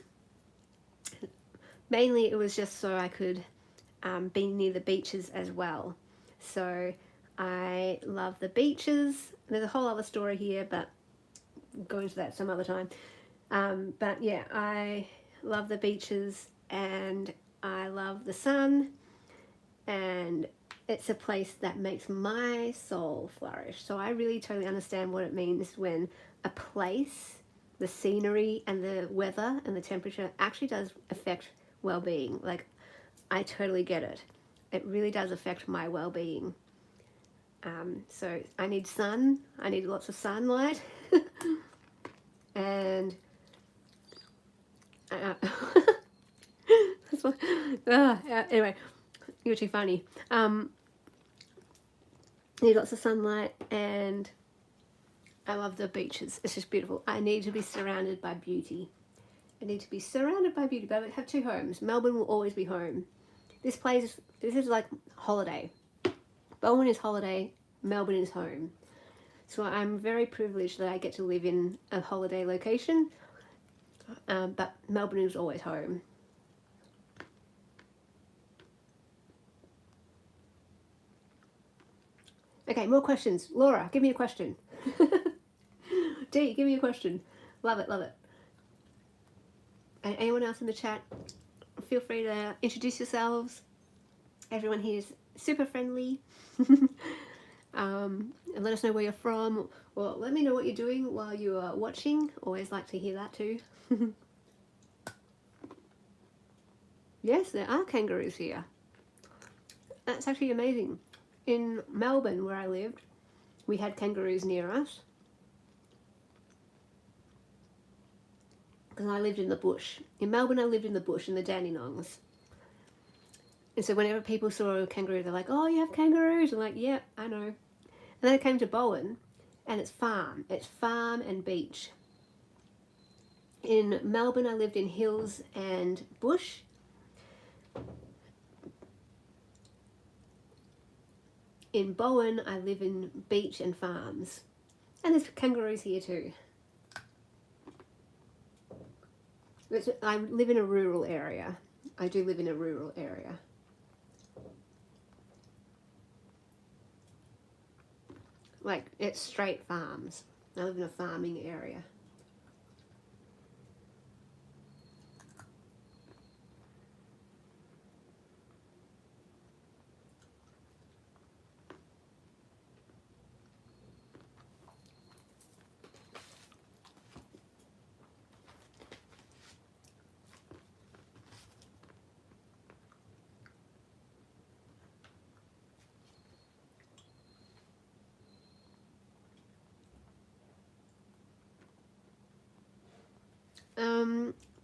Mainly it was just so I could be near the beaches as well. So I love the beaches. There's a whole other story here, but we'll go into that some other time. But yeah, I love the beaches and I love the sun, and it's a place that makes my soul flourish. So I really totally understand what it means when a place, the scenery and the weather and the temperature actually does affect well-being. Like, I totally get it. It really does affect my well-being. So I need sun. I need lots of sunlight. And that's what, anyway, you're too funny. Need lots of sunlight, and I love the beaches. It's just beautiful. I need to be surrounded by beauty. I need to be surrounded by beauty, but I have two homes. Melbourne will always be home. This is like holiday. Bowen is holiday, Melbourne is home. So I'm very privileged that I get to live in a holiday location, but Melbourne is always home. Okay, more questions. Laura, give me a question. Dee, give me a question. Love it, love it. And anyone else in the chat, feel free to introduce yourselves. Everyone here is super friendly. And let us know where you're from, or let me know what you're doing while you are watching. Always like to hear that too. Yes, there are kangaroos here. That's actually amazing. In Melbourne, where I lived, we had kangaroos near us. Because I lived in the bush. In Melbourne, I lived in the bush, in the Dandenongs. And so whenever people saw a kangaroo, they're like, oh, you have kangaroos? I'm like, yeah, I know. And then I came to Bowen, and it's farm. It's farm and beach. In Melbourne, I lived in hills and bush. In Bowen, I live in beach and farms. And there's kangaroos here too. I live in a rural area. I do live in a rural area. Like, it's straight farms. I live in a farming area.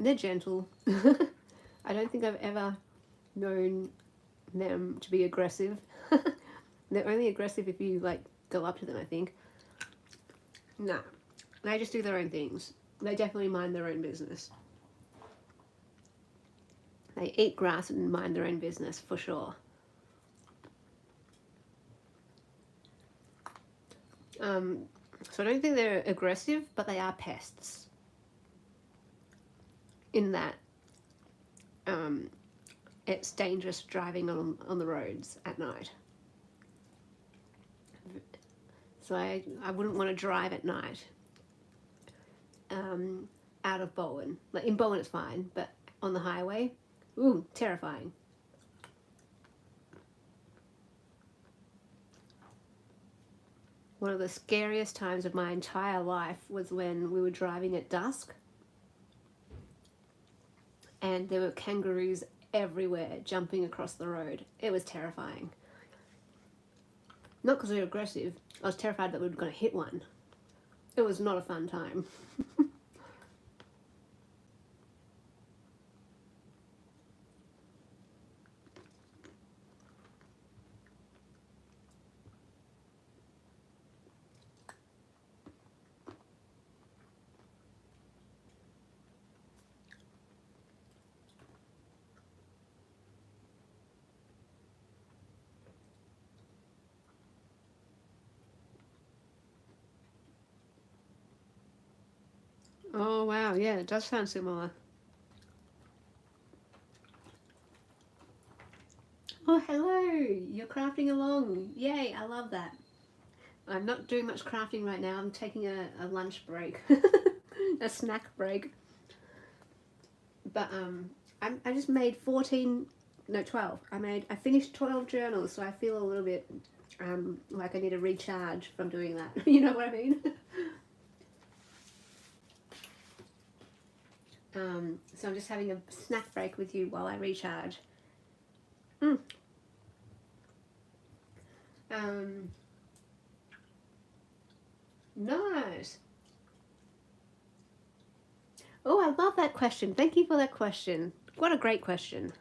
They're gentle. I don't think I've ever known them to be aggressive. They're only aggressive if you like go up to them, I think. No, they just do their own things. They definitely mind their own business. They eat grass and mind their own business for sure. So I don't think they're aggressive, but they are pests. In that it's dangerous driving on the roads at night. So I wouldn't want to drive at night out of Bowen. Like in Bowen it's fine, but on the highway, ooh, terrifying. One of the scariest times of my entire life was when we were driving at dusk and there were kangaroos everywhere jumping across the road. It was terrifying. Not because they were aggressive, I was terrified that we were going to hit one. It was not a fun time. Oh wow, yeah, it does sound similar. Oh hello, you're crafting along. Yay, I love that. I'm not doing much crafting right now. I'm taking a lunch break, a snack break. But I just made 12. I finished 12 journals, so I feel a little bit like I need a recharge from doing that. You know what I mean? So I'm just having a snack break with you while I recharge. Nice. Oh, I love that question. Thank you for that question. What a great question.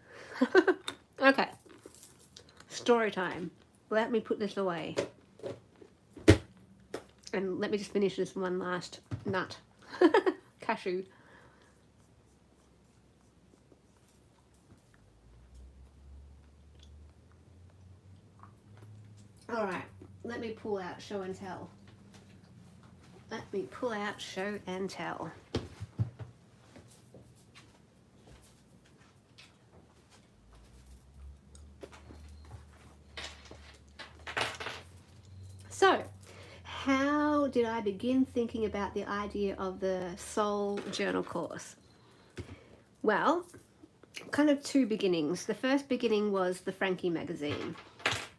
Okay. Story time. Let me put this away. And let me just finish this one last nut. Cashew. Alright, let me pull out show and tell. Let me pull out show and tell. So, how did I begin thinking about the idea of the Soul Journal course? Well, kind of two beginnings. The first beginning was the Frankie magazine.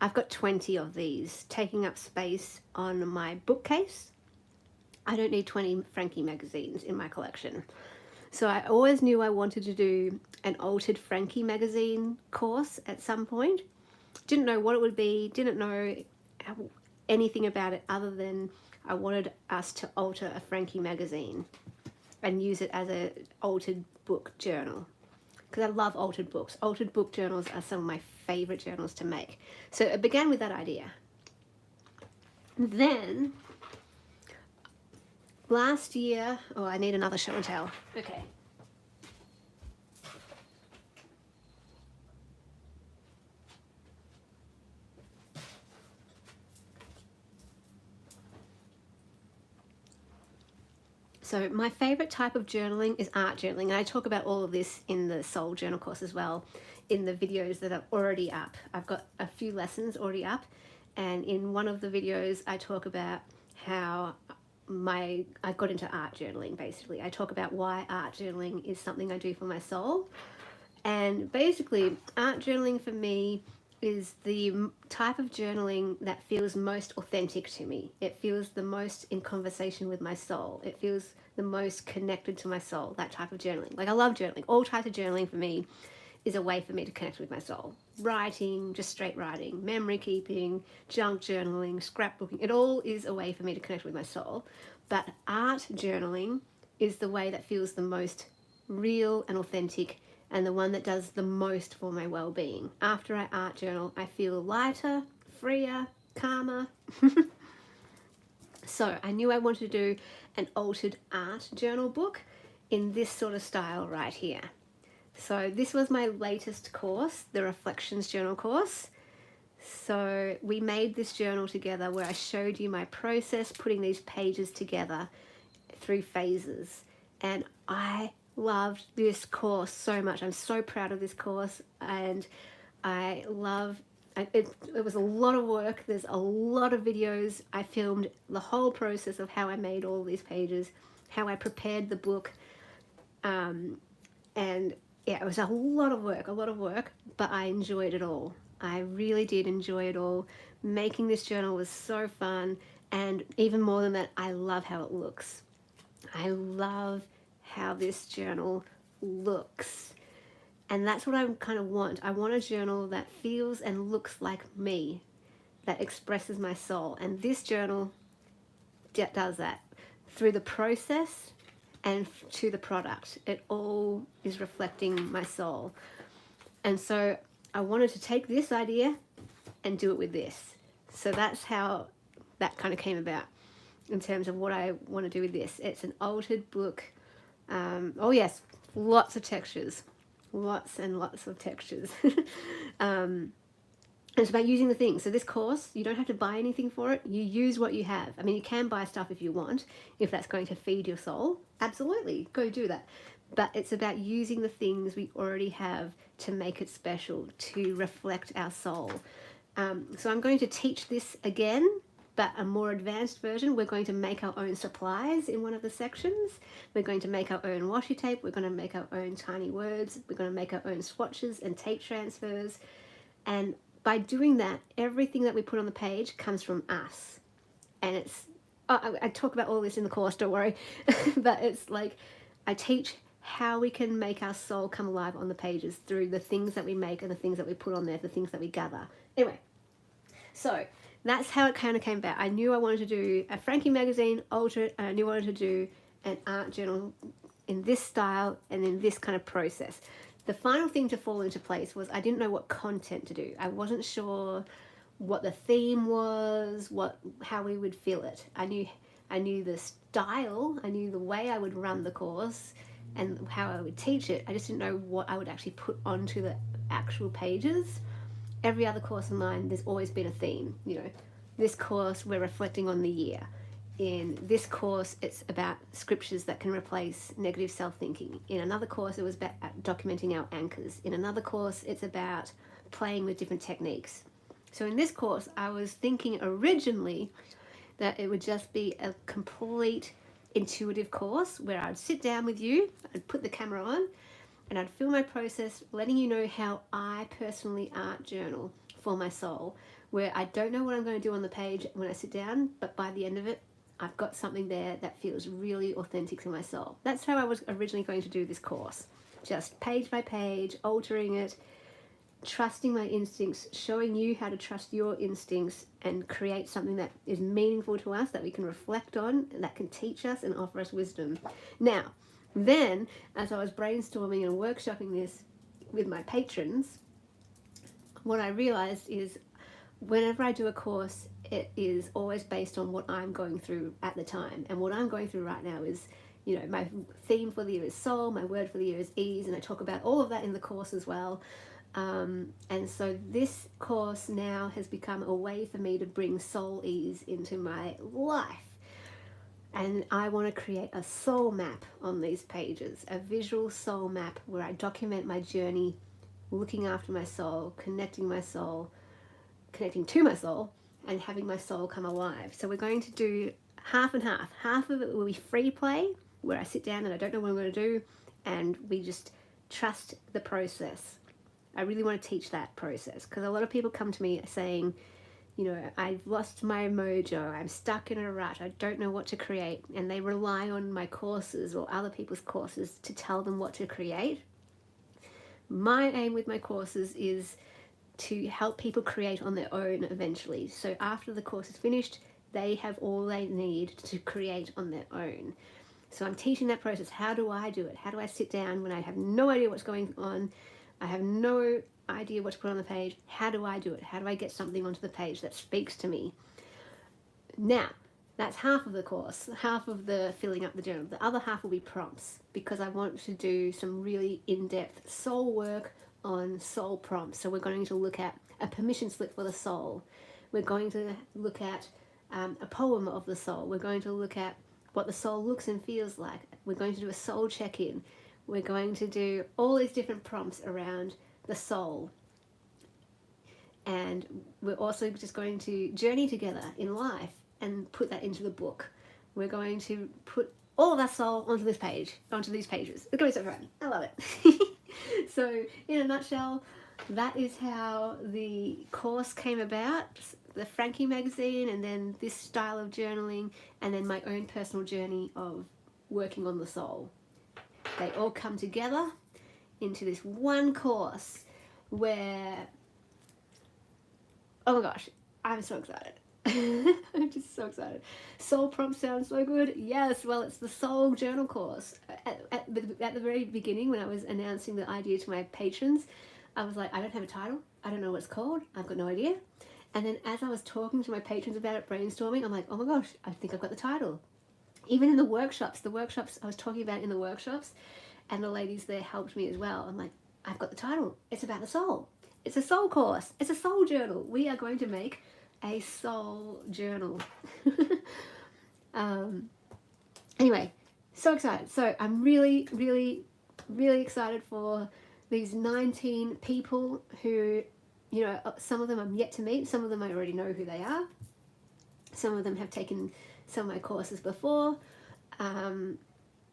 I've got 20 of these taking up space on my bookcase. I don't need 20 Frankie magazines in my collection. So I always knew I wanted to do an altered Frankie magazine course at some point. Didn't know what it would be, didn't know anything about it other than I wanted us to alter a Frankie magazine and use it as an altered book journal. Because I love altered books. Altered book journals are some of my favorite journals to make. So it began with that idea. Then, last year, oh, I need another show and tell. Okay. So my favorite type of journaling is art journaling, and I talk about all of this in the Soul Journal course as well, in the videos that are already up. I've got a few lessons already up, and in one of the videos I talk about how I got into art journaling. Basically, I talk about why art journaling is something I do for my soul, and basically art journaling for me is the type of journaling that feels most authentic to me. It feels the most in conversation with my soul. It feels the most connected to my soul, that type of journaling. Like I love journaling. All types of journaling for me is a way for me to connect with my soul. Writing, just straight writing, memory keeping, junk journaling, scrapbooking, it all is a way for me to connect with my soul. But art journaling is the way that feels the most real and authentic and the one that does the most for my well-being. After I art journal, I feel lighter, freer, calmer. So I knew I wanted to do an altered art journal book in this sort of style right here. So this was my latest course, the Reflections Journal course. So we made this journal together where I showed you my process putting these pages together through phases. And I loved this course so much. I'm so proud of this course, and I love it. It was a lot of work. There's a lot of videos. I filmed the whole process of how I made all these pages, how I prepared the book, and yeah, it was a lot of work, but I enjoyed it all. I really did enjoy it all. Making this journal was so fun, and even more than that, I love how it looks. I love how this journal looks. And that's what I kind of want. I want a journal that feels and looks like me, that expresses my soul. And this journal does that through the process and to the product. It all is reflecting my soul. And so I wanted to take this idea and do it with this. So that's how that kind of came about in terms of what I want to do with this. It's an altered book. Oh yes, lots of textures. Lots and lots of textures. It's about using the things. So this course, you don't have to buy anything for it. You use what you have. I mean, you can buy stuff if you want, if that's going to feed your soul. Absolutely, go do that. But it's about using the things we already have to make it special, to reflect our soul. So I'm going to teach this again, but a more advanced version. We're going to make our own supplies in one of the sections. We're going to make our own washi tape. We're going to make our own tiny words. We're going to make our own swatches and tape transfers. And by doing that, everything that we put on the page comes from us. And it's, I talk about all this in the course, don't worry. But it's like, I teach how we can make our soul come alive on the pages through the things that we make and the things that we put on there, the things that we gather. Anyway, so that's how it kind of came about. I knew I wanted to do a Frankie magazine, alter it, and I knew I wanted to do an art journal in this style and in this kind of process. The final thing to fall into place was I didn't know what content to do. I wasn't sure what the theme was, how we would feel it. I knew the style, I knew the way I would run the course and how I would teach it. I just didn't know what I would actually put onto the actual pages. Every other course of mine, there's always been a theme. You know, this course, we're reflecting on the year. In this course, it's about scriptures that can replace negative self-thinking. In another course, it was about documenting our anchors. In another course, it's about playing with different techniques. So in this course, I was thinking originally that it would just be a complete intuitive course where I'd sit down with you, I'd put the camera on, and I'd film my process, letting you know how I personally art journal for my soul, where I don't know what I'm going to do on the page when I sit down, but by the end of it, I've got something there that feels really authentic to my soul. That's how I was originally going to do this course. Just page by page, altering it, trusting my instincts, showing you how to trust your instincts and create something that is meaningful to us, that we can reflect on, that can teach us and offer us wisdom. Now, then, as I was brainstorming and workshopping this with my patrons, what I realized is whenever I do a course, it is always based on what I'm going through at the time. And what I'm going through right now is, you know, my theme for the year is soul, my word for the year is ease, and I talk about all of that in the course as well. And so this course now has become a way for me to bring soul ease into my life. And I want to create a soul map on these pages, a visual soul map where I document my journey, looking after my soul, connecting to my soul, and having my soul come alive. So we're going to do half and half. Half of it will be free play, where I sit down and I don't know what I'm going to do, and we just trust the process. I really want to teach that process, because a lot of people come to me saying, you know, I've lost my mojo, I'm stuck in a rut, I don't know what to create, and they rely on my courses or other people's courses to tell them what to create. My aim with my courses is to help people create on their own eventually. So after the course is finished, they have all they need to create on their own. So I'm teaching that process. How do I do it? How do I sit down when I have no idea what's going on? I have no idea what to put on the page. How do I do it? How do I get something onto the page that speaks to me? Now, that's half of the course, half of the filling up the journal. The other half will be prompts, because I want to do some really in-depth soul work on soul prompts. So we're going to look at a permission slip for the soul. We're going to look at a poem of the soul. We're going to look at what the soul looks and feels like. We're going to do a soul check-in. We're going to do all these different prompts around the soul. And we're also just going to journey together in life and put that into the book. We're going to put all of our soul onto this page, onto these pages. It's going to be so fun. I love it. So, in a nutshell, that is how the course came about. The Frankie magazine, and then this style of journaling, and then my own personal journey of working on the soul. They all come together into this one course where, oh my gosh, I'm so excited. I'm just so excited. Soul prompt sounds so good. Yes, well, it's the soul journal course. At the very beginning, when I was announcing the idea to my patrons, I was like, I don't have a title. I don't know what it's called. I've got no idea. And then as I was talking to my patrons about it, brainstorming, I'm like, oh my gosh, I think I've got the title. Even in the workshops I was talking about in the workshops, and the ladies there helped me as well. I'm like, I've got the title. It's about the soul. It's a soul course. It's a soul journal. We are going to make a soul journal. Anyway, so excited. So I'm really, really, really excited for these 19 people who, you know, some of them I'm yet to meet. Some of them I already know who they are. Some of them have taken some of my courses before.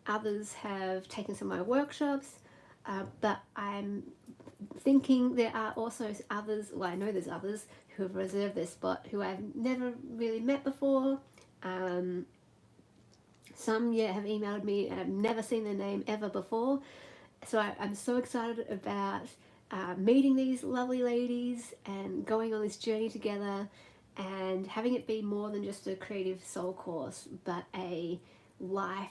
Others have taken some of my workshops. But I'm thinking there are also others, well, I know there's others who have reserved their spot who I've never really met before. Some, yeah, have emailed me and I've never seen their name ever before. So I'm so excited about meeting these lovely ladies and going on this journey together, and having it be more than just a creative soul course, but a life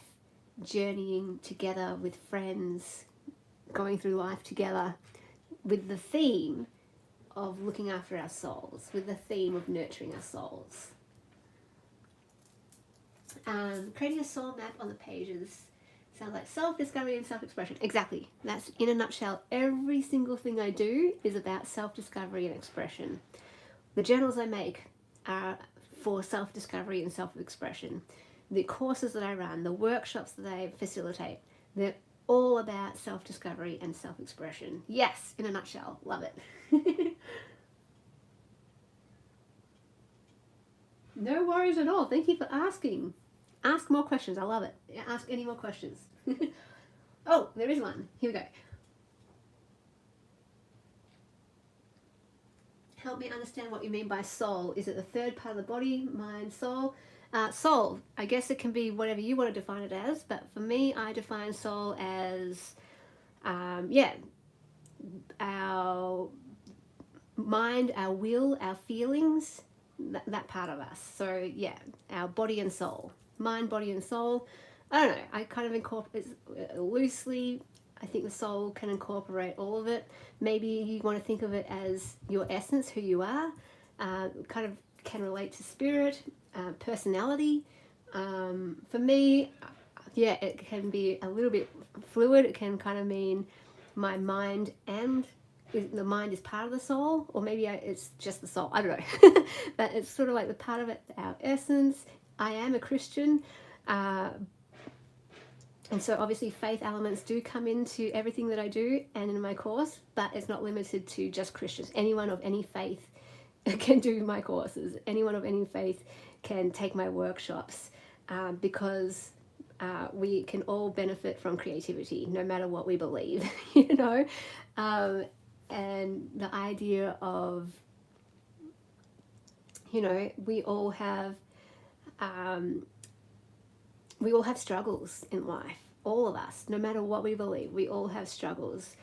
journeying together with friends, going through life together with the theme of looking after our souls, with the theme of nurturing our souls. Creating a soul map on the pages sounds like self-discovery and self-expression. Exactly. That's, in a nutshell, every single thing I do is about self-discovery and expression. The journals I make are for self-discovery and self-expression. The courses that I run, the workshops that I facilitate, they're all about self-discovery and self-expression. Yes, in a nutshell. Love it. No worries at all. Thank you for asking. Ask more questions. I love it. Ask any more questions. Oh, there is one. Here we go. Help me understand what you mean by soul. Is it the third part of the body, mind, soul? Soul, I guess it can be whatever you want to define it as, but for me, I define soul as, our mind, our will, our feelings, that part of us. So yeah, our body and soul. Mind, body and soul. I don't know, I kind of incorporate it loosely. I think the soul can incorporate all of it. Maybe you want to think of it as your essence, who you are. Kind of can relate to spirit, personality. For me, yeah, it can be a little bit fluid. It can kind of mean my mind, and the mind is part of the soul, or maybe it's just the soul. I don't know. But it's sort of like the part of it, our essence. I am a Christian. And so obviously faith elements do come into everything that I do and in my course, but it's not limited to just Christians. Anyone of any faith can do my courses. Anyone of any faith can take my workshops, because we can all benefit from creativity, no matter what we believe, you know. And the idea of, you know, we all have struggles in life. All of us, no matter what we believe, we all have struggles,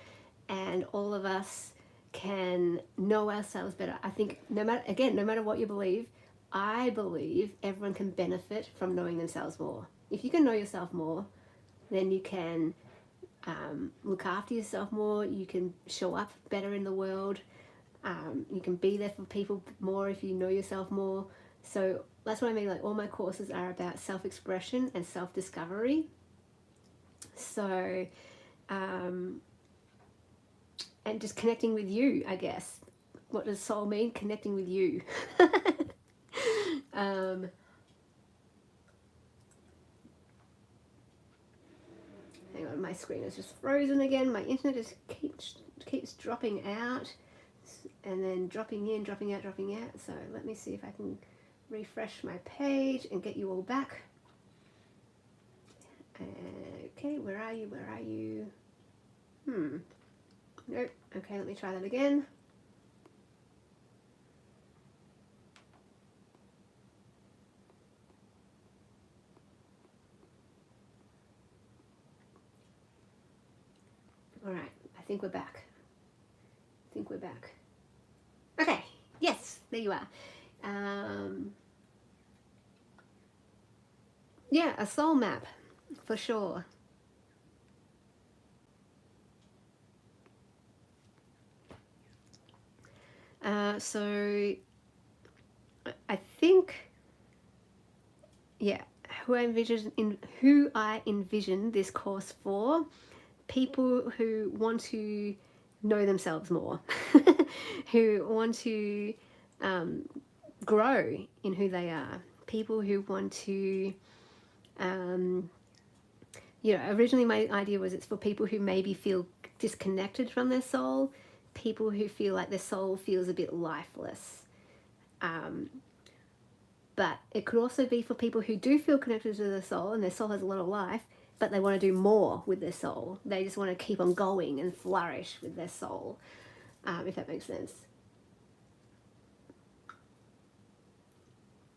and all of us can know ourselves better. I think no matter what you believe, I believe everyone can benefit from knowing themselves more. if you can know yourself more, then you can look after yourself more, you can show up better in the world, you can be there for people more if you know yourself more. So that's what I mean, like all my courses are about self-expression and self-discovery. So and just connecting with you, I guess. What does soul mean? Connecting with you. Hang on, my screen is just frozen again. My internet just keeps dropping out and then dropping in, dropping out, dropping out. So let me see if I can refresh my page and get you all back. Okay, where are you? Where are you? Nope. Okay, let me try that again. All right, I think we're back. Okay, yes, there you are. Yeah, a soul map, for sure. So I think, yeah, who I envision this course for, people who want to know themselves more, who want to grow in who they are, people who want to, originally my idea was it's for people who maybe feel disconnected from their soul, people who feel like their soul feels a bit lifeless. But it could also be for people who do feel connected to their soul and their soul has a lot of life, but they want to do more with their soul. They just want to keep on going and flourish with their soul, if that makes sense.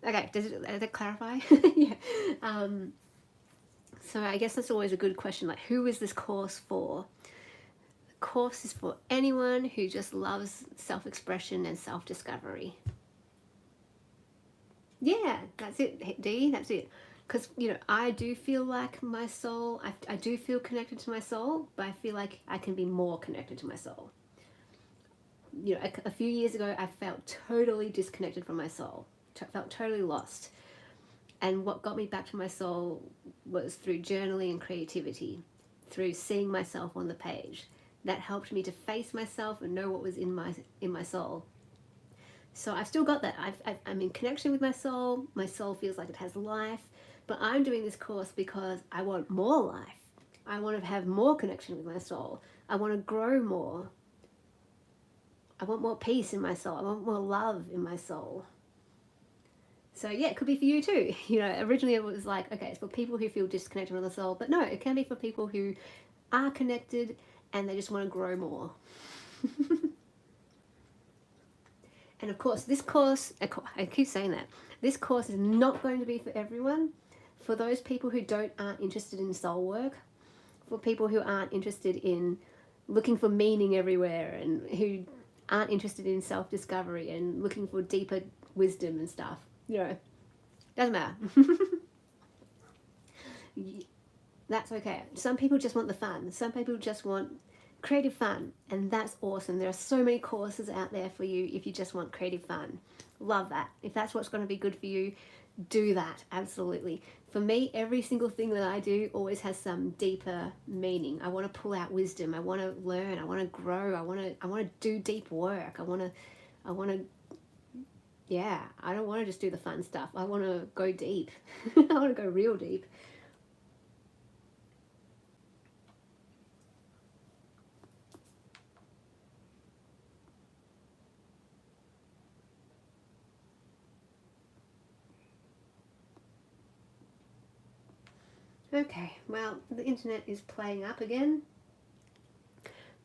Okay, does that clarify? Yeah. So I guess that's always a good question, like who is this course for? The course is for anyone who just loves self-expression and self-discovery. Yeah, that's it, Dee, that's it. Because, I do feel like my soul, I do feel connected to my soul, but I feel like I can be more connected to my soul. A few years ago, I felt totally disconnected from my soul, felt totally lost. And what got me back to my soul was through journaling and creativity, through seeing myself on the page. That helped me to face myself and know what was in my soul. So I've still got that. I'm in connection with my soul. My soul feels like it has life. But I'm doing this course because I want more life. I want to have more connection with my soul. I want to grow more. I want more peace in my soul. I want more love in my soul. So yeah, it could be for you too. Originally it was like, okay, it's for people who feel disconnected from the soul. But no, it can be for people who are connected and they just want to grow more. And of course, this course, I keep saying that, this course is not going to be for everyone. For those people who aren't interested in soul work, for people who aren't interested in looking for meaning everywhere, and who aren't interested in self-discovery and looking for deeper wisdom and stuff. Doesn't matter. That's okay. Some people just want the fun. Some people just want creative fun, and that's awesome. There are so many courses out there for you if you just want creative fun. Love that. If that's what's going to be good for you, do that. Absolutely. For me, every single thing that I do always has some deeper meaning. I want to pull out wisdom. I want to learn. I want to grow. I want to do deep work. I want to yeah, I don't want to just do the fun stuff. I want to go deep. I want to go real deep. Okay, well, the internet is playing up again,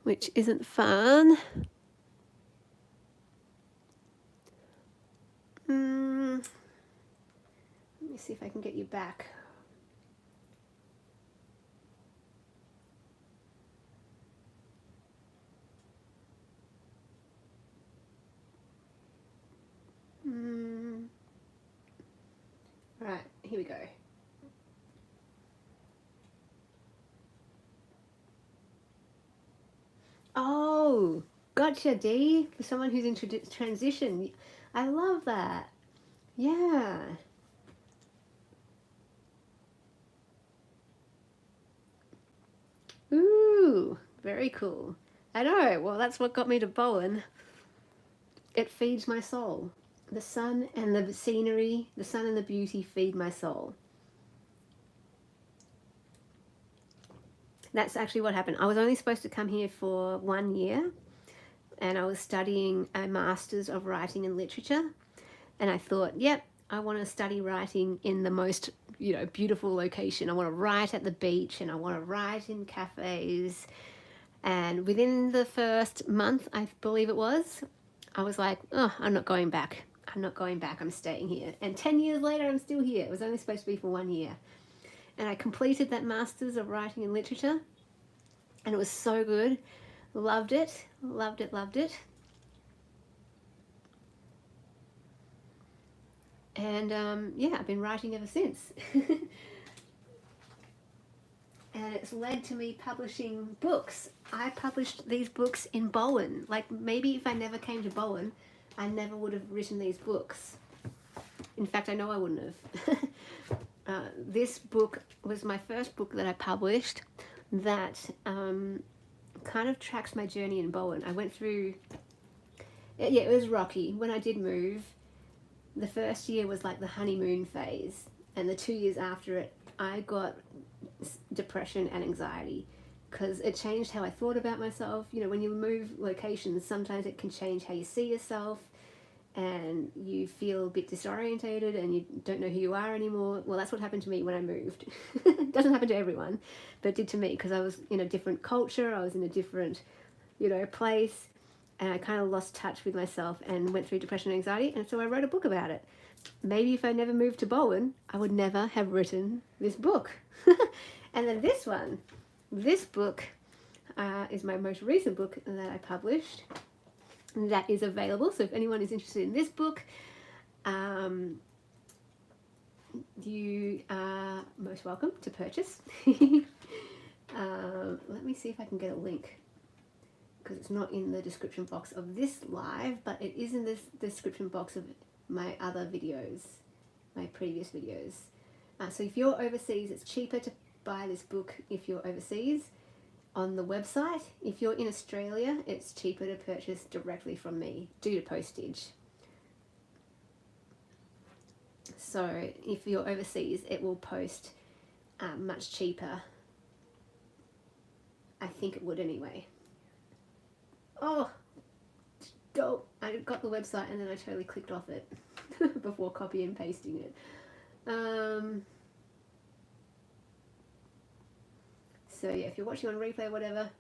which isn't fun. Let me see if I can get you back. Right, here we go. Gotcha, Dee. For someone who's in transition. I love that. Yeah. Ooh, very cool. I know. Well, that's what got me to Bowen. It feeds my soul. The sun and the scenery, the sun and the beauty feed my soul. That's actually what happened. I was only supposed to come here for 1 year, and I was studying a master's of writing and literature. And I thought, yep, I want to study writing in the most, beautiful location. I want to write at the beach, and I want to write in cafes. And within the first month, I believe it was, I was like, oh, I'm not going back. I'm not going back. I'm staying here. And 10 years later, I'm still here. It was only supposed to be for 1 year. And I completed that master's of writing and literature. And it was so good. Loved it. Loved it. Loved it. And yeah, I've been writing ever since. And it's led to me publishing books. I published these books in Bowen. Like, maybe if I never came to Bowen, I never would have written these books. In fact, I know I wouldn't have. This book was my first book that I published that kind of tracks my journey in Bowen. I went through, yeah, it was rocky. When I did move, the first year was like the honeymoon phase, and the 2 years after it, I got depression and anxiety because it changed how I thought about myself. When you move locations, sometimes it can change how you see yourself, and you feel a bit disorientated and you don't know who you are anymore. Well, that's what happened to me when I moved. It doesn't happen to everyone, but it did to me because I was in a different culture, I was in a different, place, and I kind of lost touch with myself and went through depression and anxiety, and so I wrote a book about it. Maybe if I never moved to Bowen, I would never have written this book. And then this book is my most recent book that I published. That is available, so if anyone is interested in this book, you are most welcome to purchase. Let me see if I can get a link, because it's not in the description box of this live, but it is in this description box of my other videos, my previous videos. So if you're overseas, it's cheaper to buy this book if you're overseas on the website. If you're in Australia, it's cheaper to purchase directly from me due to postage. So if you're overseas, it will post much cheaper. I think it would anyway. Oh, dope. I got the website and then I totally clicked off it before copy and pasting it. So yeah, if you're watching on replay or whatever,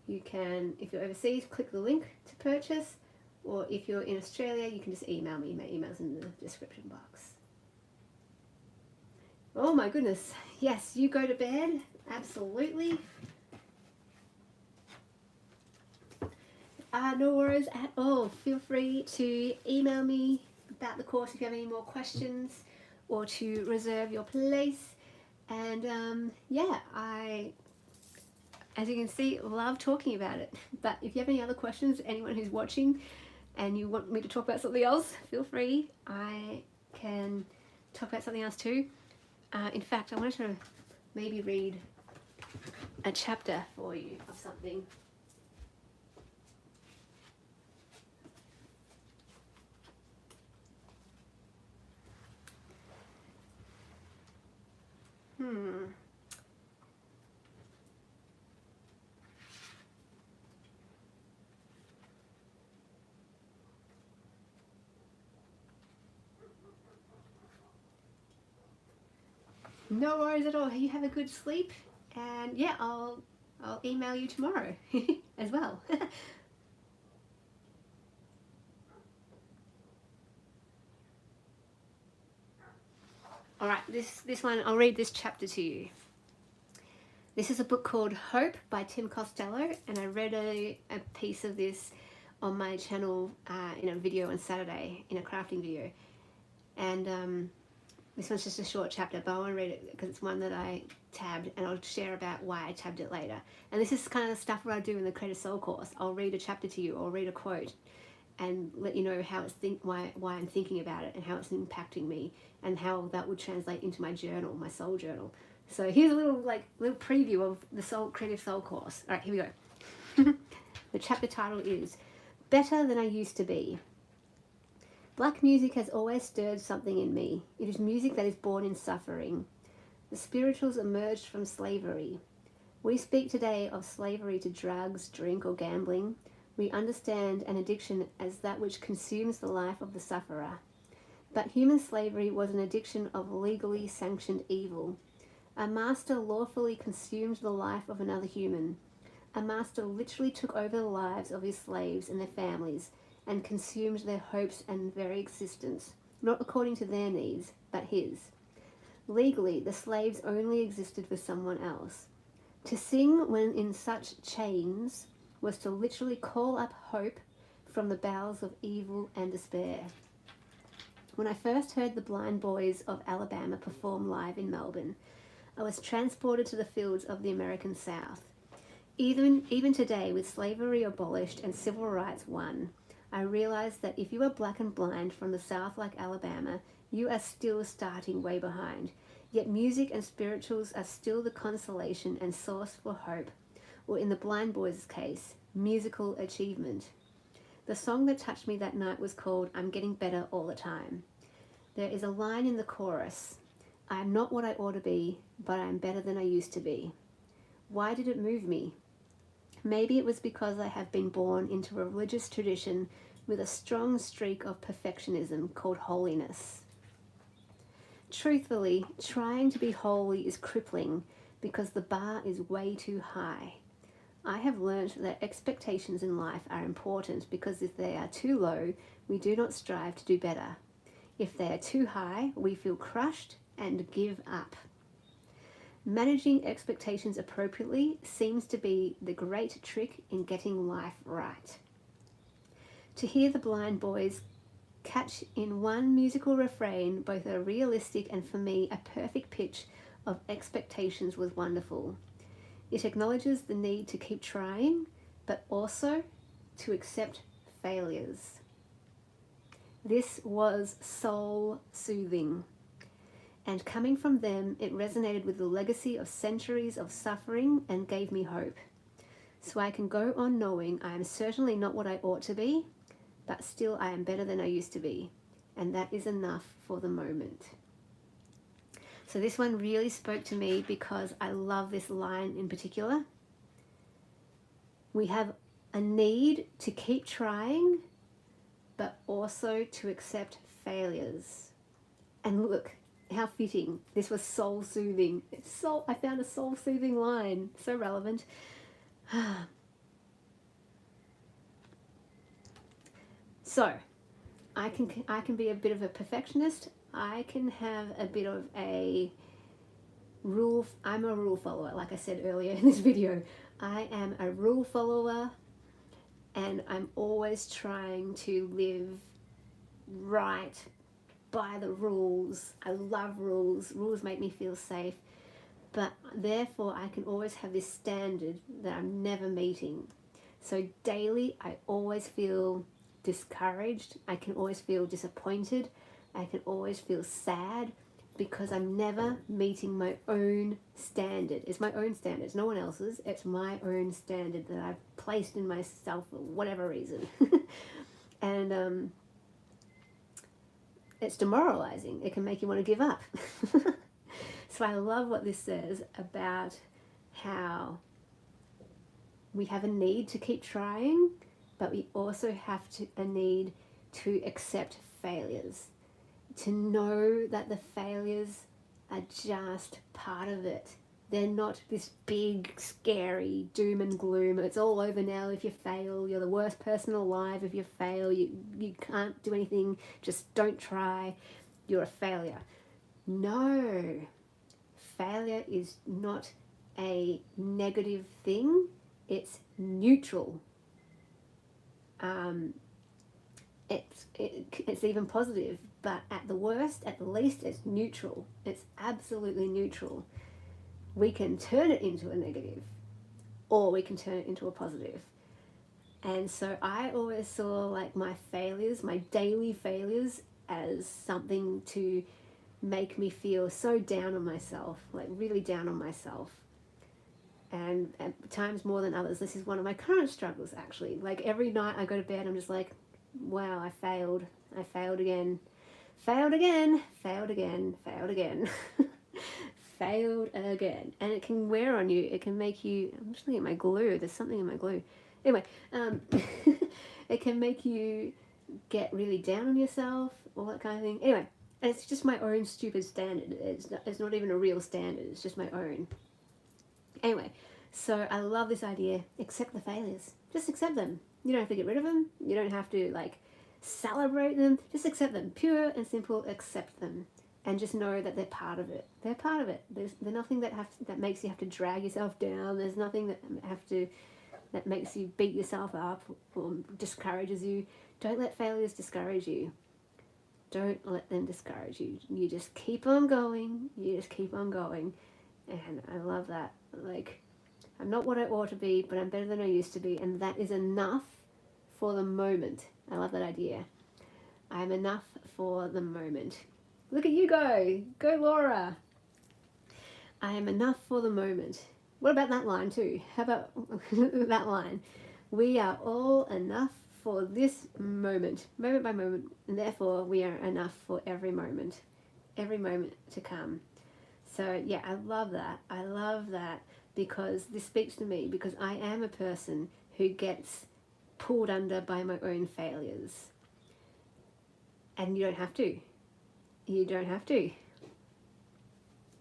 you can, if you're overseas, click the link to purchase, or if you're in Australia, you can just email me. My email's in the description box. Oh my goodness. Yes, you go to bed. Absolutely. No worries at all. Feel free to email me about the course if you have any more questions, or to reserve your place. And yeah, as you can see, love talking about it. But if you have any other questions, anyone who's watching, and you want me to talk about something else, feel free. I can talk about something else too. In fact, I wanted to maybe read a chapter for you of something. No worries at all. You have a good sleep, and yeah, I'll email you tomorrow as well. All right, this one, I'll read this chapter to you. This is a book called Hope by Tim Costello, and I read a piece of this on my channel in a video on Saturday, in a crafting video. And this one's just a short chapter, but I want to read it because it's one that I tabbed, and I'll share about why I tabbed it later. And this is kind of the stuff that I do in the Creative Soul course. I'll read a chapter to you, or read a quote, and let you know how it's why I'm thinking about it, and how it's impacting me, and how that would translate into my journal, my soul journal. So here's a little preview of the Creative Soul course. All right, here we go. The chapter title is Better Than I Used to Be. Black music has always stirred something in me. It is music that is born in suffering. The spirituals emerged from slavery. We speak today of slavery to drugs, drink, or gambling. We understand an addiction as that which consumes the life of the sufferer. But human slavery was an addiction of legally sanctioned evil. A master lawfully consumed the life of another human. A master literally took over the lives of his slaves and their families and consumed their hopes and very existence, not according to their needs, but his. Legally, the slaves only existed for someone else. To sing when in such chains was to literally call up hope from the bowels of evil and despair. When I first heard the Blind Boys of Alabama perform live in Melbourne, I was transported to the fields of the American South. Even today, with slavery abolished and civil rights won, I realized that if you are black and blind from the South like Alabama, you are still starting way behind. Yet music and spirituals are still the consolation and source for hope, or in the Blind Boys' case, musical achievement. The song that touched me that night was called I'm Getting Better All the Time. There is a line in the chorus, I am not what I ought to be, but I am better than I used to be. Why did it move me? Maybe it was because I have been born into a religious tradition with a strong streak of perfectionism called holiness. Truthfully, trying to be holy is crippling because the bar is way too high. I have learned that expectations in life are important because if they are too low, we do not strive to do better. If they are too high, we feel crushed and give up. Managing expectations appropriately seems to be the great trick in getting life right. To hear the Blind Boys catch in one musical refrain both a realistic and, for me, a perfect pitch of expectations was wonderful. It acknowledges the need to keep trying, but also to accept failures. This was soul-soothing. And coming from them, it resonated with the legacy of centuries of suffering and gave me hope. So I can go on knowing I am certainly not what I ought to be, but still I am better than I used to be. And that is enough for the moment. So this one really spoke to me because I love this line in particular. We have a need to keep trying, but also to accept failures. And look, how fitting. This was soul-soothing. I found a soul-soothing line. So relevant. So, I can be a bit of a perfectionist. I can have a bit of a rule. I'm a rule follower, like I said earlier in this video. I am a rule follower, and I'm always trying to live right by the rules. I love rules. Rules make me feel safe, but therefore I can always have this standard that I'm never meeting. So daily I always feel discouraged. I can always feel disappointed. I can always feel sad because I'm never meeting my own standard. It's my own standard. It's no one else's. It's my own standard that I've placed in myself for whatever reason. And it's demoralizing. It can make you want to give up. So I love what this says about how we have a need to keep trying, but we also have a need to accept failures. To know that the failures are just part of it. They're not this big, scary doom and gloom. It's all over now if you fail. You're the worst person alive if you fail. You can't do anything. Just don't try. You're a failure. No. Failure is not a negative thing. It's neutral. It's even positive. But at the worst, at the least, it's neutral. It's absolutely neutral. we can turn it into a negative, or we can turn it into a positive. And so I always saw like my failures, my daily failures, as something to make me feel so down on myself, like really down on myself. And at times more than others, this is one of my current struggles actually. Like every night I go to bed, I'm just like, wow, I failed again, failed again, failed again, failed again. Failed again. And it can wear on you. It can make you, I'm just looking at my glue, there's something in my glue. Anyway, it can make you get really down on yourself, all that kind of thing. Anyway, and it's just my own stupid standard. It's not even a real standard, it's just my own. Anyway, so I love this idea. Accept the failures. Just accept them. You don't have to get rid of them. You don't have to like celebrate them. Just accept them. Pure and simple, accept them. And just know that they're part of it. They're part of it. There's nothing that makes you have to drag yourself down. There's nothing that makes you beat yourself up or discourages you. Don't let failures discourage you. Don't let them discourage you. You just keep on going. You just keep on going. And I love that. Like, I'm not what I ought to be, but I'm better than I used to be. And that is enough for the moment. I love that idea. I'm enough for the moment. Look at you go. Go, Laura. I am enough for the moment. What about that line too? How about that line? We are all enough for this moment by moment, and therefore we are enough for every moment to come. So yeah, I love that because this speaks to me, because I am a person who gets pulled under by my own failures. And you don't have to.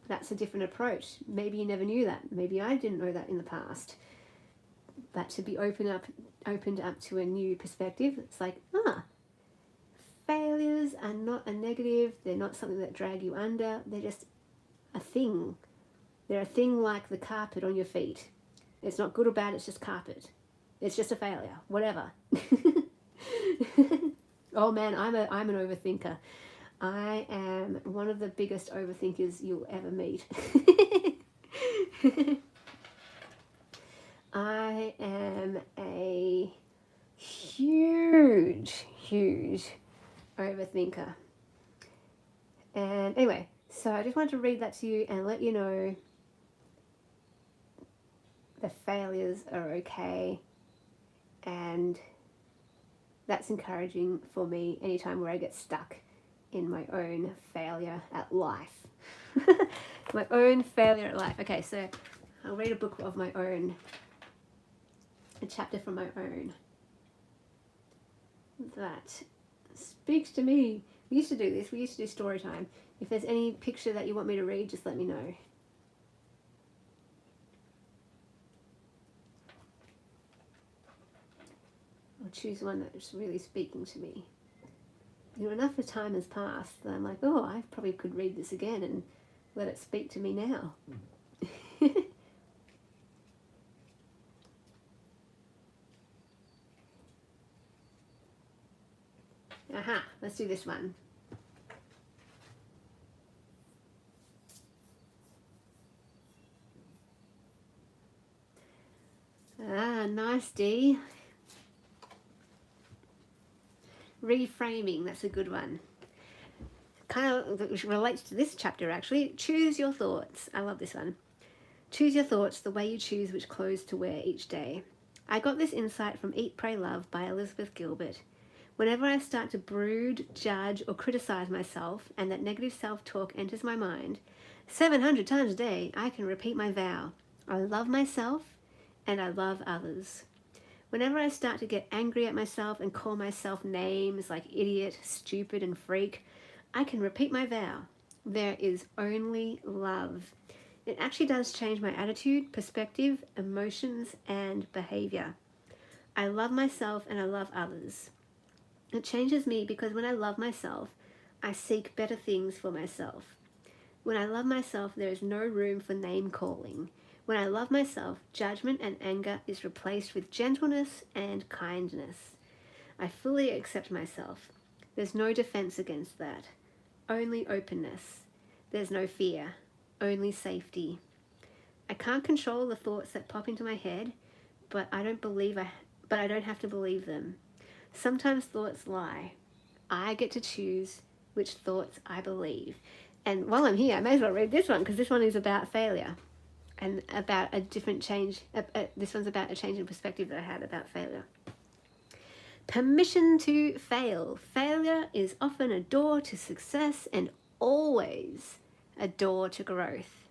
That's a different approach. Maybe you never knew that. Maybe I didn't know that in the past. But to be opened up to a new perspective, it's like, failures are not a negative. They're not something that drag you under. They're just a thing. They're a thing like the carpet on your feet. It's not good or bad, it's just carpet. It's just a failure, whatever. Oh man, I'm an overthinker. I am one of the biggest overthinkers you'll ever meet. I am a huge overthinker. And anyway, so I just wanted to read that to you and let you know the failures are okay, and that's encouraging for me anytime where I get stuck in my own failure at life. My own failure at life. Okay, so I'll read a book of my own, a chapter from my own that speaks to me. We used to do this, we used to do story time. If there's any picture that you want me to read, just let me know. I'll choose one that's really speaking to me. You know, enough of time has passed that I'm like, oh, I probably could read this again and let it speak to me now. Aha, let's do this one. Ah, nice, Dee. Reframing, that's a good one. Kind of relates to this chapter actually. Choose your thoughts. I love this one. Choose your thoughts the way you choose which clothes to wear each day. I got this insight from Eat, Pray, Love by Elizabeth Gilbert. Whenever I start to brood, judge, or criticize myself, and that negative self-talk enters my mind, 700 times a day, I can repeat my vow. I love myself and I love others. Whenever I start to get angry at myself and call myself names like idiot, stupid, and freak, I can repeat my vow. There is only love. It actually does change my attitude, perspective, emotions, and behavior. I love myself and I love others. It changes me because when I love myself, I seek better things for myself. When I love myself, there is no room for name calling. When I love myself, judgment and anger is replaced with gentleness and kindness. I fully accept myself. There's no defense against that. Only openness. There's no fear. Only safety. I can't control the thoughts that pop into my head, but I don't have to believe them. Sometimes thoughts lie. I get to choose which thoughts I believe. And while I'm here, I may as well read this one, because this one is about failure and about a different change. This one's about a change in perspective that I had about failure. Permission to fail. Failure is often a door to success and always a door to growth.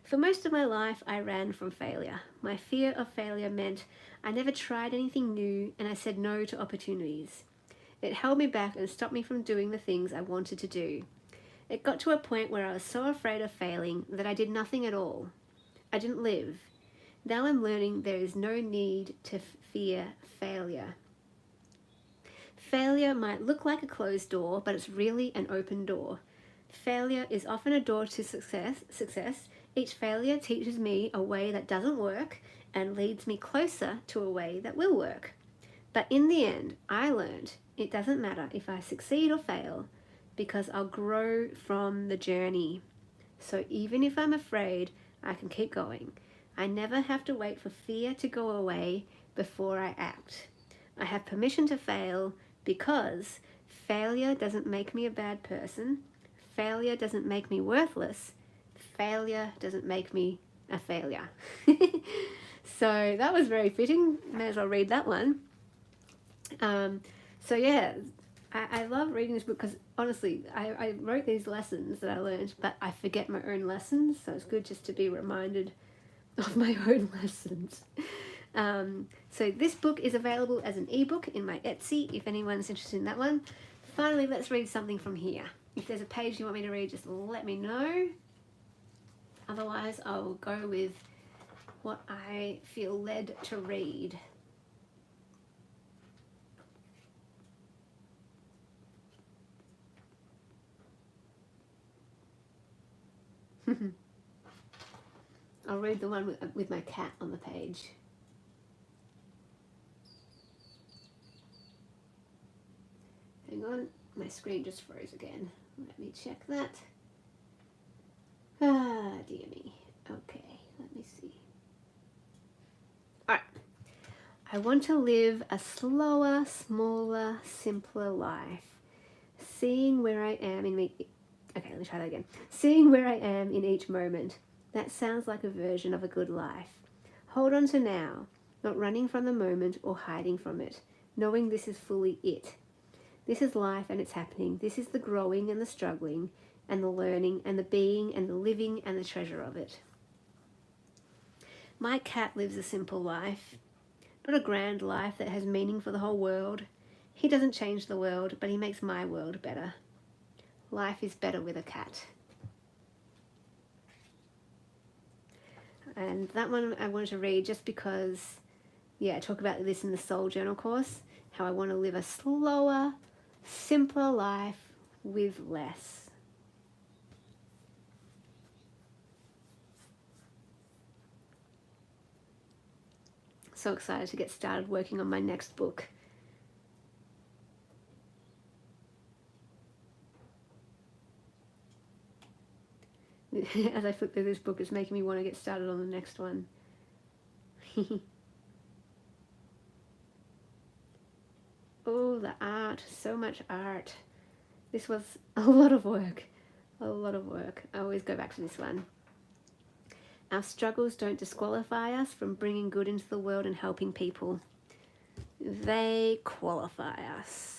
For most of my life, I ran from failure. My fear of failure meant I never tried anything new, and I said no to opportunities. It held me back and stopped me from doing the things I wanted to do. It got to a point where I was so afraid of failing that I did nothing at all. I didn't live. Now I'm learning there is no need to fear failure. Failure might look like a closed door, but it's really an open door. Failure is often a door to success. Each failure teaches me a way that doesn't work and leads me closer to a way that will work. But in the end, I learned it doesn't matter if I succeed or fail, because I'll grow from the journey. So even if I'm afraid, I can keep going. I never have to wait for fear to go away before I act. I have permission to fail, because failure doesn't make me a bad person. Failure doesn't make me worthless. Failure doesn't make me a failure. So that was very fitting. May as well read that one. So yeah, I love reading this book, because honestly, I wrote these lessons that I learned, but I forget my own lessons. So it's good just to be reminded of my own lessons. So this book is available as an ebook in my Etsy, if anyone's interested in that one. Finally, let's read something from here. If there's a page you want me to read, just let me know. Otherwise, I'll go with what I feel led to read. I'll read the one with my cat on the page. Hang on, my screen just froze again. Let me check that. Ah, dear me. Okay, let me see. Alright. I want to live a slower, smaller, simpler life. Seeing where I am in me. Okay, let me try that again. Seeing where I am in each moment. That sounds like a version of a good life. Hold on to now, not running from the moment or hiding from it, knowing this is fully it. This is life and it's happening. This is the growing and the struggling and the learning and the being and the living and the treasure of it. My cat lives a simple life, not a grand life that has meaning for the whole world. He doesn't change the world, but he makes my world better. Life is better with a cat. And that one I wanted to read just because, yeah, I talk about this in the Soul Journal course, how I want to live a slower, simpler life with less. So excited to get started working on my next book. As I flip through this book, it's making me want to get started on the next one. Oh, the art, so much art. This was a lot of work, a lot of work. I always go back to this one. Our struggles don't disqualify us from bringing good into the world and helping people. They qualify us.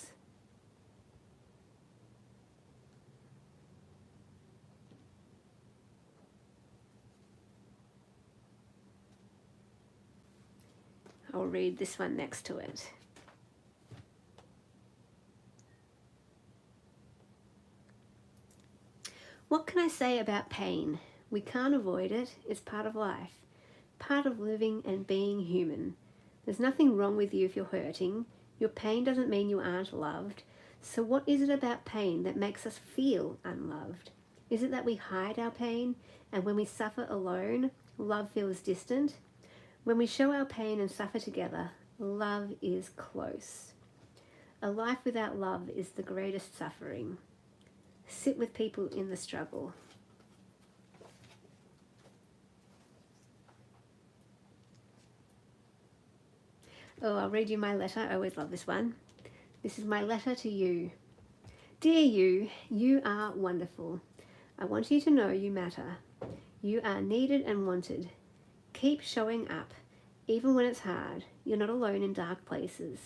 I'll read this one next to it. What can I say about pain? We can't avoid it. It's part of life, part of living and being human. There's nothing wrong with you if you're hurting. Your pain doesn't mean you aren't loved. So what is it about pain that makes us feel unloved? Is it that we hide our pain, and when we suffer alone, love feels distant? When we show our pain and suffer together, love is close. A life without love is the greatest suffering. Sit with people in the struggle. Oh, I'll read you my letter. I always love this one. This is my letter to you. Dear you, you are wonderful. I want you to know you matter. You are needed and wanted. Keep showing up, even when it's hard. You're not alone in dark places.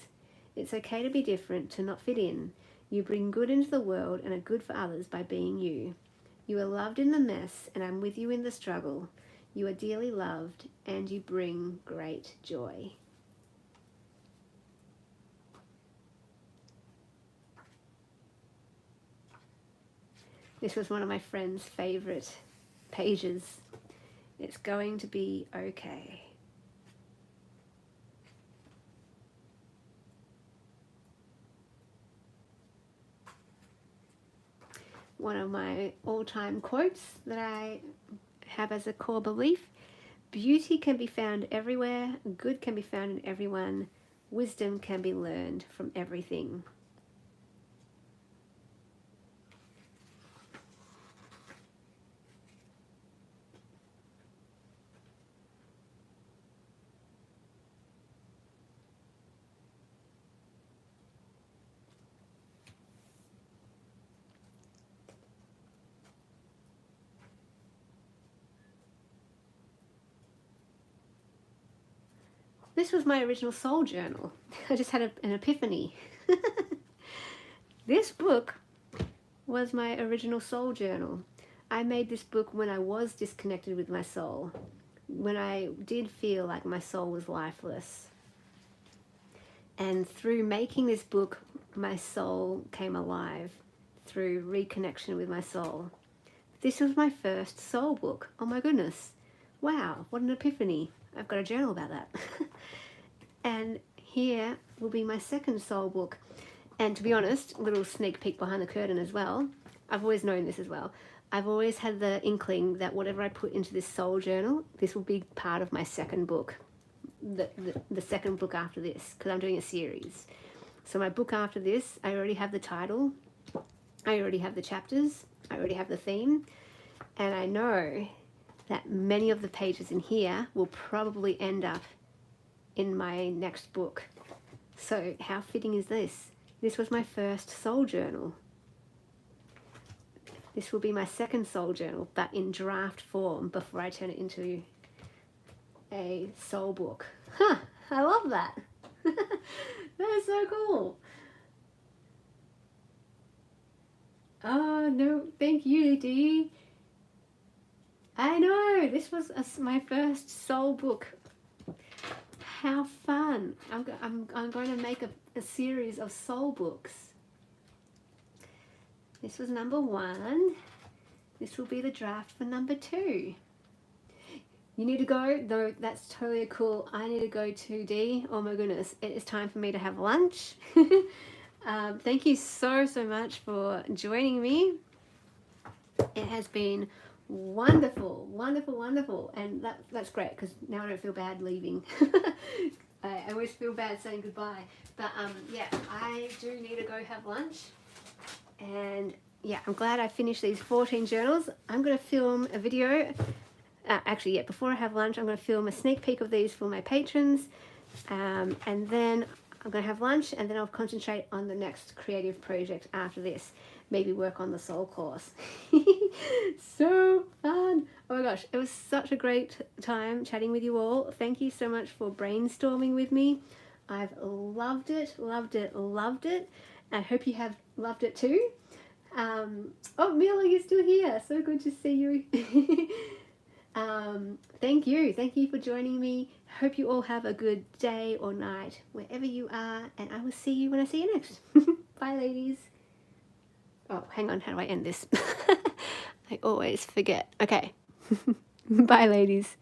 It's okay to be different, to not fit in. You bring good into the world and are good for others by being you. You are loved in the mess, and I'm with you in the struggle. You are dearly loved, and you bring great joy. This was one of my friend's favorite pages. It's going to be okay. One of my all-time quotes that I have as a core belief: beauty can be found everywhere, good can be found in everyone, wisdom can be learned from everything. This was my original soul journal. I just had an epiphany. This book was my original soul journal. I made this book when I was disconnected with my soul, when I did feel like my soul was lifeless. And through making this book, my soul came alive through reconnection with my soul. This was my first soul book. Oh my goodness. Wow, what an epiphany. I've got a journal about that. And here will be my second soul book. And to be honest, a little sneak peek behind the curtain as well. I've always known this as well. I've always had the inkling that whatever I put into this soul journal, this will be part of my second book. The second book after this, because I'm doing a series. So my book after this, I already have the title. I already have the chapters. I already have the theme. And I know that many of the pages in here will probably end up in my next book. So how fitting is this? This was my first soul journal. This will be my second soul journal, but in draft form before I turn it into a soul book. Huh, I love that. That is so cool. Oh, no, thank you, Dee. I know, this was my first soul book. How fun. I'm going to make a series of soul books. This was number 1. This will be the draft for number 2. You need to go? No, that's totally cool. I need to go too, Dee. Oh my goodness, it is time for me to have lunch. Thank you so much for joining me. It has been wonderful, and that's great because now I don't feel bad leaving. I always feel bad saying goodbye, but yeah, I do need to go have lunch. And yeah, I'm glad I finished these 14 journals. I'm going to film a video. Actually, yeah, before I have lunch, I'm going to film a sneak peek of these for my patrons. And then I'm going to have lunch, and then I'll concentrate on the next creative project after this. Maybe work on the soul course. So fun. Oh my gosh, it was such a great time chatting with you all. Thank you so much for brainstorming with me. I've loved it. I hope you have loved it too. Oh, Mila, you're still here. So good to see you. Thank you for joining me. Hope you all have a good day or night wherever you are, and I will see you when I see you next. Bye, ladies. Oh, hang on, how do I end this? I always forget. Okay. Bye, ladies.